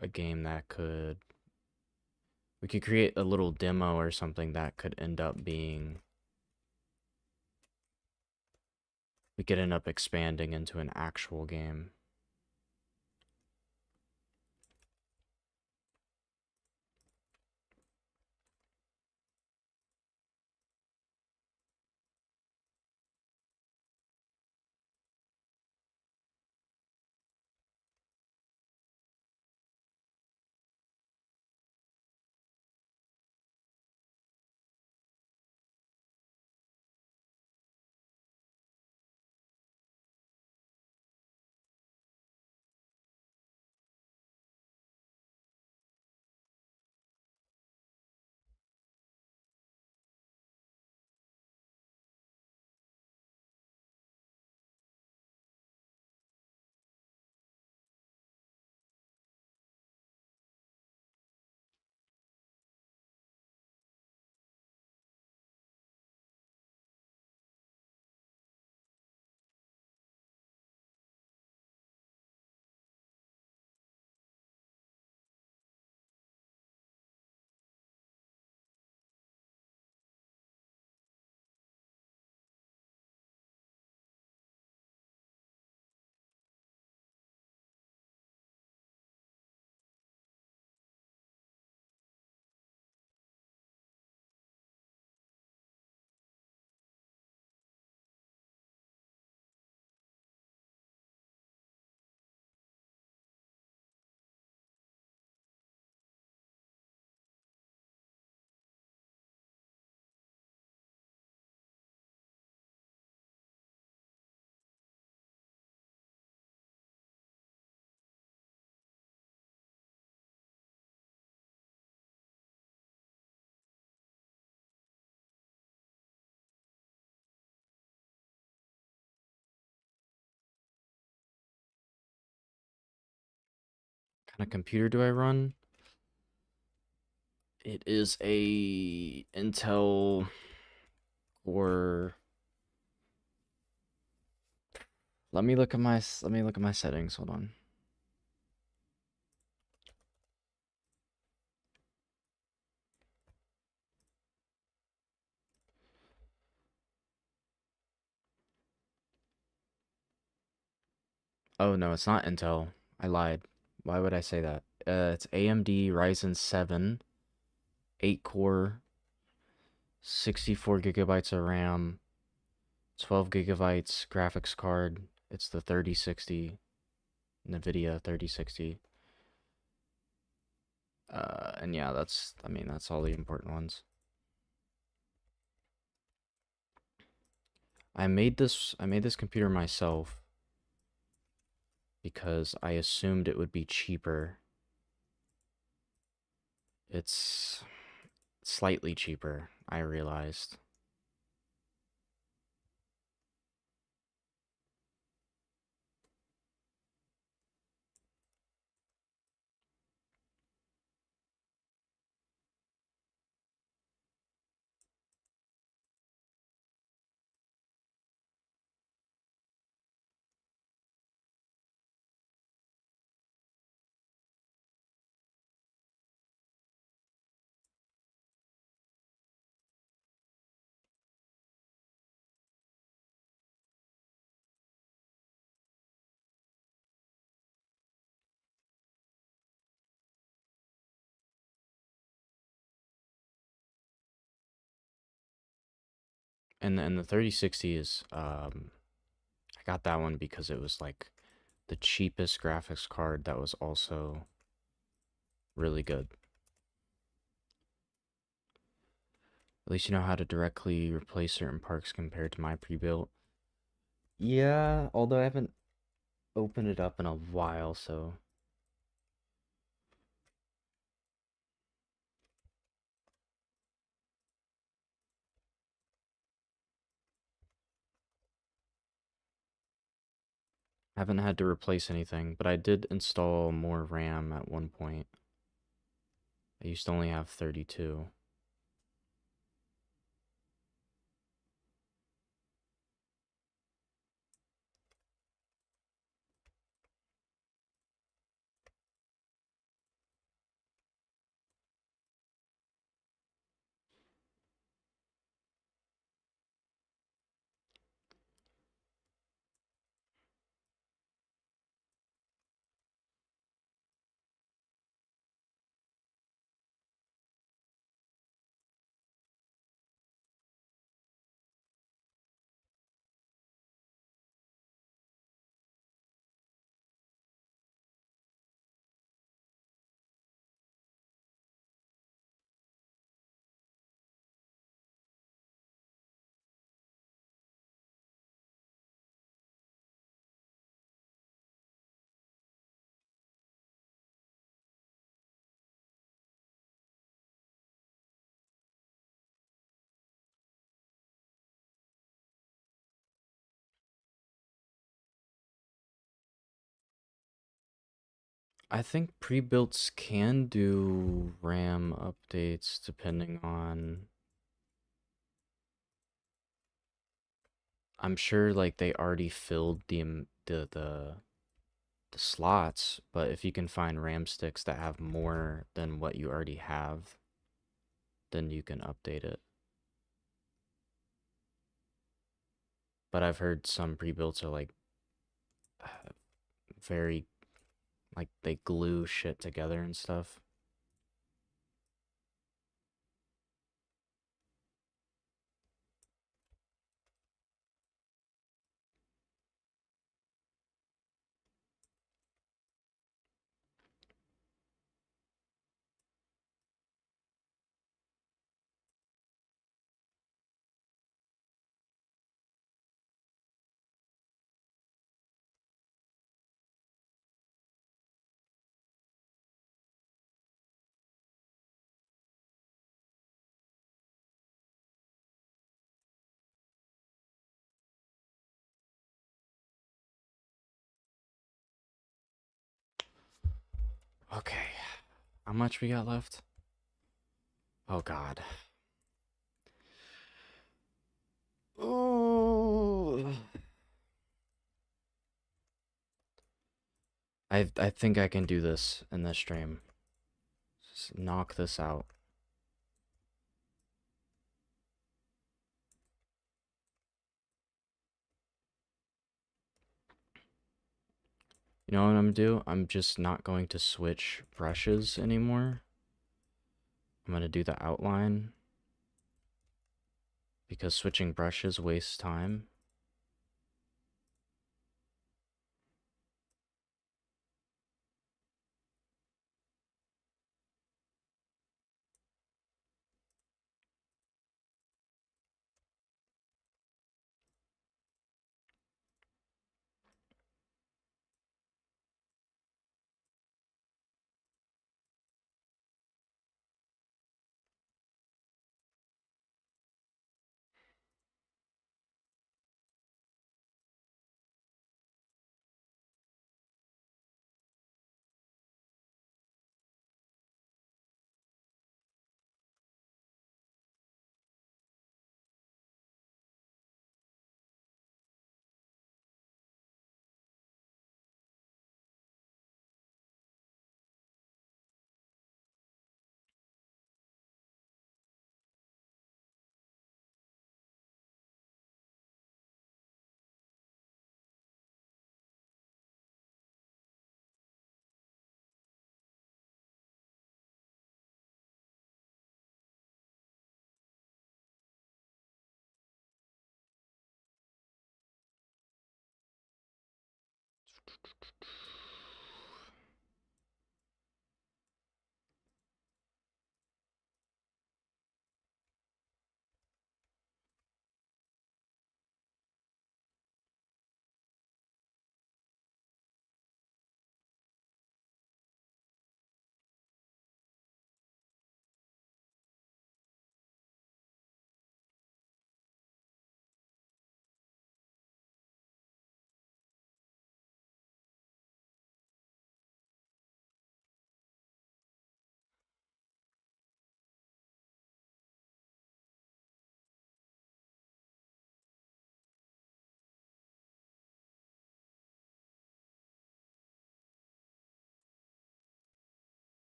a game we could create a little demo or something that could end up being, we could end up expanding into an actual game. kind of computer do I run? It is a Intel Core. Let me look at my settings. Hold on. Oh no, it's not Intel. I lied. Why would I say that? It's AMD Ryzen 7, 8 core, 64 gigabytes of RAM, 12 gigabytes graphics card. It's the 3060, NVIDIA 3060. And yeah, I mean, that's all the important ones. I made this computer myself because I assumed it would be cheaper. It's slightly cheaper, I realized. And the 3060 is I got that one because it was like the cheapest graphics card that was also really good. At least you know how to directly replace certain parts compared to my pre-built. Yeah, although I haven't opened it up in a while, so I haven't had to replace anything, but I did install more RAM at one point. I used to only have 32. I think pre-builts can do RAM updates depending on, I'm sure like they already filled the slots, but if you can find RAM sticks that have more than what you already have, then you can update it. But I've heard some pre-builts are like very, like they glue shit together and stuff. Okay. How much we got left? Oh god. Ooh. I think I can do this in this stream. Just knock this out. You know what I'm gonna do? I'm just not going to switch brushes anymore. I'm gonna do the outline because switching brushes wastes time.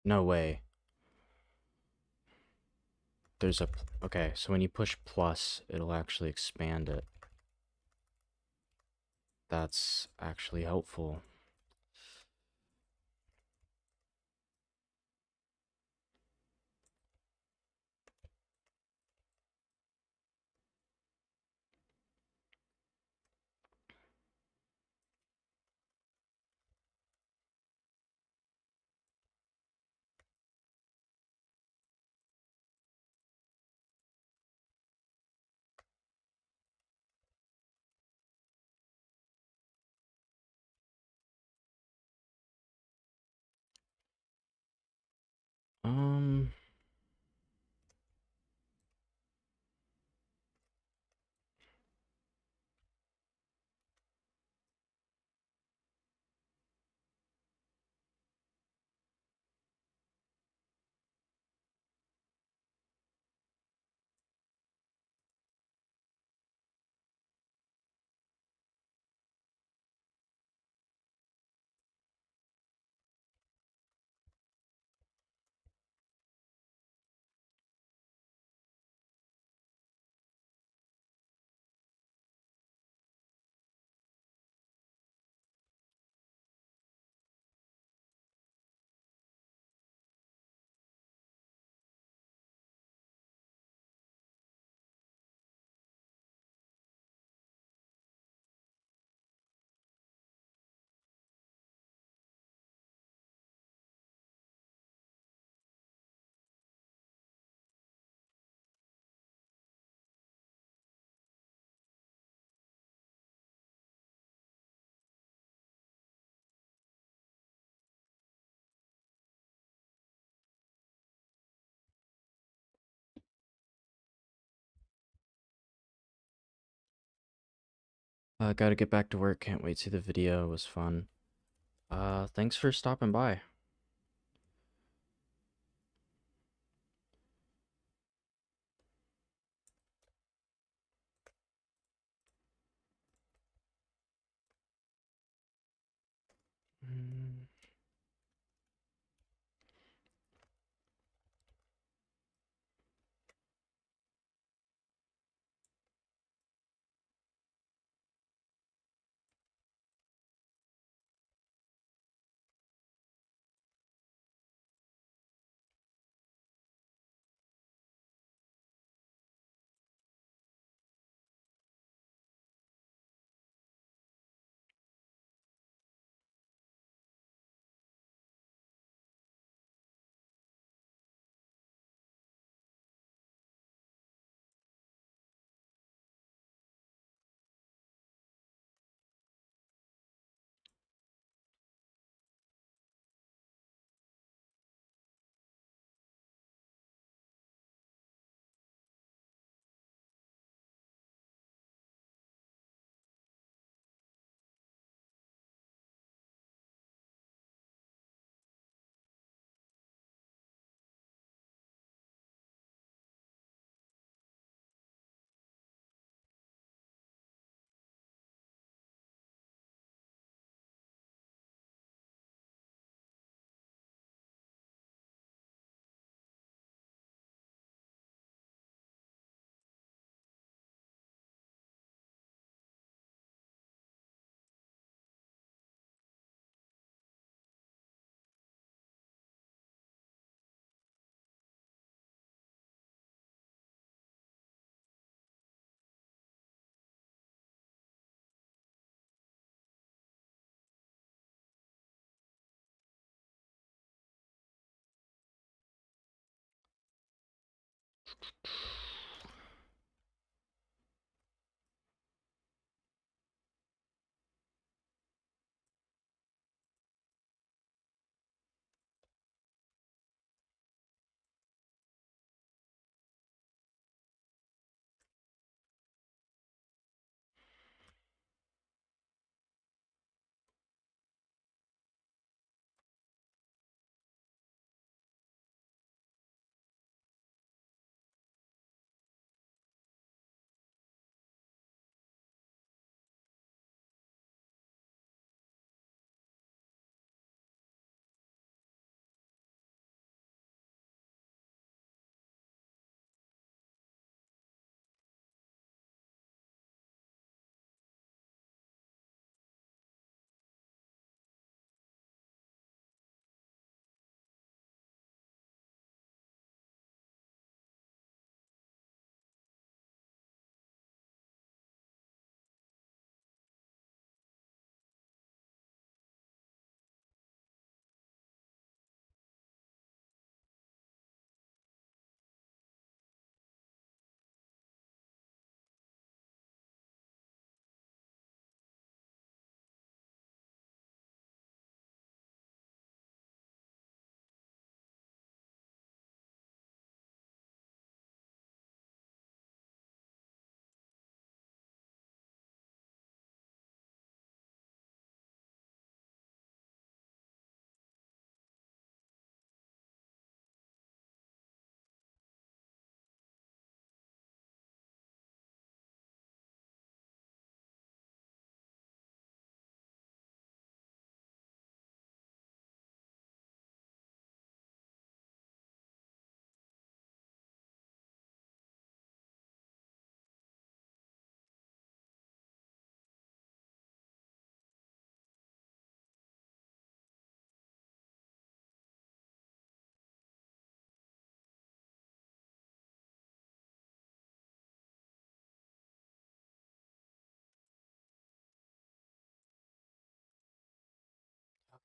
No way. There's a... Okay, so when you push plus, it'll actually expand it. That's actually helpful. Gotta get back to work. Can't wait to see the video. It was fun. Thanks for stopping by. Mm.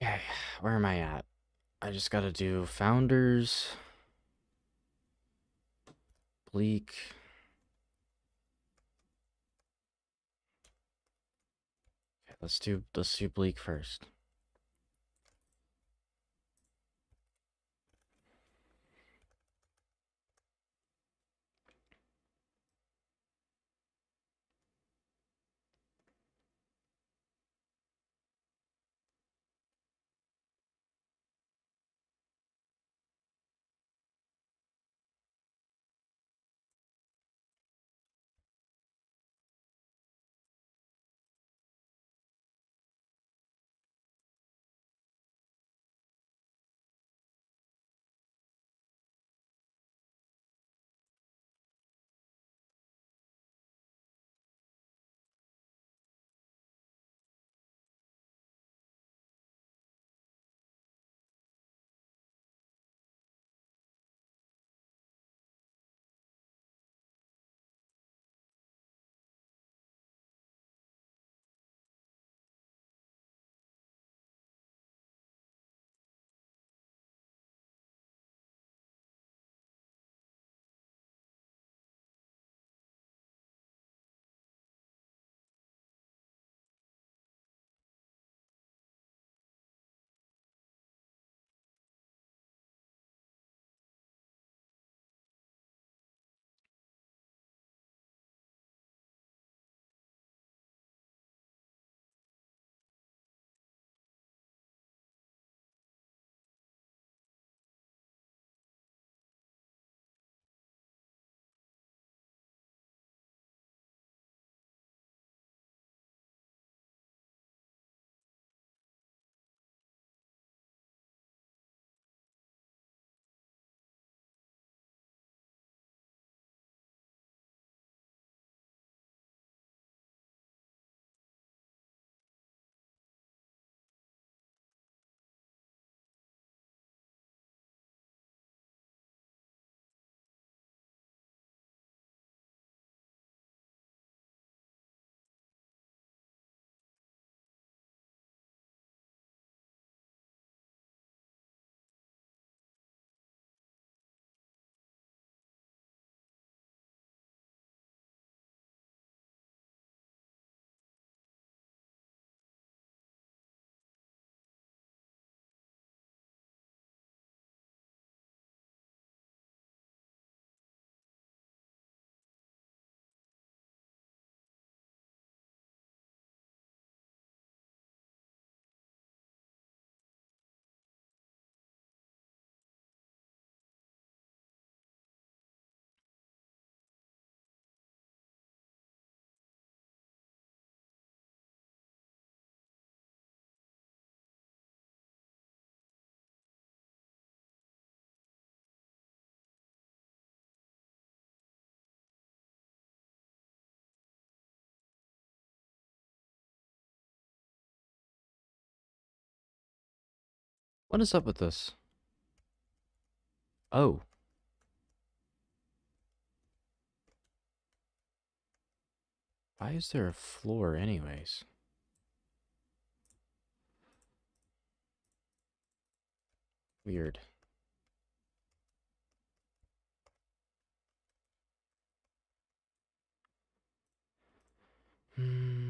Okay, where am I at? I just gotta do founders, bleak. Okay, let's do bleak first. What is up with this? Oh. Why is there a floor anyways? Weird. Hmm.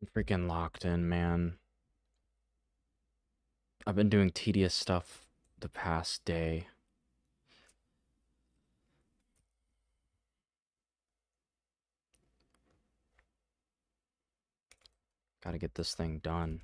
I'm freaking locked in, man. I've been doing tedious stuff the past day. Gotta get this thing done.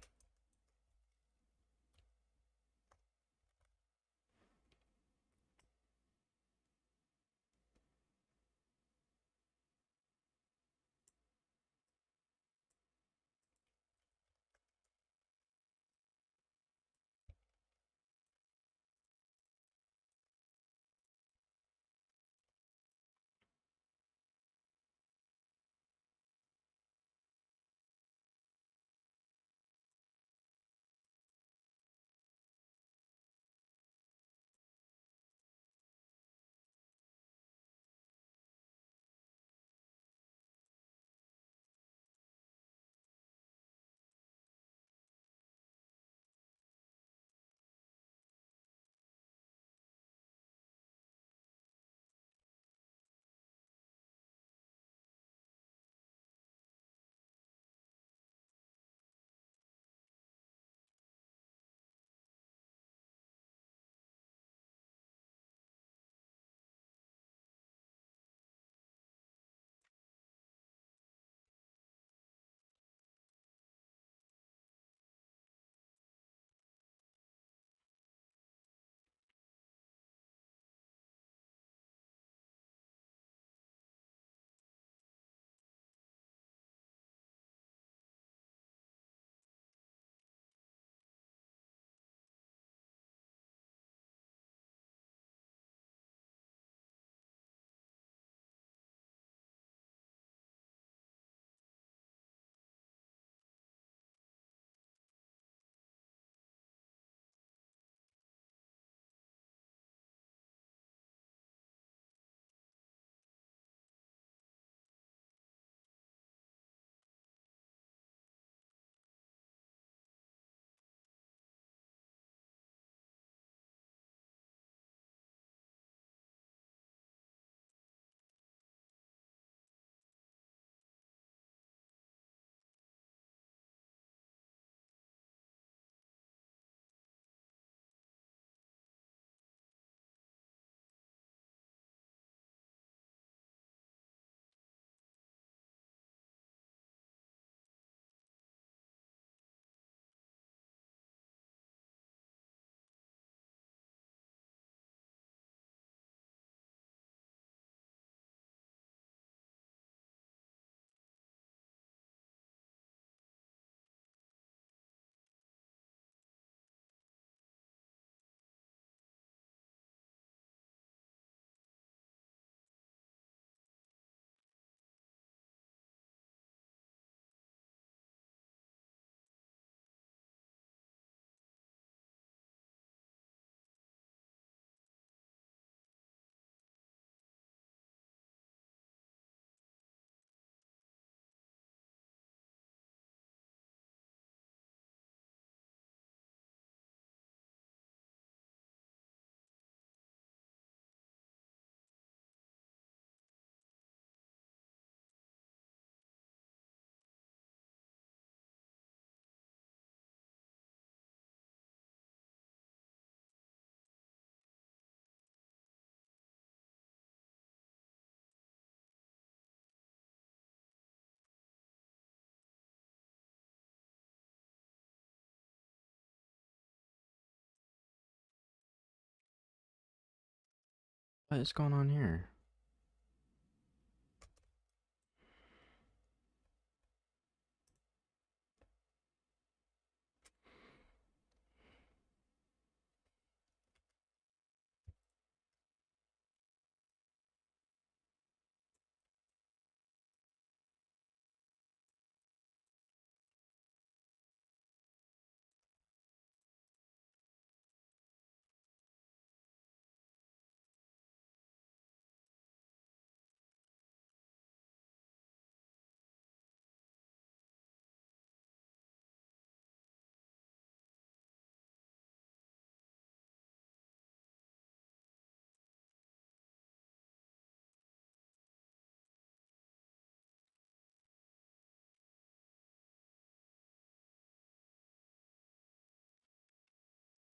What is going on here?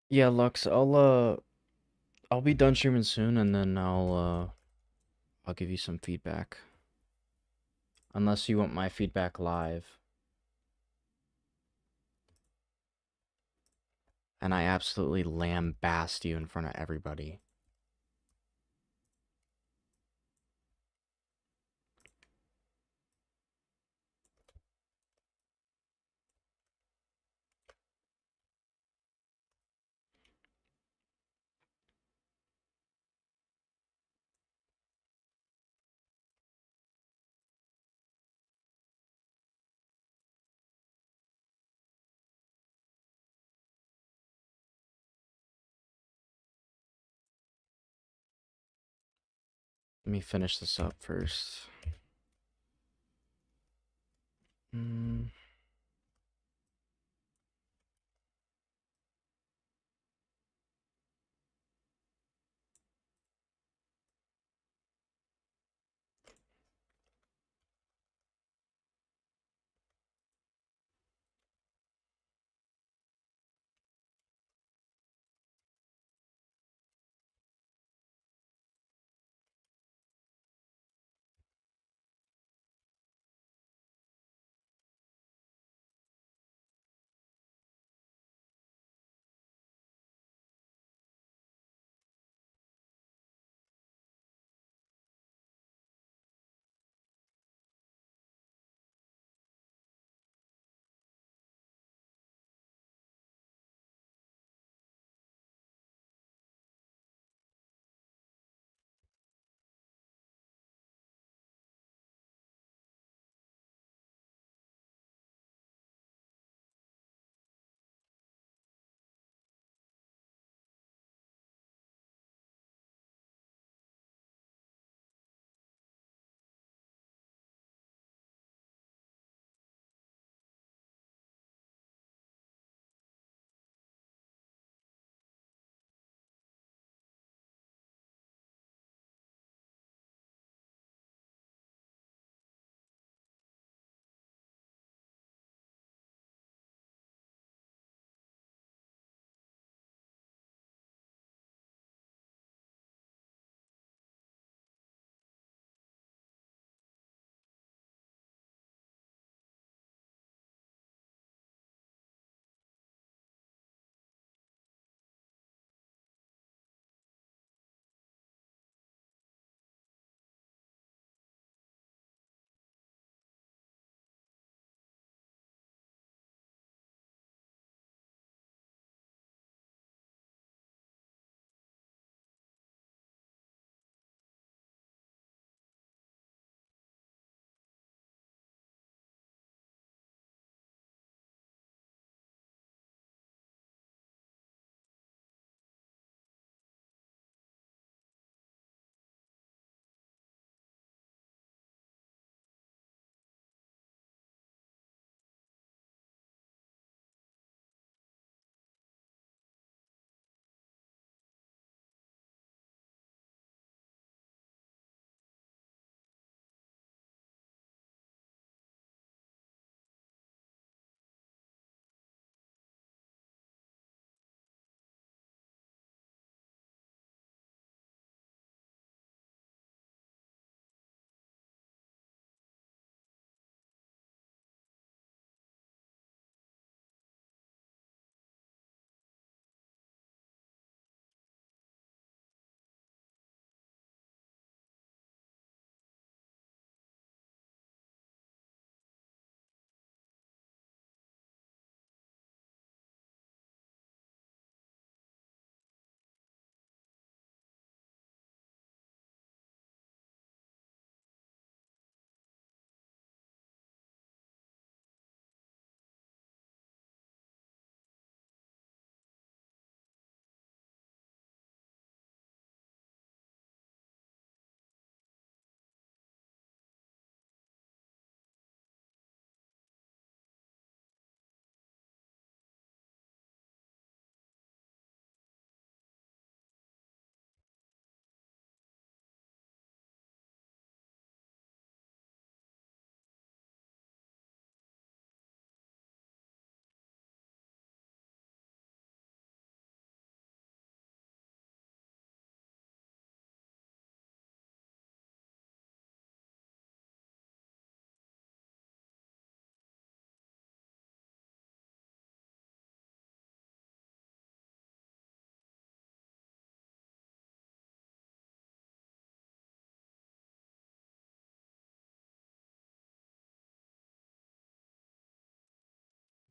Yeah, Lux, I'll be done streaming soon and then I'll give you some feedback. Unless you want my feedback live. And I absolutely lambast you in front of everybody. Let me finish this up first. Mm.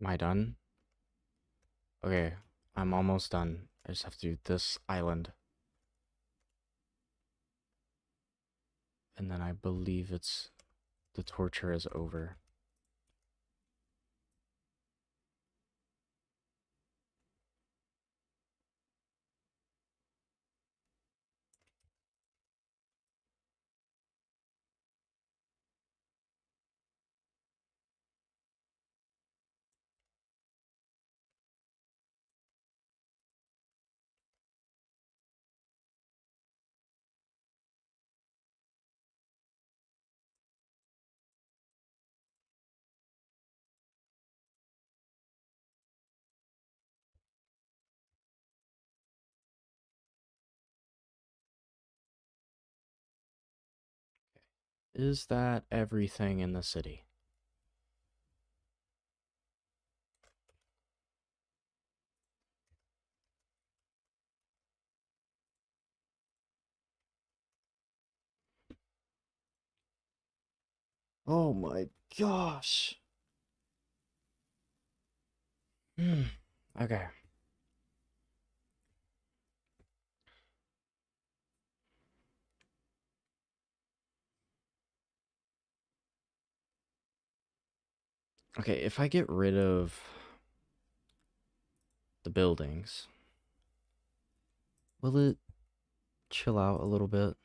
Am I done? Okay, I'm almost done. I just have to do this island. And then I believe the torture is over. Is that everything in the city? Oh my gosh. Okay. Okay, if I get rid of the buildings, will it chill out a little bit?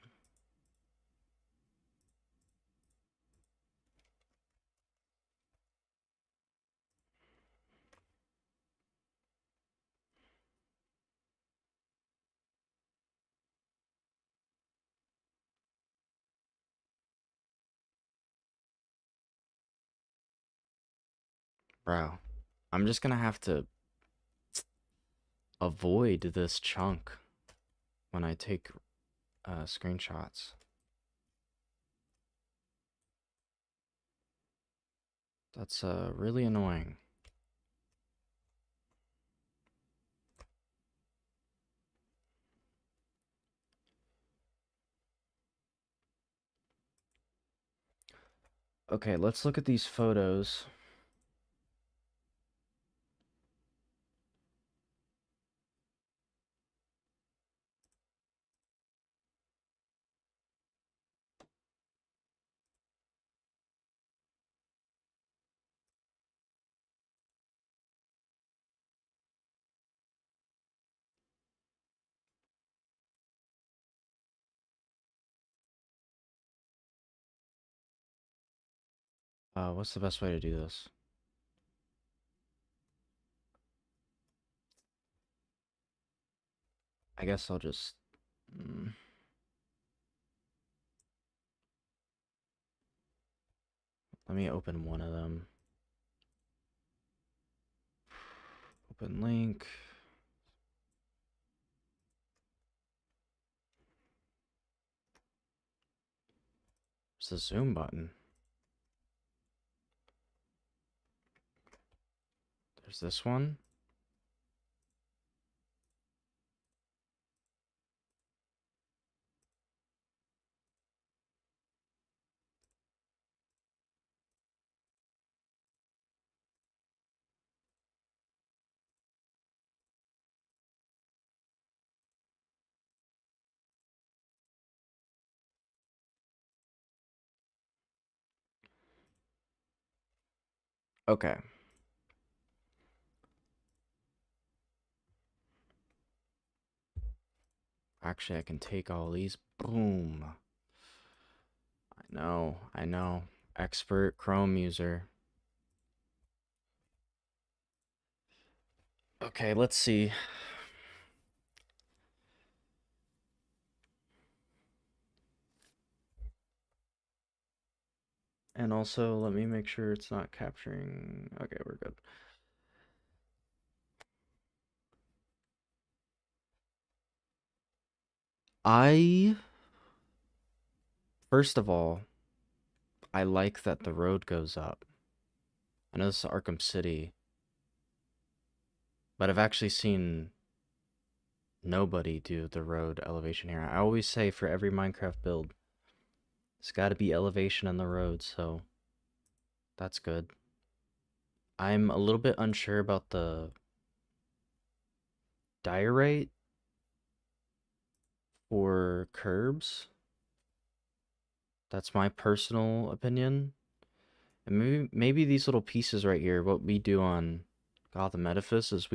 Bro, I'm just gonna have to avoid this chunk when I take screenshots. That's really annoying. Okay, let's look at these photos. What's the best way to do this? I guess I'll just... mm, let me open one of them. Open link. It's the zoom button. There's this one. Okay. Actually, I can take all these. Boom. I know, I know. Expert Chrome user. Okay, let's see. And also, let me make sure it's not capturing. Okay, we're good. First of all, I like that the road goes up. I know this is Arkham City, but I've actually seen nobody do the road elevation here. I always say for every Minecraft build, there's got to be elevation on the road, so that's good. I'm a little bit unsure about the diorite for curbs. That's my personal opinion. And maybe these little pieces right here, what we do on Gotham Edifice is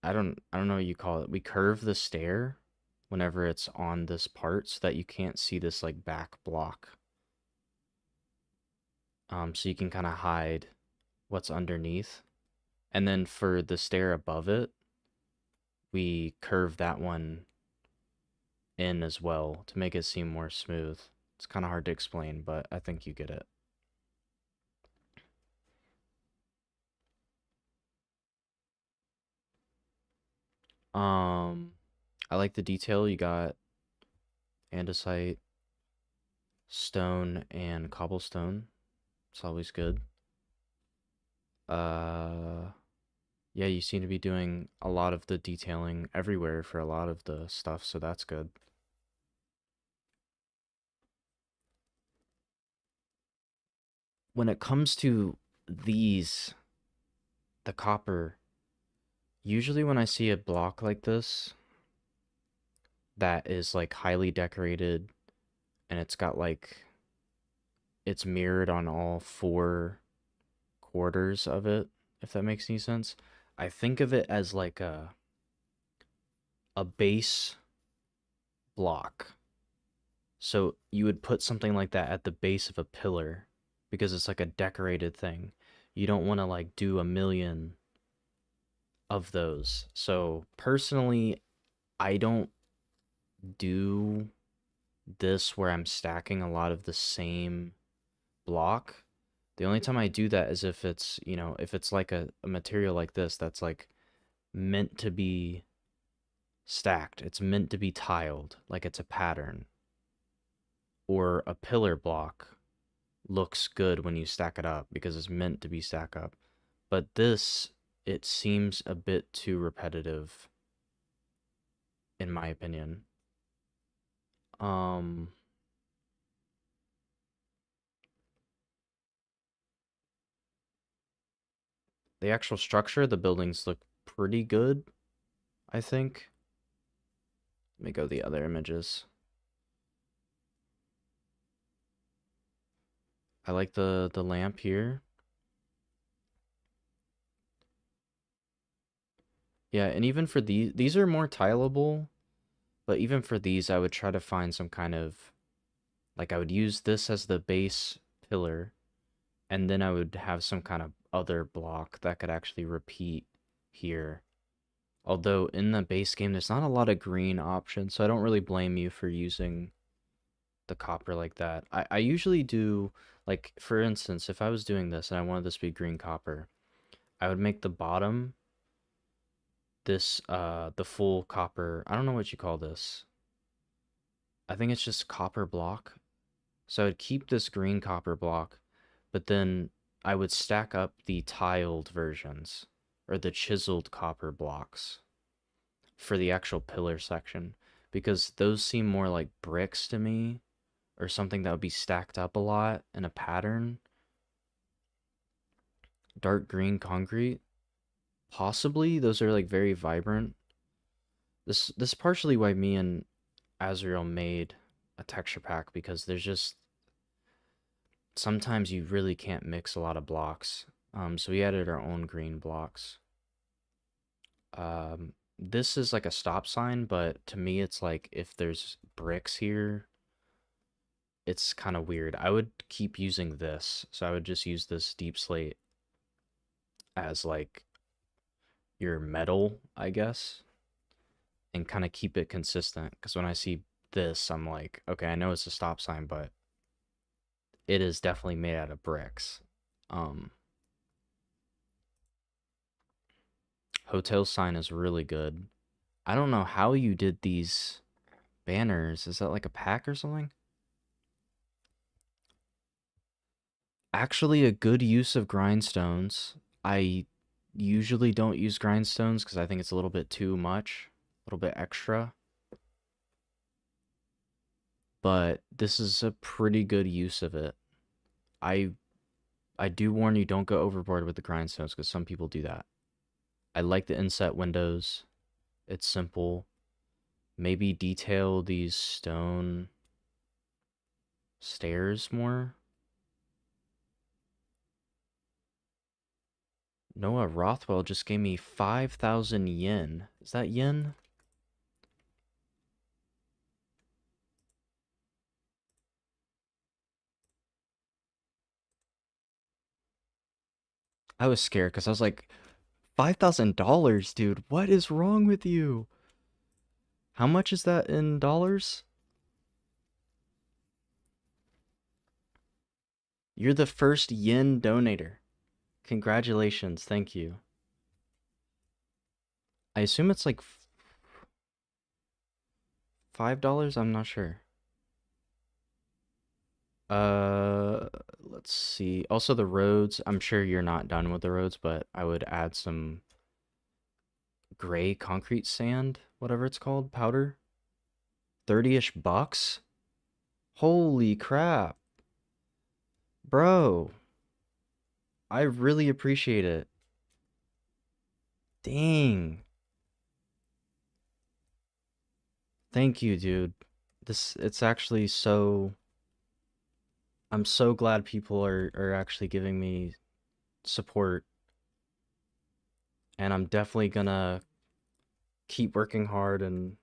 I don't know what you call it. We curve the stair whenever it's on this part so that you can't see this like back block. So you can kind of hide what's underneath. And then for the stair above it, we curve that one in as well to make it seem more smooth. It's kind of hard to explain, but I think you get it. Um, I like the detail. You got andesite, stone, and cobblestone. It's always good. Uh, yeah, you seem to be doing a lot of the detailing everywhere for a lot of the stuff, so that's good. When it comes to these, the copper, usually when I see a block like this that is like highly decorated and it's got like it's mirrored on all four quarters of it, if that makes any sense. I think of it as like a base block. So you would put something like that at the base of a pillar because it's like a decorated thing. You don't want to like do a million of those. So personally, I don't do this where I'm stacking a lot of the same block. The only time I do that is if it's, if it's like a material like this that's like meant to be stacked. It's meant to be tiled, like it's a pattern. Or a pillar block looks good when you stack it up because it's meant to be stacked up. But this, it seems a bit too repetitive, in my opinion. Um, the actual structure of the buildings look pretty good, I think. Let me go to the other images. I like the lamp here. Yeah, and even for these are more tileable, but even for these, I would try to find some kind of, like I would use this as the base pillar, and then I would have some kind of other block that could actually repeat here. Although in the base game, there's not a lot of green options, so I don't really blame you for using the copper like that. I usually do, like, for instance, if I was doing this and I wanted this to be green copper, I would make the bottom this, the full copper. I don't know what you call this. I think it's just copper block. So I'd keep this green copper block, but then I would stack up the tiled versions or the chiseled copper blocks for the actual pillar section because those seem more like bricks to me or something that would be stacked up a lot in a pattern. Dark green concrete, possibly those are like very vibrant. This is partially why me and Azrael made a texture pack because there's just sometimes you really can't mix a lot of blocks. So we added our own green blocks. This is like a stop sign, but to me, it's like if there's bricks here, it's kind of weird. I would keep using this, so I would just use this deep slate as like your metal, I guess, and kind of keep it consistent. Because when I see this, I'm like, okay, I know it's a stop sign, but it is definitely made out of bricks. Um, Hotel sign is really good. I don't know how you did these banners. Is that like a pack or something? Actually, a good use of grindstones. I usually don't use grindstones because I think it's a little bit too much, a little bit extra. But this is a pretty good use of it. I I do warn you, don't go overboard with the grindstones because some people do that. I like the inset windows. It's simple. Maybe detail these stone stairs more. Noah Rothwell just gave me 5,000 yen. Is that yen? I was scared because I was like, $5,000, dude. What is wrong with you? How much is that in dollars? You're the first yen donator. Congratulations. Thank you. I assume it's like $5. I'm not sure. Uh, let's see. Also, the roads. I'm sure you're not done with the roads, but I would add some gray concrete sand, whatever it's called, powder. 30-ish bucks? Holy crap. Bro, I really appreciate it. Dang. Thank you, dude. It's actually so I'm so glad people are actually giving me support, and I'm definitely gonna keep working hard and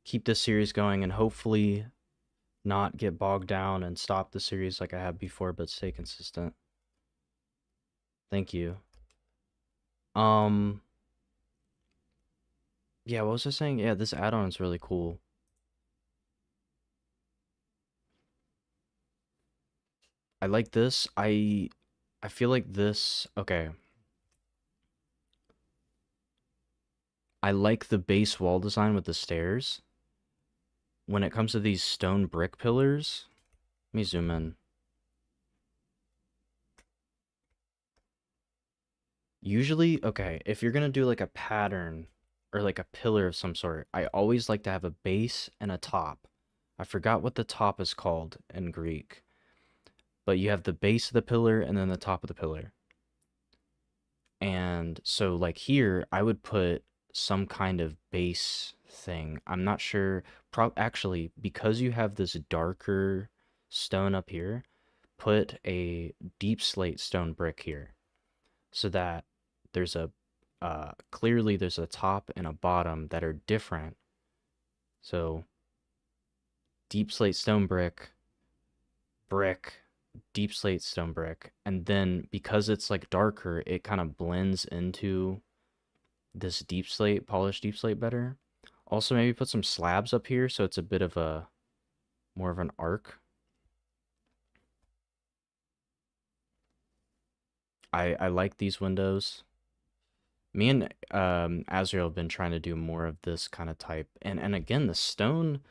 keep this series going and hopefully not get bogged down and stop the series like I have before, but stay consistent. Thank you. Um, yeah, what was I saying? Yeah, this add-on is really cool. I like this. I feel like this, okay. I like the base wall design with the stairs. When it comes to these stone brick pillars, let me zoom in. Usually, okay, if you're gonna do like a pattern or like a pillar of some sort, I always like to have a base and a top. I forgot what the top is called in Greek, but you have the base of the pillar and then the top of the pillar. And so, like here, I would put some kind of base thing. I'm not sure. Actually, because you have this darker stone up here, put a deep slate stone brick here so that there's a clearly there's a top and a bottom that are different. So deep slate stone brick, brick, deep slate stone brick, and then because it's like darker, it kind of blends into this deep slate, polished deep slate better. Also, maybe put some slabs up here so it's a bit of a more of an arc. I like these windows. Me and Azrael have been trying to do more of this kind of type, and again the stone,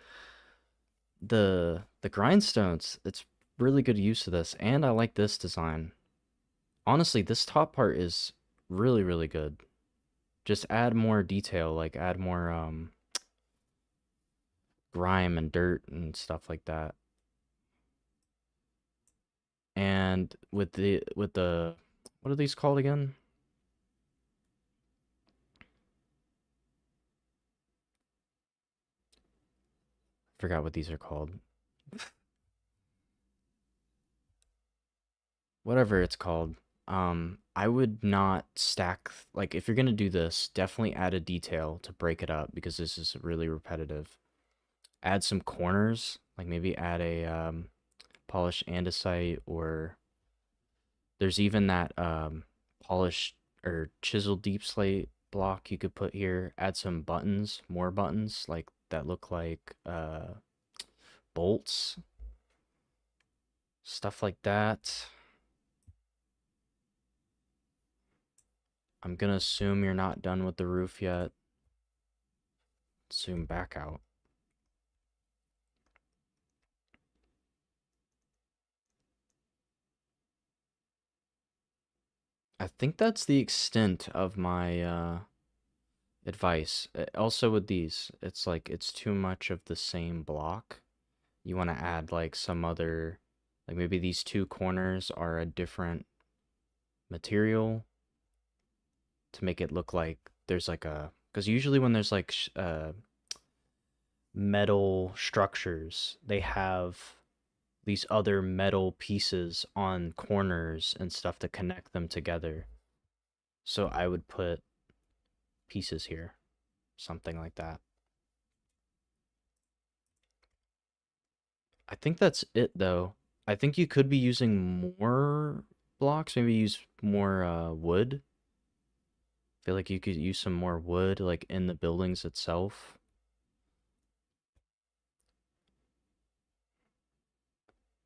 the grindstones. It's really good use of this, and I like this design. Honestly, this top part is really good. Just add more detail, like add more grime and dirt and stuff like that. And with the what are these called again? Forgot what these are called. Whatever it's called. I would not stack like if you're gonna do this, definitely add a detail to break it up because this is really repetitive. Add some corners, like maybe add a polished andesite, or there's even that polished or chiseled deep slate block you could put here. Add some buttons, more buttons like that look like bolts, stuff like that. I'm gonna assume you're not done with the roof yet. Zoom back out. I think that's the extent of my advice. Also with these, it's like it's too much of the same block. You want to add like some other Like maybe these two corners are a different material to make it look like there's like a, because usually when there's like metal structures, they have these other metal pieces on corners and stuff to connect them together. So I would put pieces here, something like that. I think that's it though. I think you could be using more blocks, maybe use more wood. I feel like you could use some more wood like in the buildings itself.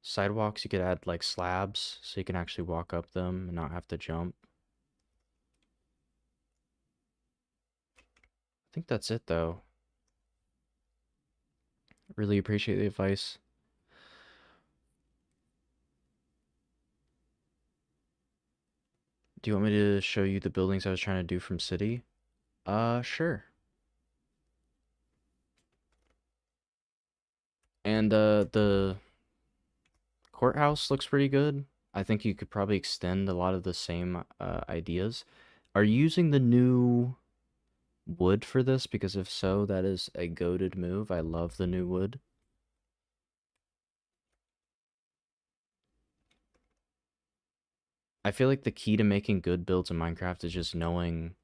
Sidewalks, you could add like slabs so you can actually walk up them and not have to jump. I think that's it though. Really appreciate the advice. Do you want me to show you the buildings I was trying to do from city? Sure. And the courthouse looks pretty good. I think you could probably extend a lot of the same ideas. Are you using the new wood for this? Because if so, that is a goated move. I love the new wood. I feel like the key to making good builds in Minecraft is just knowing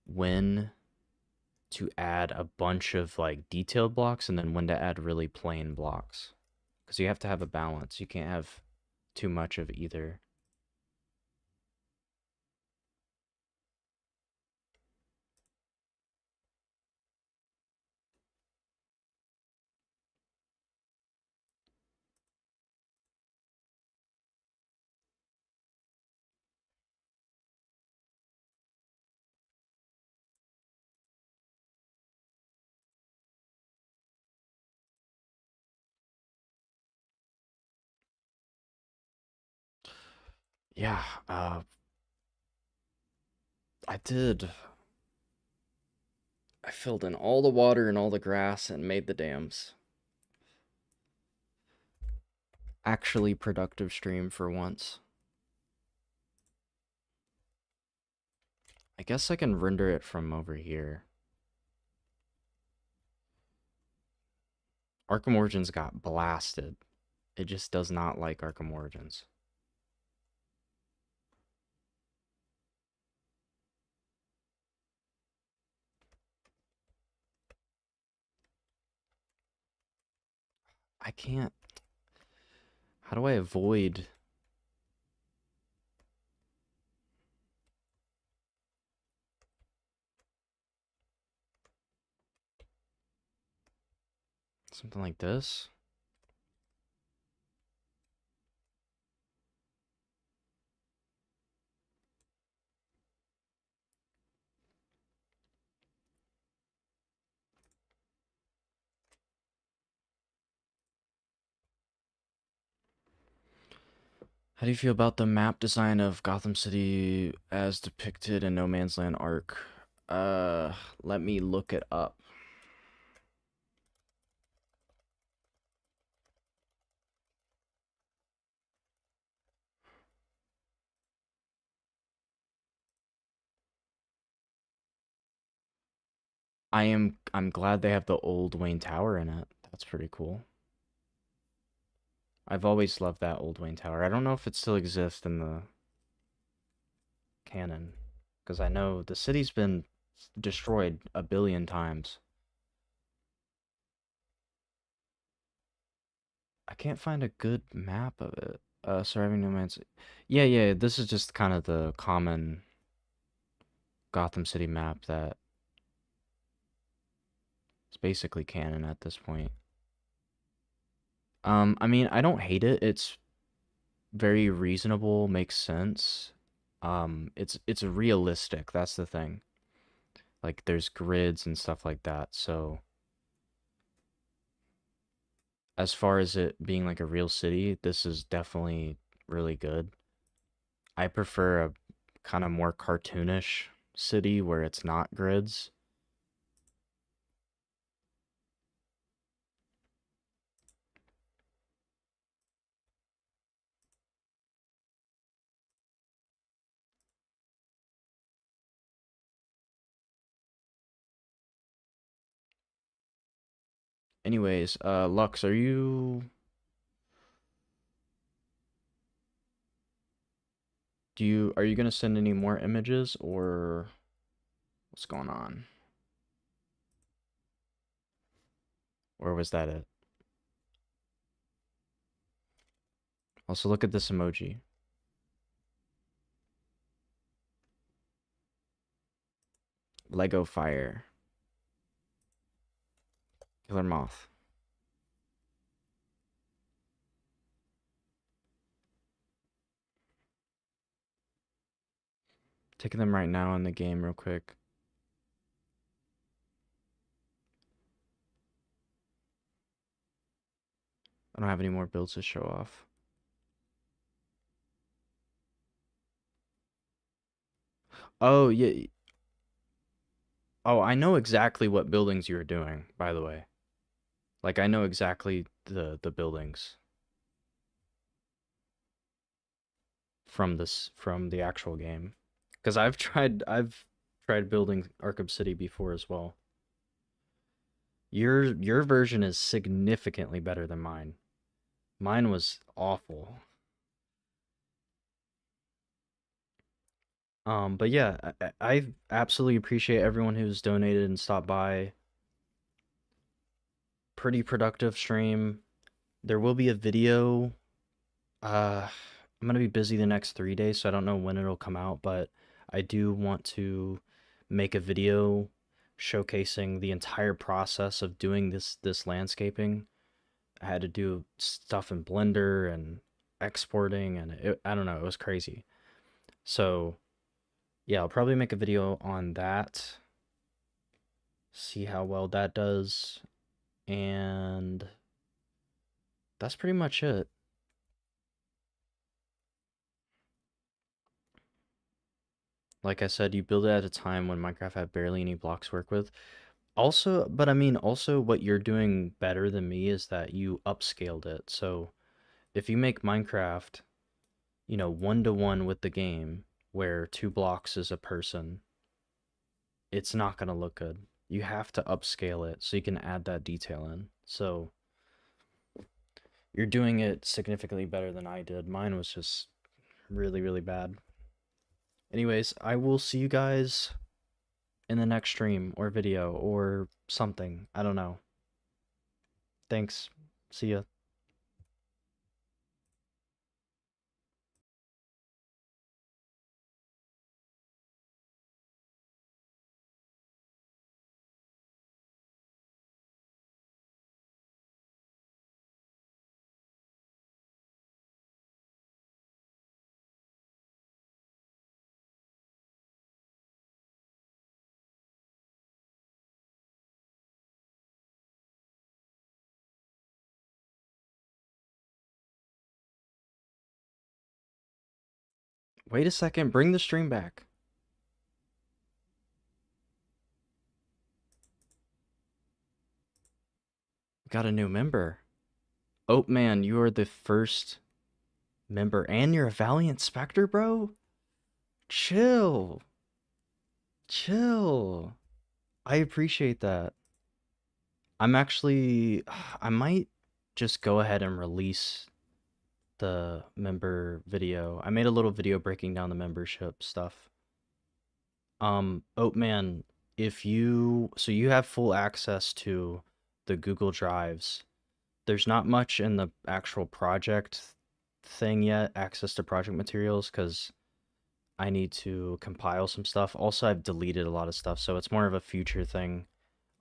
when to add a bunch of like detailed blocks and then when to add really plain blocks. Because you have to have a balance. You can't have too much of either. Yeah, I did. I filled in all the water and all the grass and made the dams. Actually productive stream for once. I guess I can render it from over here. Arkham Origins got blasted. It just does not like Arkham Origins. I can't. How do I avoid? Something like this? How do you feel about the map design of Gotham City as depicted in No Man's Land Arc? Let me look it up. I'm glad they have the old Wayne Tower in it. That's pretty cool. I've always loved that old Wayne Tower. I don't know if it still exists in the canon, because I know the city's been destroyed a billion times. I can't find a good map of it. Surviving No Man's. Yeah, yeah. This is just kind of the common Gotham City map that is basically canon at this point. I mean, I don't hate it. It's very reasonable, makes sense. It's realistic. That's the thing. Like there's grids and stuff like that. So as far as it being like a real city, this is definitely really good. I prefer a kind of more cartoonish city where it's not grids. Anyways, Lux, are you gonna send any more images or what's going on? Or was that it? Also, look at this emoji. Lego fire. Killer moth. Taking them right now in the game real quick. I don't have any more builds to show off. Oh, yeah. Oh, I know exactly what buildings you're doing, by the way. Like I know exactly the buildings from the actual game. Cuz I've tried building Arkham City before as well. Your version is significantly better than mine. Mine was awful. But yeah, I absolutely appreciate everyone who's donated and stopped by. Pretty productive stream. There will be a video. I'm gonna be busy the next 3 days, so I don't know when it'll come out, but I do want to make a video showcasing the entire process of doing this landscaping. I had to do stuff in Blender and exporting, and I don't know, it was crazy. So yeah, I'll probably make a video on that, see how well that does, and that's pretty much it. Like I said, you build it at a time when Minecraft had barely any blocks to work with. Also, but I mean, also what you're doing better than me is that you upscaled it. So if you make Minecraft, 1-to-1 with the game, where 2 blocks is a person, it's not gonna look good. You have to upscale it so you can add that detail in. So you're doing it significantly better than I did. Mine was just really, really bad. Anyways, I will see you guys in the next stream or video or something. I don't know. Thanks. See ya. Wait a second, bring the stream back. Got a new member. Oh man, you are the first member and you're a Valiant Spectre, bro? Chill. Chill. I appreciate that. I'm actually I might just go ahead and release the member video. I made a little video breaking down the membership stuff. Oatman, if you so you have full access to the Google Drives. There's not much in the actual project thing yet, access to project materials, because I need to compile some stuff. Also, I've deleted a lot of stuff, so it's more of a future thing.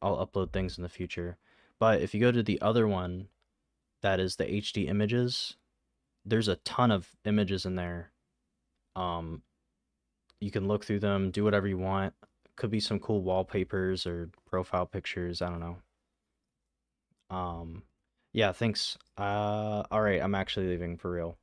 I'll upload things in the future. But if you go to the other one, that is the HD images, there's a ton of images in there. Um, you can look through them, do whatever you want. Could be some cool wallpapers or profile pictures, I don't know. Yeah, thanks. All right, I'm actually leaving for real.